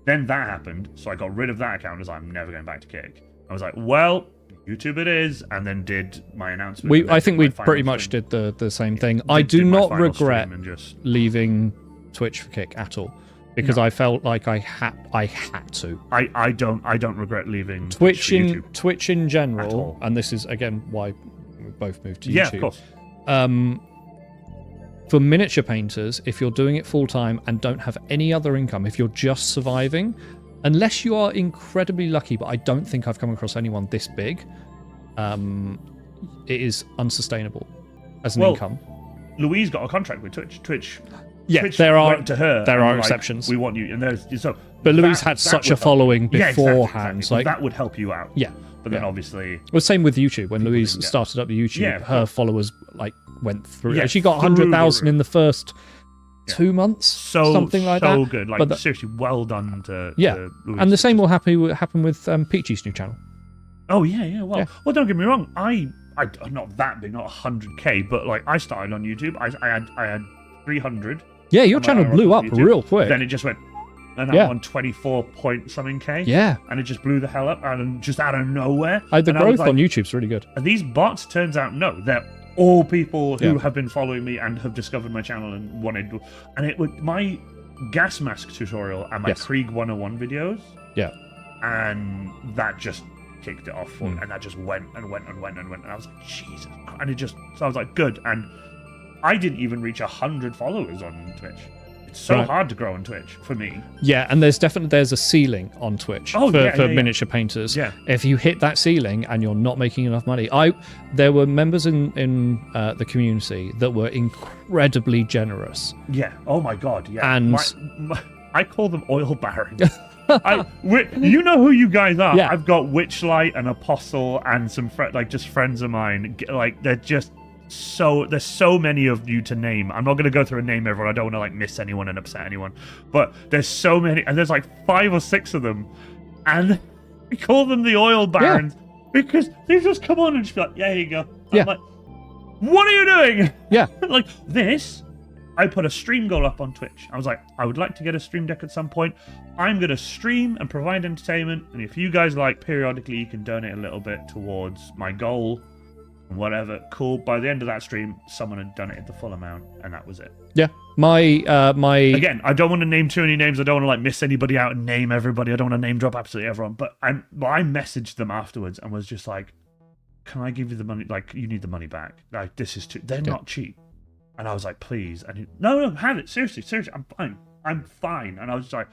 Then that happened, so I got rid of that account as I'm never going back to Kick. I was like, well, YouTube it is, and then did my announcement. I think we pretty much did the same thing. I do not regret leaving Twitch for Kick at all because I felt like I had to. I don't regret leaving Twitch in general, and this is again why we both moved to YouTube. Yeah, of course. For miniature painters, if you're doing it full time and don't have any other income, if you're just surviving, unless you are incredibly lucky, but I don't think I've come across anyone this big, it is unsustainable as an income. Louise got a contract with Twitch. Twitch Yeah, Twitch there are went to her. there and are were like, exceptions. We want you, and there's so. But Louise that had such a would help. following Yeah, beforehand. exactly. Like that would help you out. Yeah. But then obviously, well, same with YouTube. When Louise didn't get- started up YouTube, Yeah, her followers like went through. Yeah, She got through 100,000 the in the first 2 months, something like that. So good, like But seriously, well done to Louise. And the same will happen with Peachy's new channel. Oh yeah. Well, don't get me wrong. I'm not that big, not 100K, but like I started on YouTube. I had 300. Yeah, your channel blew up real quick. Then it just went, and I'm on 24 point something K. Yeah. And it just blew the hell up, and just out of nowhere. The growth on YouTube's really good. And these bots, turns out, no, they're all people who have been following me and have discovered my channel and wanted. And it was my gas mask tutorial and my Krieg 101 videos. Yeah. And that just kicked it off for me, and that just went and went and went and went. And I was like, Jesus. And it just, so I was like, good. And I didn't even reach 100 followers on Twitch. It's so hard to grow on Twitch for me. Yeah, and there's a ceiling on Twitch for miniature painters. Yeah. If you hit that ceiling and you're not making enough money, there were members in the community that were incredibly generous. Yeah. Oh my God. Yeah. And I call them oil barons. You know who you guys are. Yeah. I've got Witchlight and Apostle and some just friends of mine. Like they're just. So there's so many of you to name. I'm not going to go through and name everyone. I don't want to like miss anyone and upset anyone. But there's so many, and there's like 5 or 6 of them, and we call them the oil barons because they just come on and just be like, "Yeah, here you go." I'm like, "What are you doing?" Yeah, like this. I put a stream goal up on Twitch. I was like, I would like to get a stream deck at some point. I'm going to stream and provide entertainment, and if you guys like, periodically you can donate a little bit towards my goal. Whatever, cool. By the end of that stream, someone had donated the full amount, and that was it. Yeah, my again, I don't want to name too many names. I don't want to like miss anybody out and name everybody. I don't want to name drop absolutely everyone. But I messaged them afterwards and was just like, "Can I give you the money? Like, you need the money back. Like, this is too. They're not cheap." And I was like, "Please." And he, no, have it. Seriously, I'm fine. And I was just like,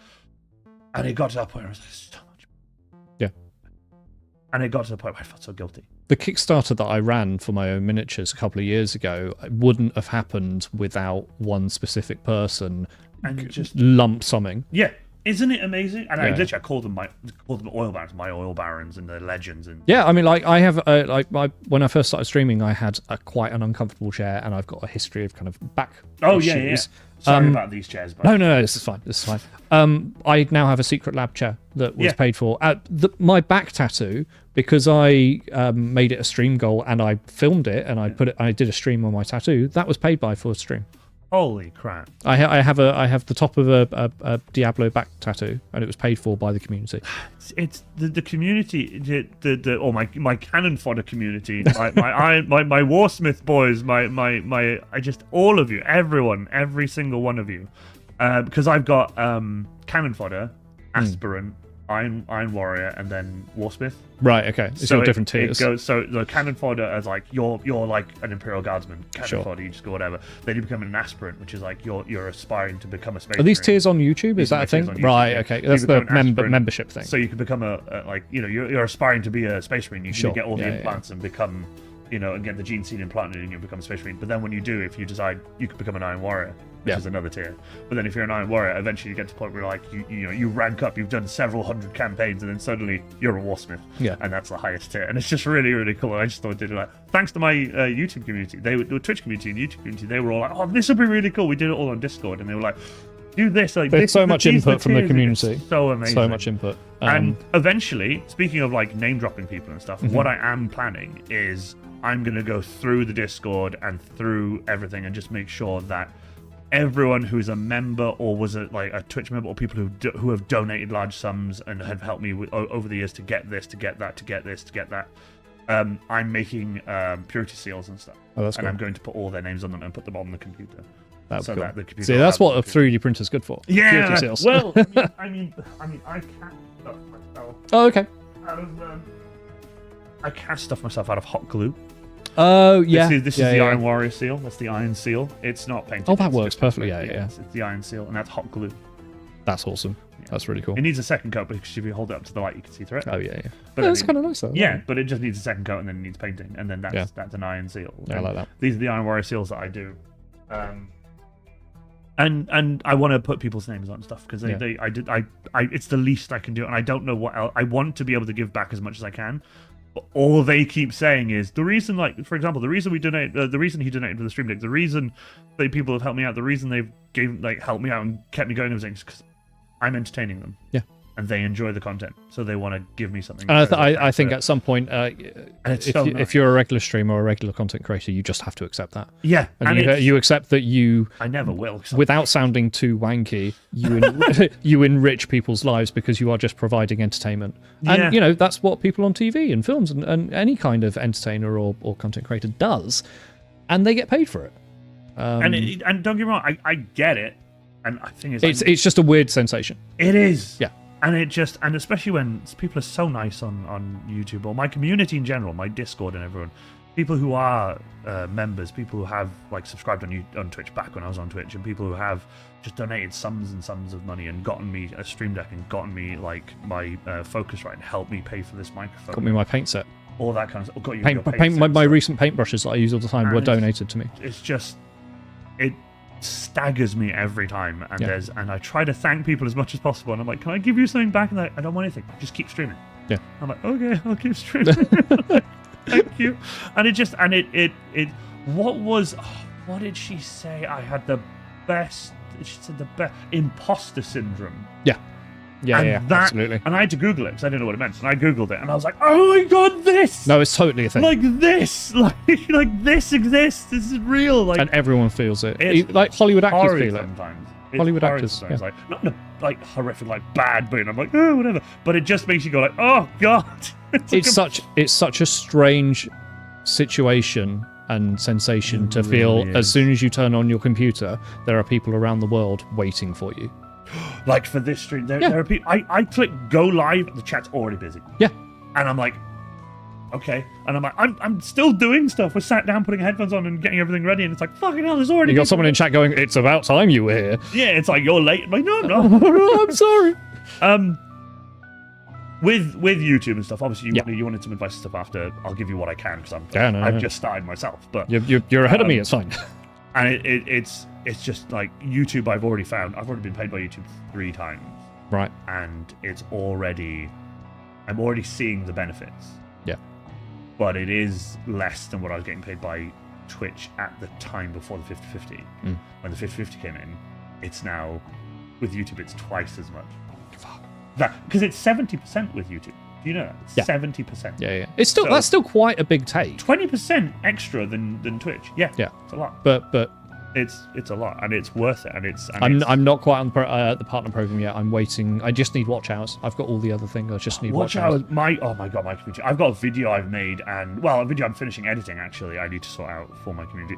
and it got to that point where I was like, so much. Yeah. And it got to the point where I felt so guilty. The Kickstarter that I ran for my own miniatures a couple of years ago wouldn't have happened without one specific person and just lump summing. Yeah, isn't it amazing? And I call them oil barons, my oil barons, and the legends. And yeah, I mean, like I have when I first started streaming, I had quite an uncomfortable chair, and I've got a history of kind of back issues. Sorry about these chairs. But... No, this is fine. I now have a secret lab chair that was paid for. My back tattoo, because I made it a stream goal and I filmed it and I did a stream on my tattoo. That was paid by for a stream. Holy crap! I have the top of a Diablo back tattoo, and it was paid for by the community. It's the community, my cannon fodder community, my Warsmith boys, all of you, everyone, every single one of you, because I've got cannon fodder, aspirant, Iron Warrior, and then Warsmith. Right. Okay. So got different tiers. So the cannon fodder is like you're like an Imperial Guardsman. Cannon fodder, you just go whatever. Then you become an aspirant, which is like you're aspiring to become a space. Are these tiers on YouTube? Is that a thing? Right. Okay. That's the membership thing. So you can become you're aspiring to be a space marine. You can get all the implants and become, and get the gene seed implanted and you become a space marine. But then when you do, if you decide, you can become an Iron Warrior, which is another tier. But then if you're an Iron Warrior, eventually you get to the point where like you rank up, you've done several hundred campaigns, and then suddenly you're a Warsmith. Yeah. And that's the highest tier. And it's just really, really cool. I just thought did it like thanks to my YouTube community, the Twitch community and YouTube community, they were all like, "Oh, this will be really cool." We did it all on Discord, and they were like, "Do this." Like, there's so much input from the community. It's so amazing. So much input. And eventually, speaking of like name dropping people and stuff, what I am planning is I'm going to go through the Discord and through everything and just make sure that everyone who's a member or was a Twitch member or people who have donated large sums and have helped me over the years to get this, to get that, to get this, to get that, I'm making purity seals and stuff. Oh, that's and cool. I'm going to put all their names on them and put them on the computer. That's so cool. that the computer. See, that's what a 3D printer's good for. Yeah. Purity seals. Well, I mean, I can't stuff myself. Oh, okay. I can't stuff myself out of hot glue. Oh, yeah. This is the Iron Warrior seal. That's the Iron Seal. It's not painted. Oh, that works perfectly. Yeah. It's the Iron Seal, and that's hot glue. That's awesome. Yeah. That's really cool. It needs a second coat because if you hold it up to the light, you can see through it. Oh, yeah. But that's kind of nice, though. Yeah, but it just needs a second coat, and then it needs painting, and then that's an Iron Seal. Yeah, I like that. These are the Iron Warrior seals that I do. And I want to put people's names on stuff because it's the least I can do, and I don't know what else. I want to be able to give back as much as I can, but all they keep saying is the reason, like for example, the reason we donate, the reason he donated for the stream deck, the reason that people have helped me out, the reason they've helped me out and kept me going, everything is because I'm entertaining them. Yeah. And they enjoy the content, so they want to give me something. And I think at some point, if you're a regular streamer or a regular content creator, you just have to accept that. Yeah, and you accept that you. I never will. Without sounding too wanky, you enrich people's lives because you are just providing entertainment. And that's what people on TV and films and any kind of entertainer or content creator does, and they get paid for it. And don't get me wrong, I get it, and I think it's just a weird sensation. It is. Yeah. And especially when people are so nice on YouTube, or my community in general, my Discord and everyone, people who are members, people who have like subscribed on Twitch back when I was on Twitch, and people who have just donated sums and sums of money and gotten me a stream deck and gotten me like my Focusrite and helped me pay for this microphone. Got me my paint set. All that kind of stuff. Got you my recent paintbrushes that I use all the time were donated to me. It's just it staggers me every time, and I try to thank people as much as possible, and I'm like, can I give you something back? And I don't want anything, just keep streaming. Yeah. I'm like, okay, I'll keep streaming. Thank you. And what did she say? I had the best, she said the best imposter syndrome. Yeah, absolutely. And I had to Google it because I didn't know what it meant. And I Googled it, and I was like, "Oh my god, this!" No, it's totally a thing. Like this, like this exists. This is real. Like, and everyone feels it. Like Hollywood actors feel it. Sometimes. Hollywood actors, like not in a like horrific, like bad, but I'm like, oh, whatever. But it just makes you go like, oh god. It's such a strange situation and sensation to feel as soon as you turn on your computer, there are people around the world waiting for you. Like for this stream, there are people. I click go live, the chat's already busy. Yeah, and I'm like, okay, and I'm like, I'm still doing stuff. We're sat down, putting headphones on, and getting everything ready, and it's like, fucking hell, there's already. You got someone in chat going, "It's about time you were here." Yeah, it's like you're late. I'm like, no, I'm not. I'm sorry. With YouTube and stuff, obviously you wanted some advice and stuff after. I'll give you what I can because I've just started myself, but you're ahead of me. It's fine. And it's just like YouTube. I've already been paid by YouTube 3 times. Right. And I'm already seeing the benefits. Yeah. But it is less than what I was getting paid by Twitch at the time before the 50/50. When the 50/50 came in, it's now with YouTube it's twice as much. Fuck. Because it's 70% with YouTube. Do you know that? It's 70%. Yeah. That's still quite a big take. 20% extra than Twitch. Yeah. It's a lot. But it's a lot, and it's worth it, I'm not quite on the partner program yet. I'm waiting. I just need watch hours. I've got all the other things. I just need watch hours. Oh my god, my community. I've got a video I've made, a video I'm finishing editing. Actually, I need to sort out for my community.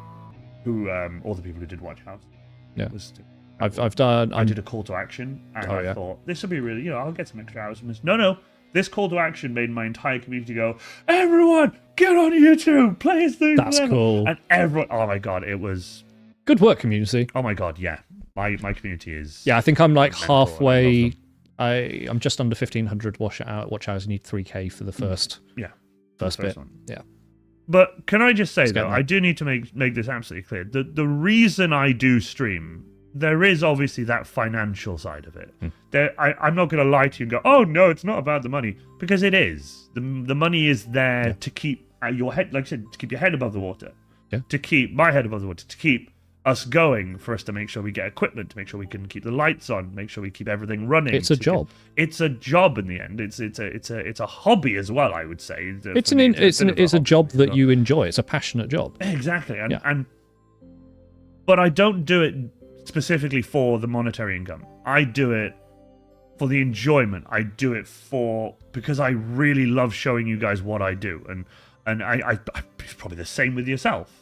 Who all the people who did watch hours. Yeah. I've done. I did a call to action, and I thought this would be really. I'll get some extra hours from this. No. This call to action made my entire community go, everyone, get on YouTube, play his thing. That's cool. And everyone, oh my god, it was... Good work, community. Oh my god, yeah. My community is... Yeah, I think I'm like halfway... I'm just under 1,500 watch hours. I need 3K for the first bit. One. Yeah. But can I just say, though, I do need to make this absolutely clear. The reason I do stream... There is obviously that financial side of it. I'm not going to lie to you and go, oh, no, it's not about the money. Because it is. The money is there to keep your head, like I said, to keep your head above the water. Yeah. To keep my head above the water. To keep us going, for us to make sure we get equipment, to make sure we can keep the lights on, make sure we keep everything running. It's a job. It's a job in the end. It's a hobby as well, I would say. It's a job that you enjoy. It's a passionate job. Exactly. But I don't do it specifically for the monetary income. I do it for the enjoyment. I do it because I really love showing you guys what I do, and I it's probably the same with yourself.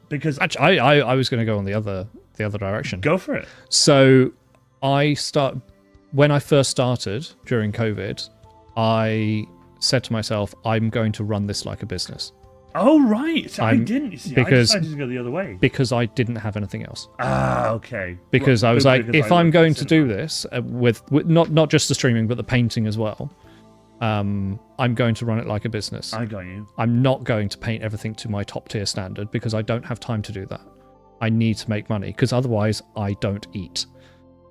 Because actually, I was going to go on the other direction. Go for it. So when I first started during COVID, I said to myself, I'm going to run this like a business. Oh, right. So I didn't. See, I decided to go the other way. Because I didn't have anything else. Ah, okay. Because I was like, if I'm going to do this with not just the streaming, but the painting as well, I'm going to run it like a business. I got you. I'm not going to paint everything to my top tier standard because I don't have time to do that. I need to make money because otherwise I don't eat.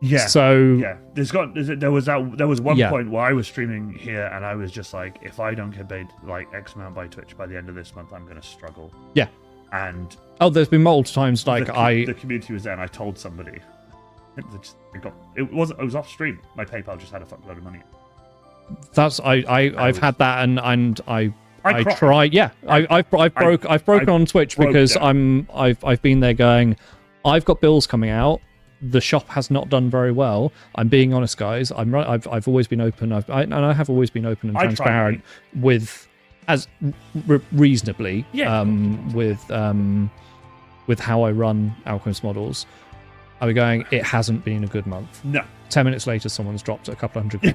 Yeah. So yeah, there was one point where I was streaming here and I was just like, if I don't get paid like X amount by Twitch by the end of this month, I'm gonna struggle. Yeah. And there's been multiple times like the community was there and I told somebody. It was off stream. My PayPal just had a fuckload of money. I've had that and I try. Yeah, I've broken on Twitch because I've been there going, I've got bills coming out. The shop has not done very well. I'm being honest, guys. I've always been open. I have always been open and transparent with reasonably with how I run Alchemist Models. I was going, it hasn't been a good month. No. 10 minutes later, someone's dropped a couple hundred quid.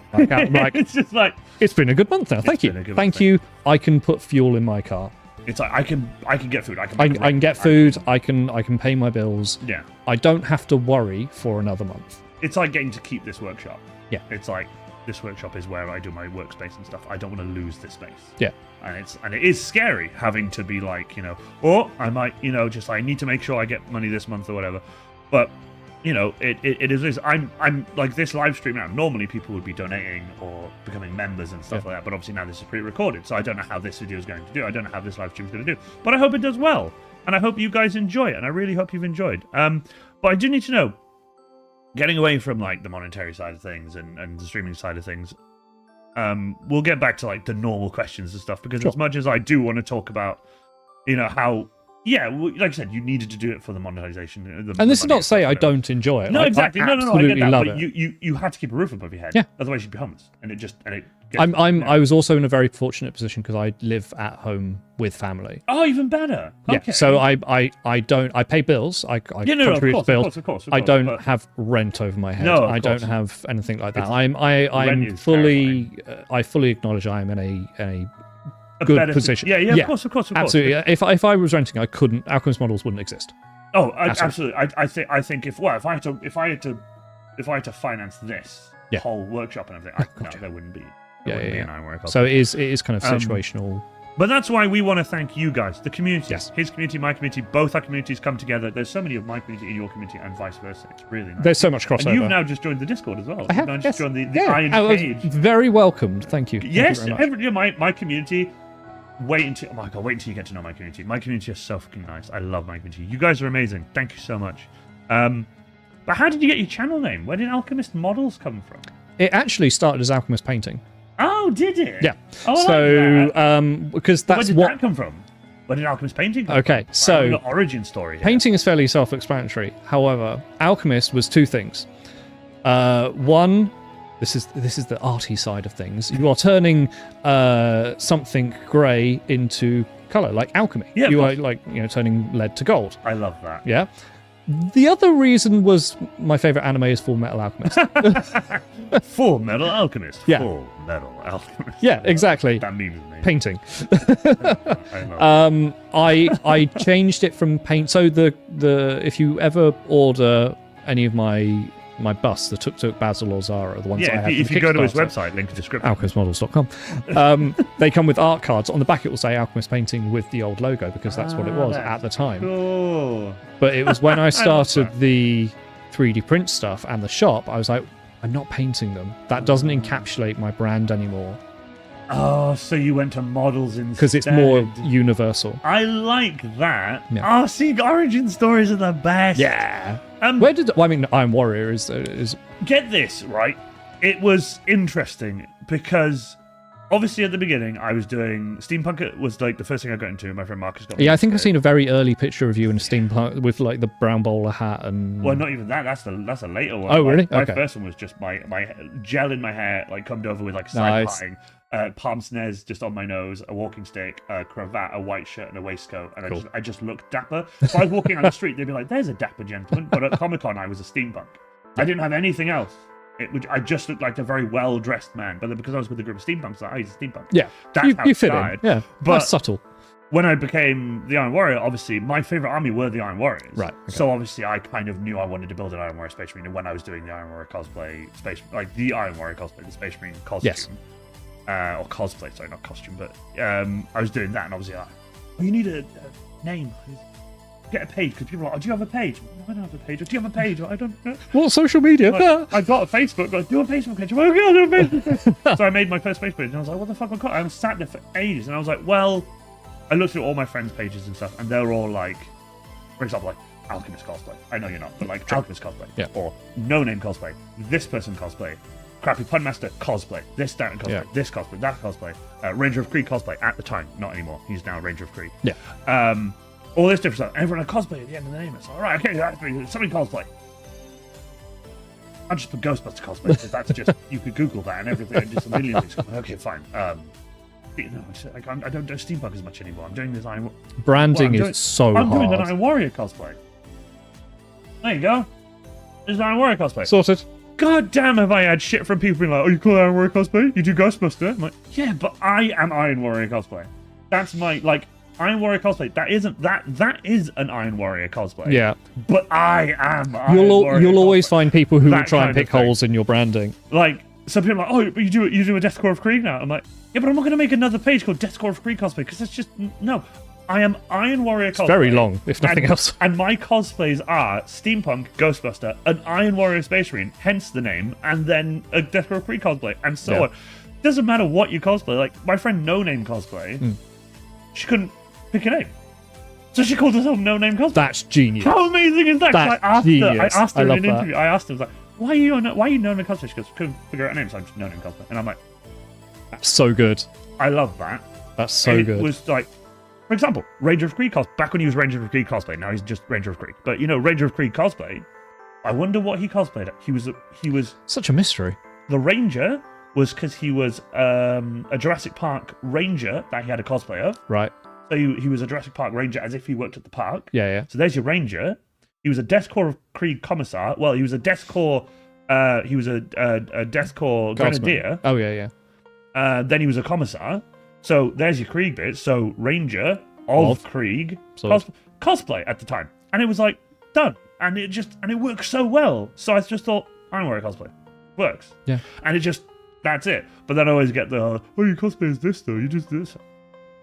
Like, it's just like, it's been a good month now. Thank you. Thank you. I can put fuel in my car. It's like I can get food. I can get food. I can pay my bills. Yeah. I don't have to worry for another month. It's like getting to keep this workshop. Yeah. It's like this workshop is where I do my workspace and stuff. I don't want to lose this space. Yeah. And it is scary having to be like, or I might, just I need to make sure I get money this month or whatever. But it is. I'm like this live stream now. Normally people would be donating or becoming members and stuff like that. But obviously now this is pre-recorded, so I don't know how this video is going to do. I don't know how this live stream is going to do. But I hope it does well, and I hope you guys enjoy it. And I really hope you've enjoyed. But I do need to know, getting away from like the monetary side of things and the streaming side of things. We'll get back to like the normal questions and stuff because as much as I do want to talk about, how. Yeah, like I said, you needed to do it for the monetization. And this is not to say I don't enjoy it. No, exactly. No, I get that. Love but it. you had to keep a roof above your head. Yeah. Otherwise, you'd be homeless. I was also in a very fortunate position because I live at home with family. Oh, even better. Okay. Yeah. So I pay bills. I contribute to bills. Of course, I don't have rent over my head. No, I don't have anything like that. I fully acknowledge I am in a good position. Yeah, of course. Absolutely. If I was renting, I couldn't. Alchemist Models wouldn't exist. Oh, absolutely. I think if I had to finance this whole workshop and everything, there wouldn't be. An Ironware Cosplay. So it is kind of situational. But that's why we want to thank you guys, the community, yes. His community, my community, both our communities come together. There's so many of my community in your community and vice versa. It's really nice. There's so much crossover. And you've now just joined the Discord as well. I have. You've now just joined the Iron Cage. Very welcomed. Thank you. Yes, Thank you very much. my community. Wait until you get to know my community. My community is so fucking nice. I love my community. You guys are amazing. Thank you so much. But how did you get your channel name? Where did Alchemist Models come from? It actually started as Alchemist Painting. Oh, did it? Yeah. Oh, so, like that. Because that's where did that come from? Where did Alchemist Painting come from? Okay, so the origin story here. Painting is fairly self-explanatory. However, Alchemist was two things. One, this is the arty side of things. You are turning something grey into colour, like alchemy. Yeah, you are turning lead to gold. I love that. Yeah. The other reason was my favourite anime is Full Metal Alchemist. Full Metal Alchemist. Yeah. Full Metal Alchemist. Yeah, exactly. That means me. Painting. I I changed it from paint. So the if you ever order any of my busts, the Tuk Tuk Basil or Zara, the ones I have. If you go to his website, link in the description. alchemistmodels.com. They come with art cards. On the back it will say Alchemist Painting with the old logo because that's what it was at the time. Cool. But it was when I started the 3D print stuff and the shop, I was like, I'm not painting them. That doesn't encapsulate my brand anymore. Oh, so you went to models instead. Because it's more universal. I like that. Yeah. Oh, see, origin stories are the best. Yeah. Iron Warrior is Get this, right? It was interesting because obviously at the beginning I was doing steampunk. It was like the first thing I got into. My friend Marcus got me. Yeah, I think I've seen a very early picture of you in a steampunk with like the brown bowler hat and. Well, not even that. That's a later one. Oh, really? My Okay. first one was just my gel in my hair, like combed over with like side Nice. parting, palm snares just on my nose, a walking stick, a cravat, a white shirt, and a waistcoat, and Cool. I just looked dapper. So I was walking on the street, they'd be like, "There's a dapper gentleman," but at Comic-Con I was a steampunk. I didn't have anything else. I just looked like a very well-dressed man, but because I was with a group of steampunks, I was a steampunk. Yeah, That's how you it fit started. in. Yeah, But that's subtle. when I became the Iron Warrior, obviously my favorite army were the Iron Warriors. Right. Okay. So obviously I kind of knew I wanted to build an Iron Warrior Space Marine, and when I was doing the Iron Warrior cosplay, the Iron Warrior cosplay, the Space Marine costume, Yes. Or cosplay, sorry, not costume, but I was doing that, and obviously you need a name. get a page because people are like, oh, do you have a page? No, I don't have a page. Do you have a page? I don't know. What social media? Like, I've got a Facebook. Like, do a Facebook page. Oh, God, do a Facebook page. So I made my first Facebook page, and I was like, what the fuck? I was sat there for ages, and I was like, well, I looked through all my friends' pages and stuff, and they're all like, for example, like Alchemist Cosplay. I know you're not, but like Alchemist Cosplay. Yeah. Or No Name Cosplay. This person cosplay. Crappy Punmaster cosplay. This, that, and cosplay. Yeah. This cosplay. That cosplay. Ranger of Krieg cosplay at the time. Not anymore. He's now Ranger of Krieg. Yeah. All this different stuff. Everyone had cosplay at the end of the name. It's like, all right, okay, that's me. Somebody cosplay. I'll just put Ghostbuster cosplay because that's just, you could Google that and everything. And just a million things. Okay, fine. I don't do steampunk as much anymore. I'm doing this Iron. Branding is so hard. I'm doing an Iron Warrior cosplay. There you go. There's an Iron Warrior cosplay. Sorted. God damn, have I had shit from people being like, oh, you call Iron Warrior cosplay? You do Ghostbuster? I'm like, yeah, but I am Iron Warrior cosplay. That's my, like, Iron Warrior cosplay. That is an Iron Warrior cosplay. Yeah. But I am Iron Warrior You'll always cosplay. find people who will That try and kind of pick thing. holes in your branding. Like, some people are like, oh, but you do a Death Core of Krieg now. I'm like, yeah, but I'm not going to make another page called Death Core of Krieg cosplay because it's just, no. I am Iron Warrior cosplay. Very long, if nothing else. And my cosplays are Steampunk, Ghostbuster, an Iron Warrior Space Marine, hence the name, and then a Death Core of Krieg cosplay, and so on. Doesn't matter what you cosplay. Like, my friend No Name cosplay, she couldn't pick a name. So she called herself No Name cosplay. That's genius. How amazing is that? That's I asked her in love an interview. I asked her, I was like, why are you No Name cosplay? She goes, couldn't figure out a name, so I'm just No Name cosplay. And I'm like, So good. I love that. That's so good. It was like, for example, Ranger of Krieg cosplay. Back when he was Ranger of Krieg cosplay, now he's just Ranger of Krieg. But you know, Ranger of Krieg cosplay. I wonder what he cosplayed at. He was Such a mystery. the Ranger was because he was a Jurassic Park Ranger that he had a cosplay of. Right. So he was a Jurassic Park Ranger as if he worked at the park. Yeah, yeah. So there's your Ranger. He was a Death Corps of Krieg Commissar. Well, he was a Death Corps. He was a Death Corps Grenadier. Oh yeah, yeah. Then he was a Commissar. So there's your Krieg bit. So Ranger of Krieg cosplay at the time, and it was like done, and it works so well. So I just thought Iron Warrior cosplay works. Yeah. And that's it. But then I always get the oh, your cosplay is this though. You just this.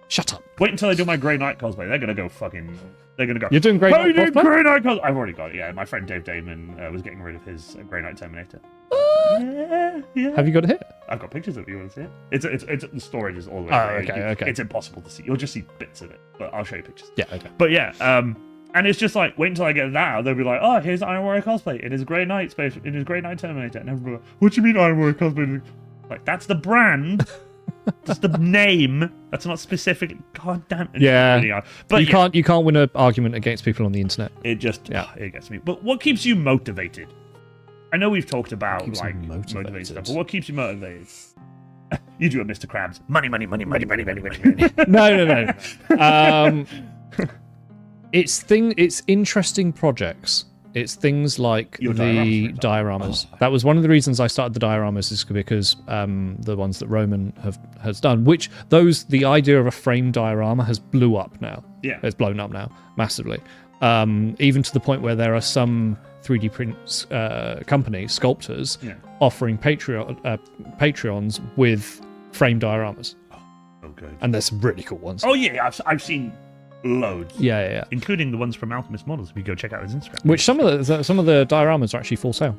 Shut up. Wait until I do my Grey Knight cosplay. They're gonna go fucking. They're gonna go. You're doing Grey Knight cosplay? Grey Knight cosplay. I've already got it. Yeah, my friend Dave Damon was getting rid of his Grey Knight Terminator. Yeah. Have you got it here? I've got pictures of it. You want to see it? It's the storage is all the way. Oh, there. okay. It's impossible to see. You'll just see bits of it, but I'll show you pictures. Yeah, okay. But yeah, and it's just like wait until I get that. They'll be like, oh, here's Iron Warrior cosplay in his Grey Knight space, in his Grey Knight Terminator, and everybody, like, what do you mean Iron Warrior cosplay? Like that's the brand. That's the name. That's not specific. God damn it. Yeah. Really hard. But you can't win an argument against people on the internet. it just it gets me. But what keeps you motivated? I know we've talked about Keeps like me motivated. stuff, but what keeps you motivated? You do a Mr. Krabs. Money. No. It's interesting projects. It's things like Your the dioramas, dioramas. That was one of the reasons I started the dioramas, is because the ones that Roman has done, which the idea of a frame diorama has blew up now. Yeah. It's blown up now massively. Even to the point where there are some 3D print companies, sculptors, offering Patreons with frame dioramas. Oh, good. And there's some really cool ones. Oh yeah, I've seen loads. Yeah. Including the ones from Alchemist Models. If you go check out his Instagram. Which some of the dioramas are actually full sale.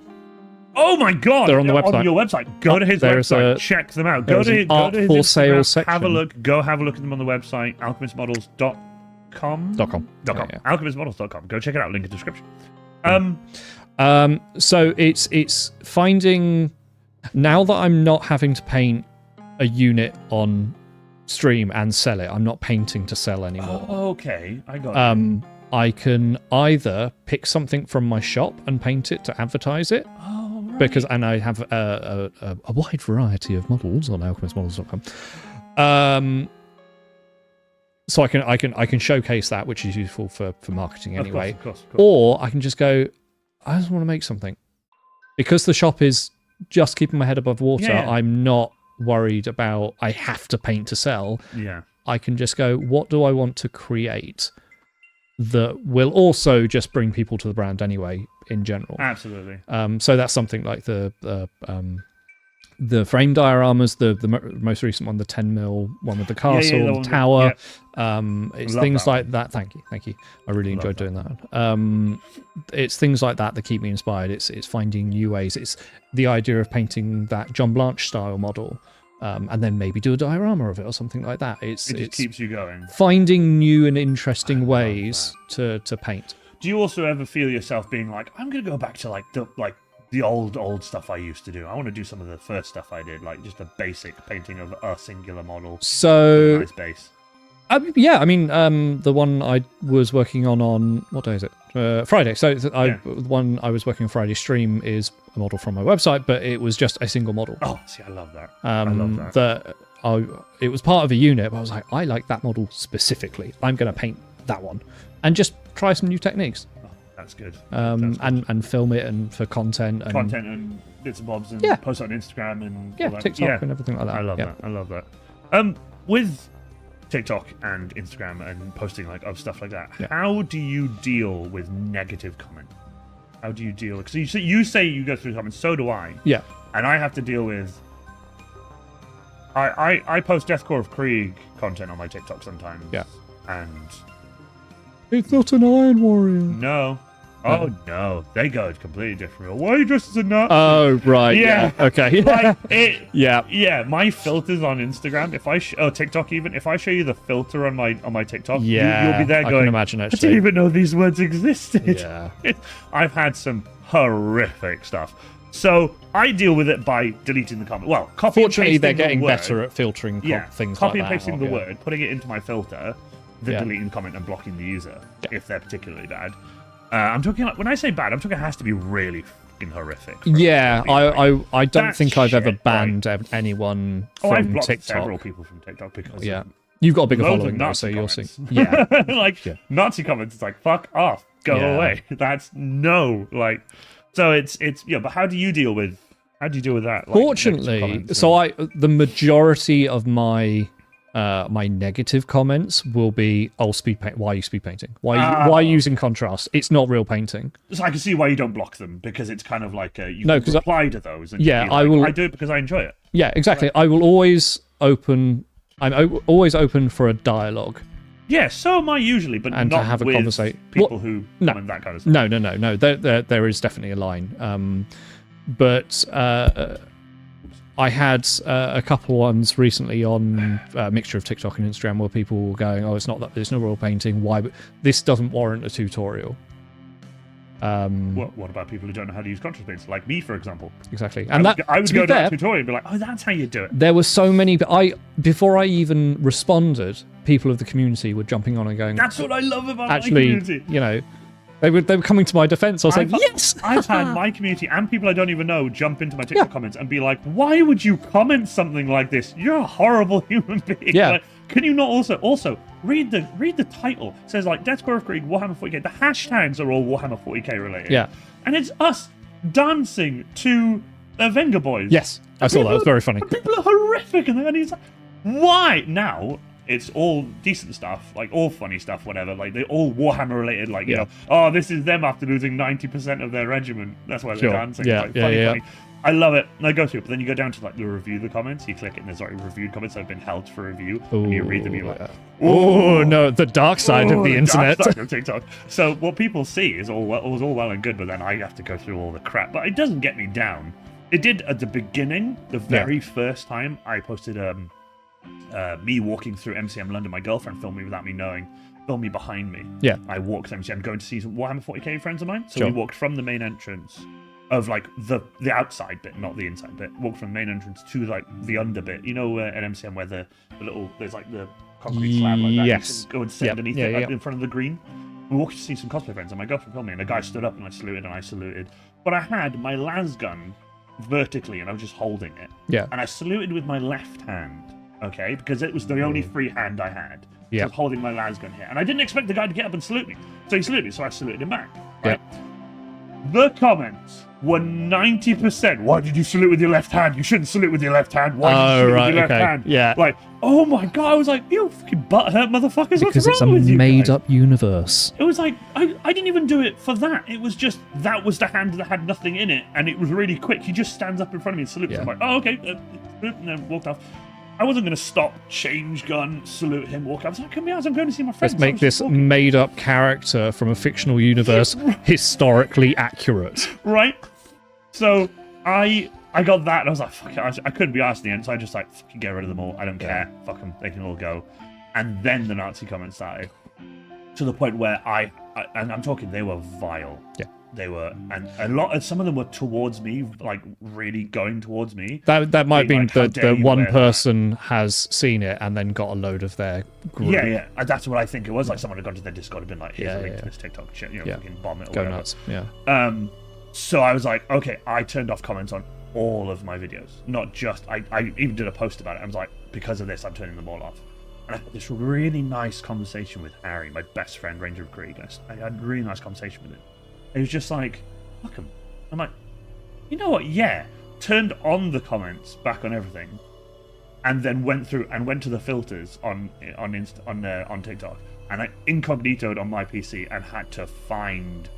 Oh my god! They're on the website. On your website. Go to his website. Check them out. Go to his for sale Instagram, section. Have a look. Go have a look at them on the website. alchemistmodels.com. .com. Alchemistmodels.com. Go check it out. Link in the description. So it's finding, now that I'm not having to paint a unit on stream and sell it, I'm not painting to sell anymore. Oh, okay, I got it. I can either pick something from my shop and paint it to advertise it, Oh, right. and I have a wide variety of models on alchemistmodels.com. So I can showcase that, which is useful for marketing anyway. Of course. Or I can just go, I just want to make something. Because the shop is just keeping my head above water, Yeah. I'm not worried about I have to paint to sell. Yeah. I can just go, what do I want to create that will also just bring people to the brand anyway, in general. Absolutely. So that's something like the the frame dioramas, the most recent one, the 10mm one with the castle, the tower. It's things like that. Thank you. I really enjoyed doing that. It's things like that keep me inspired. It's finding new ways. It's the idea of painting that John Blanche style model, and then maybe do a diorama of it or something like that. It just keeps you going. Finding new and interesting ways to paint. Do you also ever feel yourself being like, I'm gonna go back to the old stuff I used to do? I want to do some of the first stuff I did, like just a basic painting of a singular model. So nice base. Yeah, I mean, the one I was working on what day is it? Friday. So the one I was working on Friday stream is a model from my website, but it was just a single model. Oh, see, I love that. I love that. It was part of a unit, but I was like, I like that model specifically. I'm going to paint that one and just try some new techniques. Oh, that's good. And film it and for content and bits and bobs and post it on Instagram and all that. TikTok and everything like that. I love that. I love that. With TikTok and Instagram and posting of stuff like that, how do you deal with negative comment? How do you deal? Because you say you go through comments, so do I. Yeah. And I have to deal with. I post Deathcore of Krieg content on my TikTok sometimes. Yeah. And it's not an Iron Warrior. No. Oh no, they go completely different. Why are you dressed as a Nazi? Oh right, yeah. Okay. Yeah. My filters on Instagram. TikTok even. If I show you the filter on my TikTok, you'll be there going. I can imagine actually. I didn't even know these words existed. Yeah. I've had some horrific stuff. So I deal with it by deleting the comment. Well, fortunately, they're getting better at filtering things like that. Copy and pasting the word, putting it into my filter, then deleting the comment and blocking the user if they're particularly bad. I'm talking when I say bad, I'm talking it has to be really fucking horrific. Yeah, I don't think I've ever banned anyone from I've blocked TikTok. Several people from TikTok because you've got a bigger following though, so you'll see. Yeah, Nazi comments. It's like fuck off, go away. That's so it's But how do you deal with that? Fortunately, so the majority of my my negative comments will be, speed paint. Why are you speed painting? Why are you using contrast? It's not real painting. So I can see why you don't block them, because it's kind of like you can reply to those. And I will. I do it because I enjoy it. Yeah, exactly. I will always open. I'm always open for a dialogue. Yeah, so am I usually, but and not to have a with conversation. People who comment that kind of stuff. No. There is definitely a line. But I had a couple ones recently on a mixture of TikTok and Instagram where people were going, "Oh, it's not real painting. Why? But this doesn't warrant a tutorial." What about people who don't know how to use contrast paints, like me, for example? Exactly, and I would go to that tutorial and be like, "Oh, that's how you do it." There were so many. Before I even responded, people of the community were jumping on and going, "That's what I love about my community." They were coming to my defense. I was like, yes! I've had my community and people I don't even know jump into my TikTok comments and be like, why would you comment something like this? You're a horrible human being. Yeah. Can you not also read the title? It says Deathcore of Krieg, Warhammer 40k. The hashtags are all Warhammer 40k related. Yeah. And it's us dancing to Venga Boys. Yes. I saw that. It was very funny. People are horrific. And he's like, why? Now, it's all decent stuff, all funny stuff, whatever. They're all Warhammer related. This is them after losing 90% of their regiment. That's why they're dancing. Funny. I love it. And I go through it, but then you go down to the review the comments. You click it, and there's reviewed comments that have been held for review, and you read them. You're like, oh no, the dark side of the internet. Dark side of TikTok. So what people see is all well and good, but then I have to go through all the crap. But it doesn't get me down. It did at the beginning, the very first time I posted me walking through MCM London. My girlfriend filmed me without me knowing. Filmed me behind me. Yeah. I walked MCM going to see some Warhammer 40k friends of mine. So we walked from the main entrance of the outside bit, not the inside bit. Walked from the main entrance to the under bit. At MCM where the little there's the concrete slab like that. Yes. You can go and sit underneath it in front of the green. We walked to see some cosplay friends, and my girlfriend filmed me, and a guy stood up and I saluted. But I had my las gun vertically, and I was just holding it. Yeah. And I saluted with my left hand. Okay, because it was the only free hand I had. Yeah. I was holding my las gun here. And I didn't expect the guy to get up and salute me. So he saluted me, so I saluted him back. Right? The comments were 90%. Why did you salute with your left hand? You shouldn't salute with your left hand. Why did you salute with your left hand? Yeah. Like, oh my god, I was like, you fucking butthurt motherfuckers. Because what's wrong with you it's a guys? made-up universe. It was like, I didn't even do it for that. It was just, that was the hand that had nothing in it, and it was really quick. He just stands up in front of me and salutes. Yeah. I'm like, oh, okay, and then walked off. I wasn't going to stop, change gun, salute him, walk out. I was like, come here, I'm going to see my friends. Let's make this made-up character from a fictional universe historically accurate. Right? So, I got that, and I was like, fuck it, I couldn't be asked in the end, so I just like, fucking get rid of them all. I don't care. Fuck them. They can all go. And then the Nazi comments started. To the point where and I'm talking, they were vile. Yeah. They were, and some of them were towards me, like really going towards me. That might be like, the one person has seen it and then got a load of their group. Yeah. That's what I think it was. Like someone had gone to their Discord and been like, here's a link to this TikTok shit, fucking bomb it or Go whatever. nuts. Yeah. So I was like, okay, I turned off comments on all of my videos. Not just, I even did a post about it. I was like, because of this, I'm turning them all off. And I had this really nice conversation with Harry, my best friend, Ranger of Krieg. I had a really nice conversation with him. It was just like, fuck him. I'm like, you know what? Yeah. Turned on the comments back on everything, and then went through and went to the filters on TikTok, and I incognitoed on my PC and had to find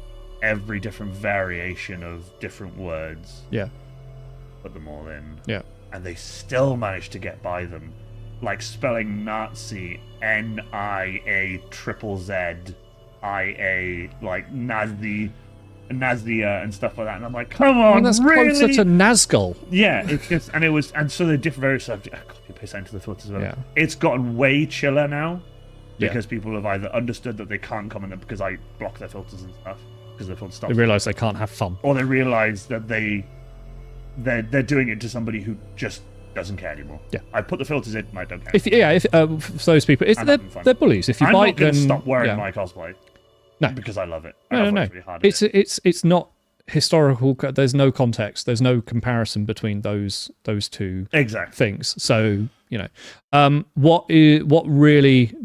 every different variation of different words. Yeah. Put them all in. Yeah. And they still managed to get by them, like spelling Nazi NIAZZIA, like Nazia and stuff like that, and I'm like, come on, I mean, that's really? closer to Nazgul. Yeah, it's just, and so the different various subjects. Copy paste that into the filters as well. Yeah. It's gotten way chiller now because Yeah. people have either understood that they can't comment because I block their filters and stuff because the filter stops, They realise they can't have fun. or they realise that they're doing it to somebody who just doesn't care anymore. Yeah. I put the filters in, I don't care. If for those people, they're bullies. If you I'm bite, not going to then stop wearing yeah. my cosplay. No. Because I love it. No. Really hard at it. It's not historical. There's no context. There's no comparison between those two Exactly. things. So what really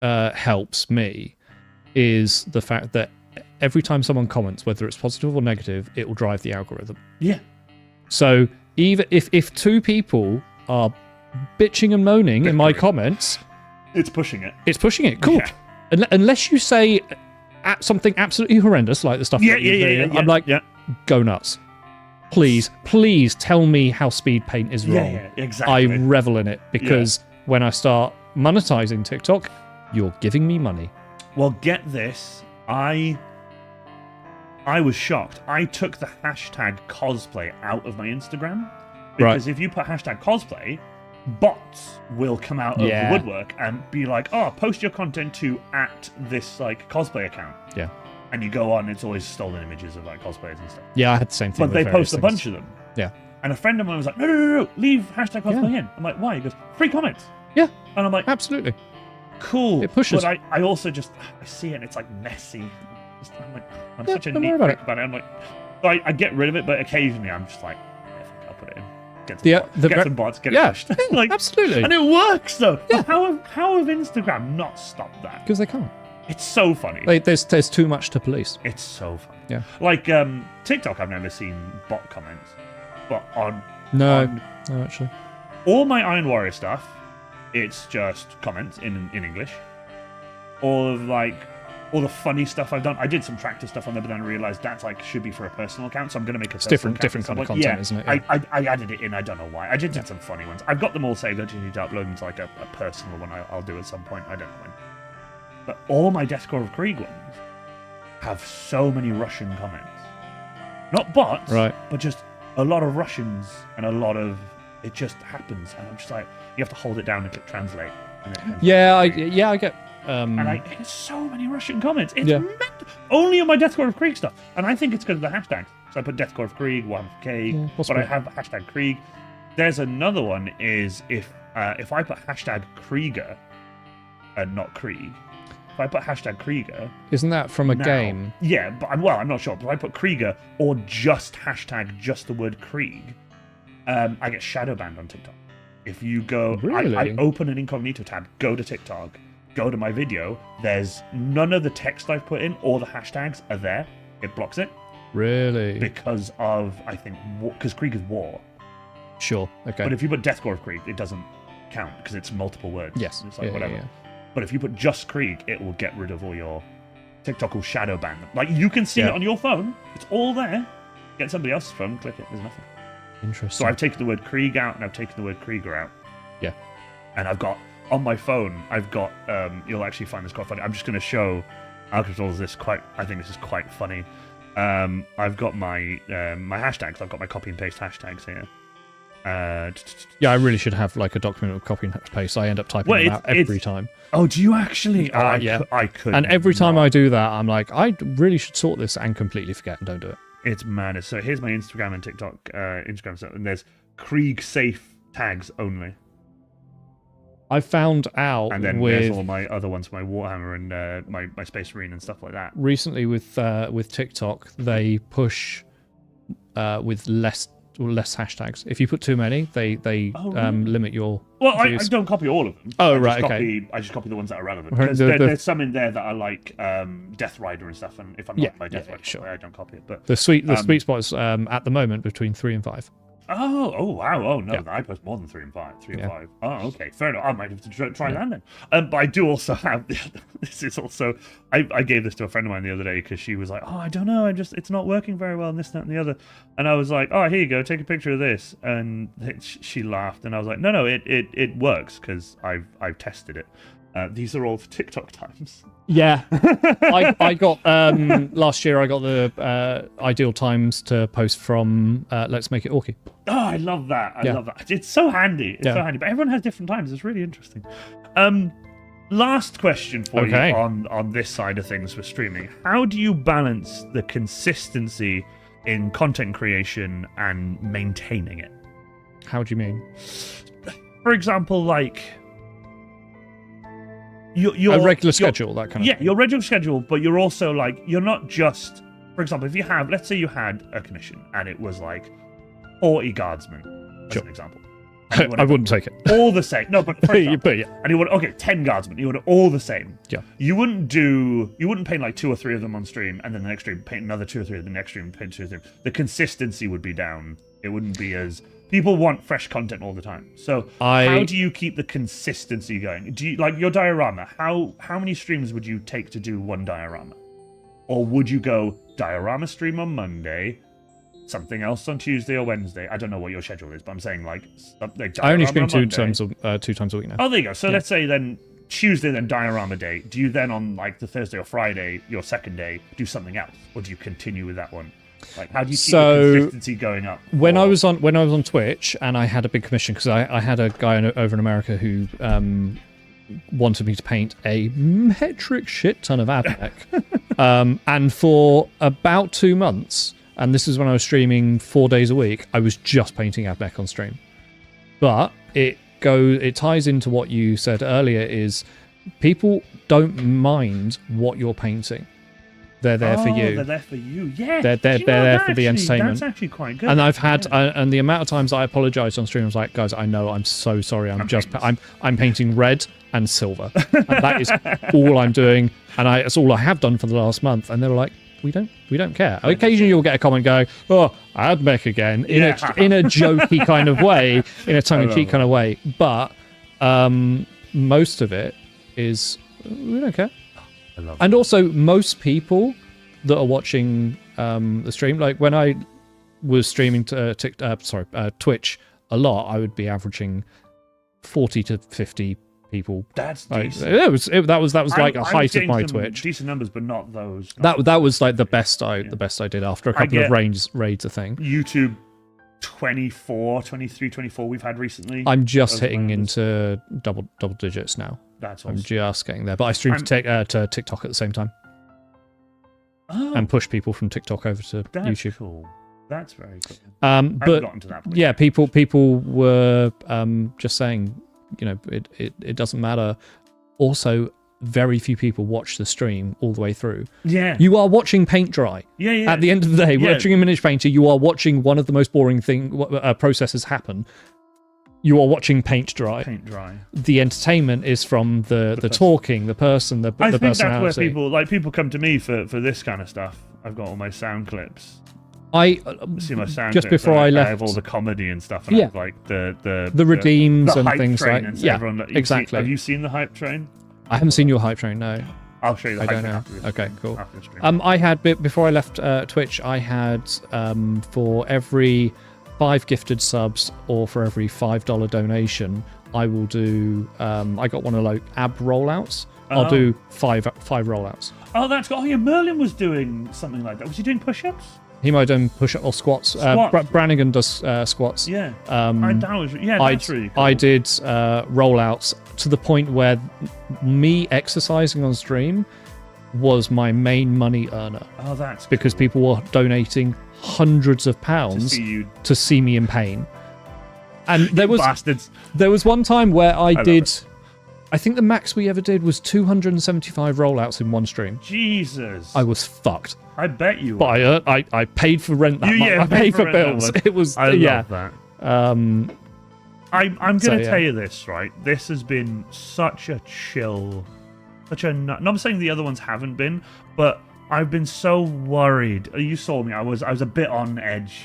helps me is the fact that every time someone comments, whether it's positive or negative, it will drive the algorithm. Yeah. So even if two people are bitching and moaning in my comments, It's pushing it. it's pushing it. Cool. Yeah. Unless you say something absolutely horrendous, like the stuff that you do, I'm like, go nuts. Please tell me how speed paint is wrong. Yeah, exactly. I revel in it because when I start monetizing TikTok, you're giving me money. Well, get this. I was shocked. I took the hashtag cosplay out of my Instagram because if you put hashtag cosplay, bots will come out of the woodwork and be like, oh, post your content to @this like cosplay account. Yeah. And you go on, it's always stolen images of like cosplayers and stuff. Yeah, I had the same thing. But they post a bunch of them. Yeah. And a friend of mine was like, no, leave hashtag cosplay in. I'm like, why? He goes, free comments. Yeah. And I'm like, absolutely. Cool. It pushes. But I also just, I see it and it's like messy. I'm such a don't neat worry about freak about it. I'm like, so I get rid of it, but occasionally I'm just like, I'll put it in. Get some bots, get it pushed. Like, absolutely. And it works though. Yeah. How have Instagram not stopped that? Because they can't. It's so funny. There's too much to police. It's so funny. Yeah. Like TikTok, I've never seen bot comments, but no, actually, all my Iron Warrior stuff, it's just comments in English. All the funny stuff I've done. I did some tractor stuff on there, but then I realized that's like should be for a personal account, so I'm going to make a different kind of content, isn't it? Yeah. I added it in. I don't know why. I did some funny ones. I've got them all saved. I just need to upload them to like a personal one. I'll do at some point. I don't know when. But all my Deathcore of Krieg ones have so many Russian comments. Not bots, right? But just a lot of Russians and a lot of it just happens, and I'm just like, you have to hold it down and click translate. And I get. And I get so many Russian comments. It's mental. Only on my Deathcore of Krieg stuff, and I think it's because of the hashtags. So I put Deathcore of Krieg 1K, but I have hashtag Krieg. There's another one is if I put hashtag Krieger and not Krieg. If I put hashtag Krieger... Isn't that from a game? Yeah, but I'm not sure. But if I put Krieger or just hashtag just the word Krieg, I get shadow banned on TikTok. If you go... Really? I open an incognito tab, go to TikTok, go to my video, there's none of the text I've put in or the hashtags are there. It blocks it. Really? Because of, I think, because Krieg is war. Sure. Okay. But if you put Deathcore of Krieg, it doesn't count because it's multiple words. Yes. It's like whatever. But if you put just Krieg, it will get rid of all your TikTok will shadow ban them. Like you can see it on your phone. It's all there. Get somebody else's phone, click it. There's nothing. Interesting. So I've taken the word Krieg out and I've taken the word Krieger out. Yeah. And I've got on my phone. I've got. You'll actually find this quite funny. I'm just going to show Alchemist Models this quite. I think this is quite funny. I've got my my hashtags. I've got my copy and paste hashtags here. Yeah, I really should have like a document of copy and paste. I end up typing them out every time. Oh, do you actually? Yeah. I could. And every time I do that, I'm like, I really should sort this and completely forget and don't do it. It's madness. So here's my Instagram and TikTok Instagram stuff, and there's Krieg safe tags only. I found out and then with there's all my other ones, my Warhammer and my Space Marine and stuff like that. Recently with TikTok, they push with less hashtags. If you put too many, they limit your. Well, I don't copy all of them. Oh, right, okay. I just copy the ones that are relevant. Because there's some in there that are like Death Rider and stuff, and if I'm not my Death Rider, sure. I don't copy it. But the sweet spot is at the moment between 3 and 5. Oh wow! Oh no, I post more than 3 and 5. 3 and 5. Oh, okay, fair enough. I might have to try that then. But I do also have this is also. I gave this to a friend of mine the other day because she was like, "Oh, I don't know. It's not working very well, and this, that, and the other." And I was like, "Oh, here you go. Take a picture of this." And she laughed, and I was like, "No, it works because I've tested it. These are all for TikTok times." Yeah, I got last year. I got the ideal times to post from Let's Make It Orky. Oh, I love that. I love that. It's so handy. It's so handy. But everyone has different times. It's really interesting. Last question for you on this side of things for streaming. How do you balance the consistency in content creation and maintaining it? How do you mean? For example, like your regular schedule, that kind of thing. Yeah, your regular schedule, but you're also like, you're not just, for example, if you have, let's say you had a commission and it was like 40 guardsmen, as an example. I wouldn't take it. All the same. No, but for example, but yeah. And you would, 10 guardsmen, you would all the same. Yeah. You wouldn't paint like 2 or 3 of them on stream, and then the next stream paint another 2 or 3 of them, the next stream paint 2 or 3. The consistency would be down. It wouldn't be as... People want fresh content all the time. So how do you keep the consistency going? Do you like your diorama? How many streams would you take to do one diorama? Or would you go diorama stream on Monday, something else on Tuesday or Wednesday? I don't know what your schedule is, but I'm saying like I only stream 2 times a week now. Oh, there you go. So let's say then Tuesday, then diorama day. Do you then on like the Thursday or Friday, your second day, do something else, or do you continue with that one? Like, how do you keep the consistency going up? When I was on Twitch and I had a big commission, because I had a guy over in America who wanted me to paint a metric shit ton of Admech, and for about 2 months, and this is when I was streaming 4 days a week, I was just painting Admech on stream. But it ties into what you said earlier: is people don't mind what you're painting. They're there for you. They're there for you. Yeah. They're there for the entertainment. That's actually quite good. And I've had, and the amount of times I apologized on stream, I was like, guys, I know, I'm so sorry. I'm painting red and silver, and that is all I'm doing, and that's all I have done for the last month. And they were like, we don't care. Occasionally you'll get a comment going, "Oh, Admech again," in a jokey kind of way, in a tongue-in-cheek kind of way. But most of it is we don't care. And also, most people that are watching the stream, like when I was streaming to Twitch a lot, I would be averaging 40 to 50 people. That's decent. That was like a height of my Twitch. Decent numbers, but not those. That was like the best I did after a couple of raids a thing. YouTube 24, 23, 24 we've had recently. I'm just hitting into double digits now. That's awesome. I'm just getting there, but I stream to TikTok at the same time, and push people from TikTok over to YouTube. Cool. That's very cool. But gotten to that point. Yeah, people were just saying, it doesn't matter. Also, very few people watch the stream all the way through. Yeah, you are watching paint dry. Yeah. At the end of the day, watching a miniature painter, you are watching one of the most boring processes happen. You are watching paint dry. Paint dry. The entertainment is from the talking, the person, the personality. I think that's where people come to me for this kind of stuff. I've got all my sound clips. I see my sound just clips, before I left, I have all the comedy and stuff. And I have, like the redeems the and hype things train like and everyone, exactly. Have you seen the hype train? I haven't seen your hype train. No. I'll show you the I hype don't train know. after this. Okay, cool. After the stream. I had before I left Twitch, I had for every 5 gifted subs or for every $5 donation, I will do. I got one of like ab rollouts. I'll do five rollouts. Oh, that's got. Oh, yeah, Merlin was doing something like that. Was he doing push-ups? He might have done push-up or squats. Brannigan does squats. Yeah. That's really cool. I did rollouts to the point where me exercising on stream was my main money earner. Oh, that's because cool. people were donating hundreds of pounds to see me in pain. And there was one time where I did. I think the max we ever did was 275 rollouts in one stream. Jesus. I was fucked. I bet you were. But I paid for rent that month. I paid for bills. It was. I love that. I'm going to tell you this, right? This has been such a chill, not I'm saying the other ones haven't been, but I've been so worried. You saw me. I was a bit on edge,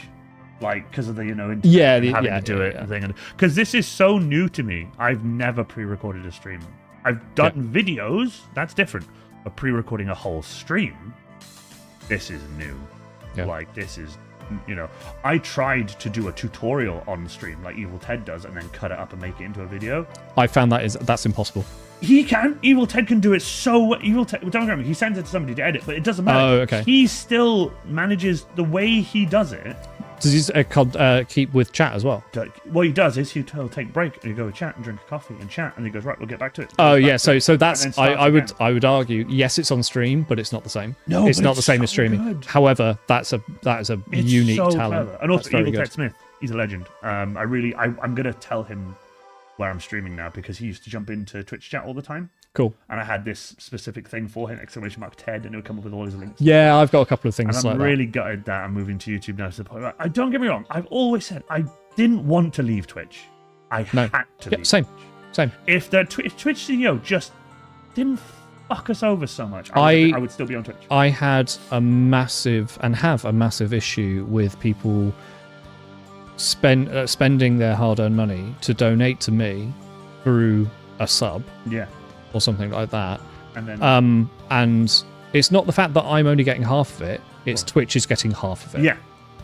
like because of the having to do it thing, because this is so new to me. I've never pre-recorded a stream. I've done videos. That's different. But pre-recording a whole stream, this is new. Yeah. Like this is. I tried to do a tutorial on stream like Evil Ted does and then cut it up and make it into a video. I found that's impossible. He can. Evil Ted can do it so well. Evil Ted, don't get me, he sends it to somebody to edit, but it doesn't matter. Oh, okay. He still manages the way he does it. Does he keep with chat as well? What he does is he'll take a break and he'll go chat and drink a coffee and chat, and he goes, right, we'll get back to it. Oh yeah, so that's I would argue, yes, it's on stream, but it's not the same. No, it's not the same as streaming. Good. However, that is a unique talent. Clever. And also Evil Ted Smith, he's a legend. I'm gonna tell him where I'm streaming now because he used to jump into Twitch chat all the time. Cool. And I had this specific thing for him, !Ted, and it would come up with all his links. Yeah, I've got a couple of things and I'm like really gutted that I'm moving to YouTube now to the point where, don't get me wrong, I've always said I didn't want to leave Twitch. I had to leave. Same. If the Twitch CEO just didn't fuck us over so much, I would still be on Twitch. I had a massive issue with people spending their hard-earned money to donate to me through a sub. Yeah. Or something like that. And then and it's not the fact that I'm only getting half of it, it's Twitch is getting half of it.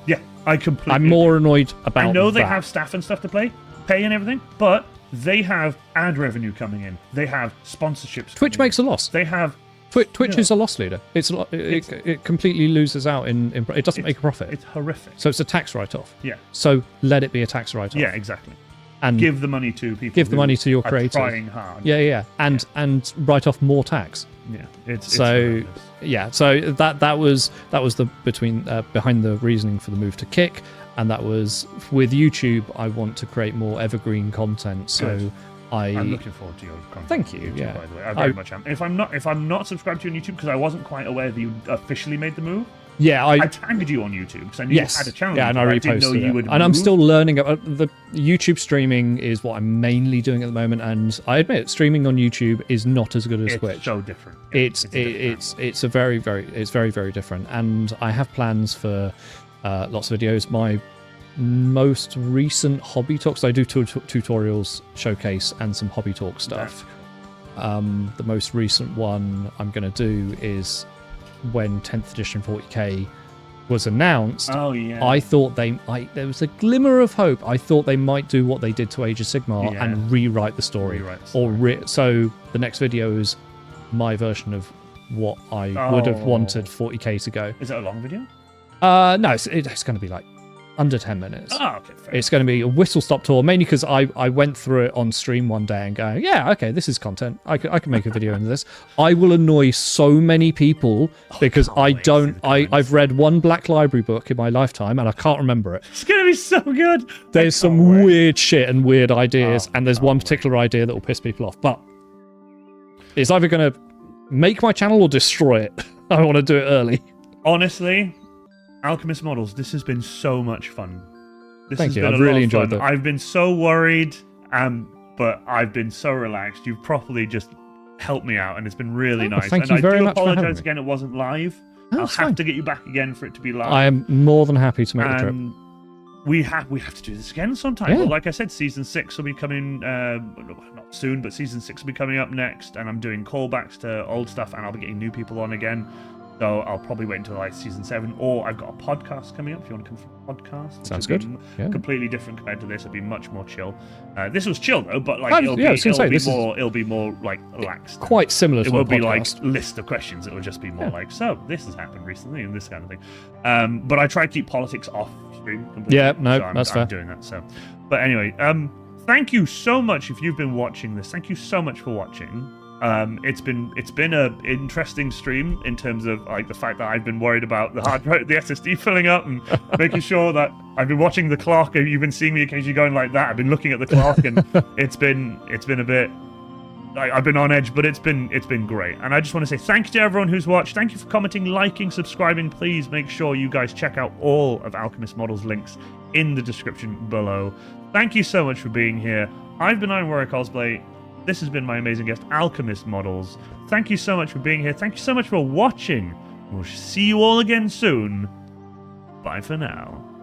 Yeah, I'm more annoyed about I know they that. have staff and stuff to pay and everything, but they have ad revenue coming in. They have sponsorships. Twitch makes a loss. They have Twitch is a loss leader. It completely loses out in it doesn't make a profit. It's horrific. So it's a tax write-off. Yeah. So let it be a tax write-off. Yeah, exactly. And give the money to people. Give the money to your are creators. Trying hard. Yeah. And write off more tax. Yeah. It's so that was the behind the reasoning for the move to Kick, and that was with YouTube. I want to create more evergreen content. So good. I'm looking forward to your content. Thank you. YouTube, yeah. By the way, I very much am. If I'm not subscribed to you on YouTube because I wasn't quite aware that you officially made the move. Yeah, I tagged you on YouTube because I knew you had a channel. Yeah, and I reposted it. And I'm still learning. The YouTube streaming is what I'm mainly doing at the moment, and I admit streaming on YouTube is not as good as Twitch. It's so different. It's very very different. And I have plans for lots of videos. My most recent hobby talks, I do tutorials, showcase, and some hobby talk stuff. The most recent one I'm going to do is when 10th edition 40k was announced. Oh yeah. I thought there was a glimmer of hope. I thought they might do what they did to Age of Sigmar and rewrite the story. So the next video is my version of what I would have wanted 40k to go. Is it a long video? No, it's going to be like under 10 minutes. Oh, okay. Fair. It's going to be a whistle-stop tour, mainly because I went through it on stream one day and going, yeah, okay, this is content. I can make a video into this. I will annoy so many people because I've read one Black Library book in my lifetime and I can't remember it. It's going to be so good. There's some weird shit and weird ideas, and there's one particular idea that will piss people off. But it's either going to make my channel or destroy it. I want to do it early. Honestly, Alchemist Models, this has been so much fun. Thank you. I've really enjoyed it. I've been so worried, but I've been so relaxed. You've properly just helped me out, and it's been really nice. Thank you very much for having me. I do apologize again, it wasn't live. I'll have to get you back again for it to be live. I am more than happy to make the trip. We have to do this again sometime. Yeah. Well, like I said, season 6 will be coming, not soon, but season 6 will be coming up next, and I'm doing callbacks to old stuff, and I'll be getting new people on again. So I'll probably wait until like season 7, or I've got a podcast coming up if you want to come for a podcast. Sounds good. Completely different compared to this. It'll be much more chill. This was chill though, but like it'll be more like relaxed. Quite similar to it won't be like podcast. list of questions. It will just be more like, so this has happened recently and this kind of thing. But I try to keep politics off stream completely. Yeah, no, so that's fair. I'm doing that. So, but anyway, thank you so much if you've been watching this. Thank you so much for watching. It's been a interesting stream in terms of like the fact that I've been worried about the hard drive, the SSD filling up, and making sure that I've been watching the clock. You've been seeing me occasionally going like that. I've been looking at the clock, and it's been a bit. I've been on edge, but it's been great. And I just want to say thank you to everyone who's watched. Thank you for commenting, liking, subscribing. Please make sure you guys check out all of Alchemist Models links in the description below. Thank you so much for being here. I've been Iron Warrior Cosplay. This has been my amazing guest, Alchemist Models. Thank you so much for being here. Thank you so much for watching. We'll see you all again soon. Bye for now.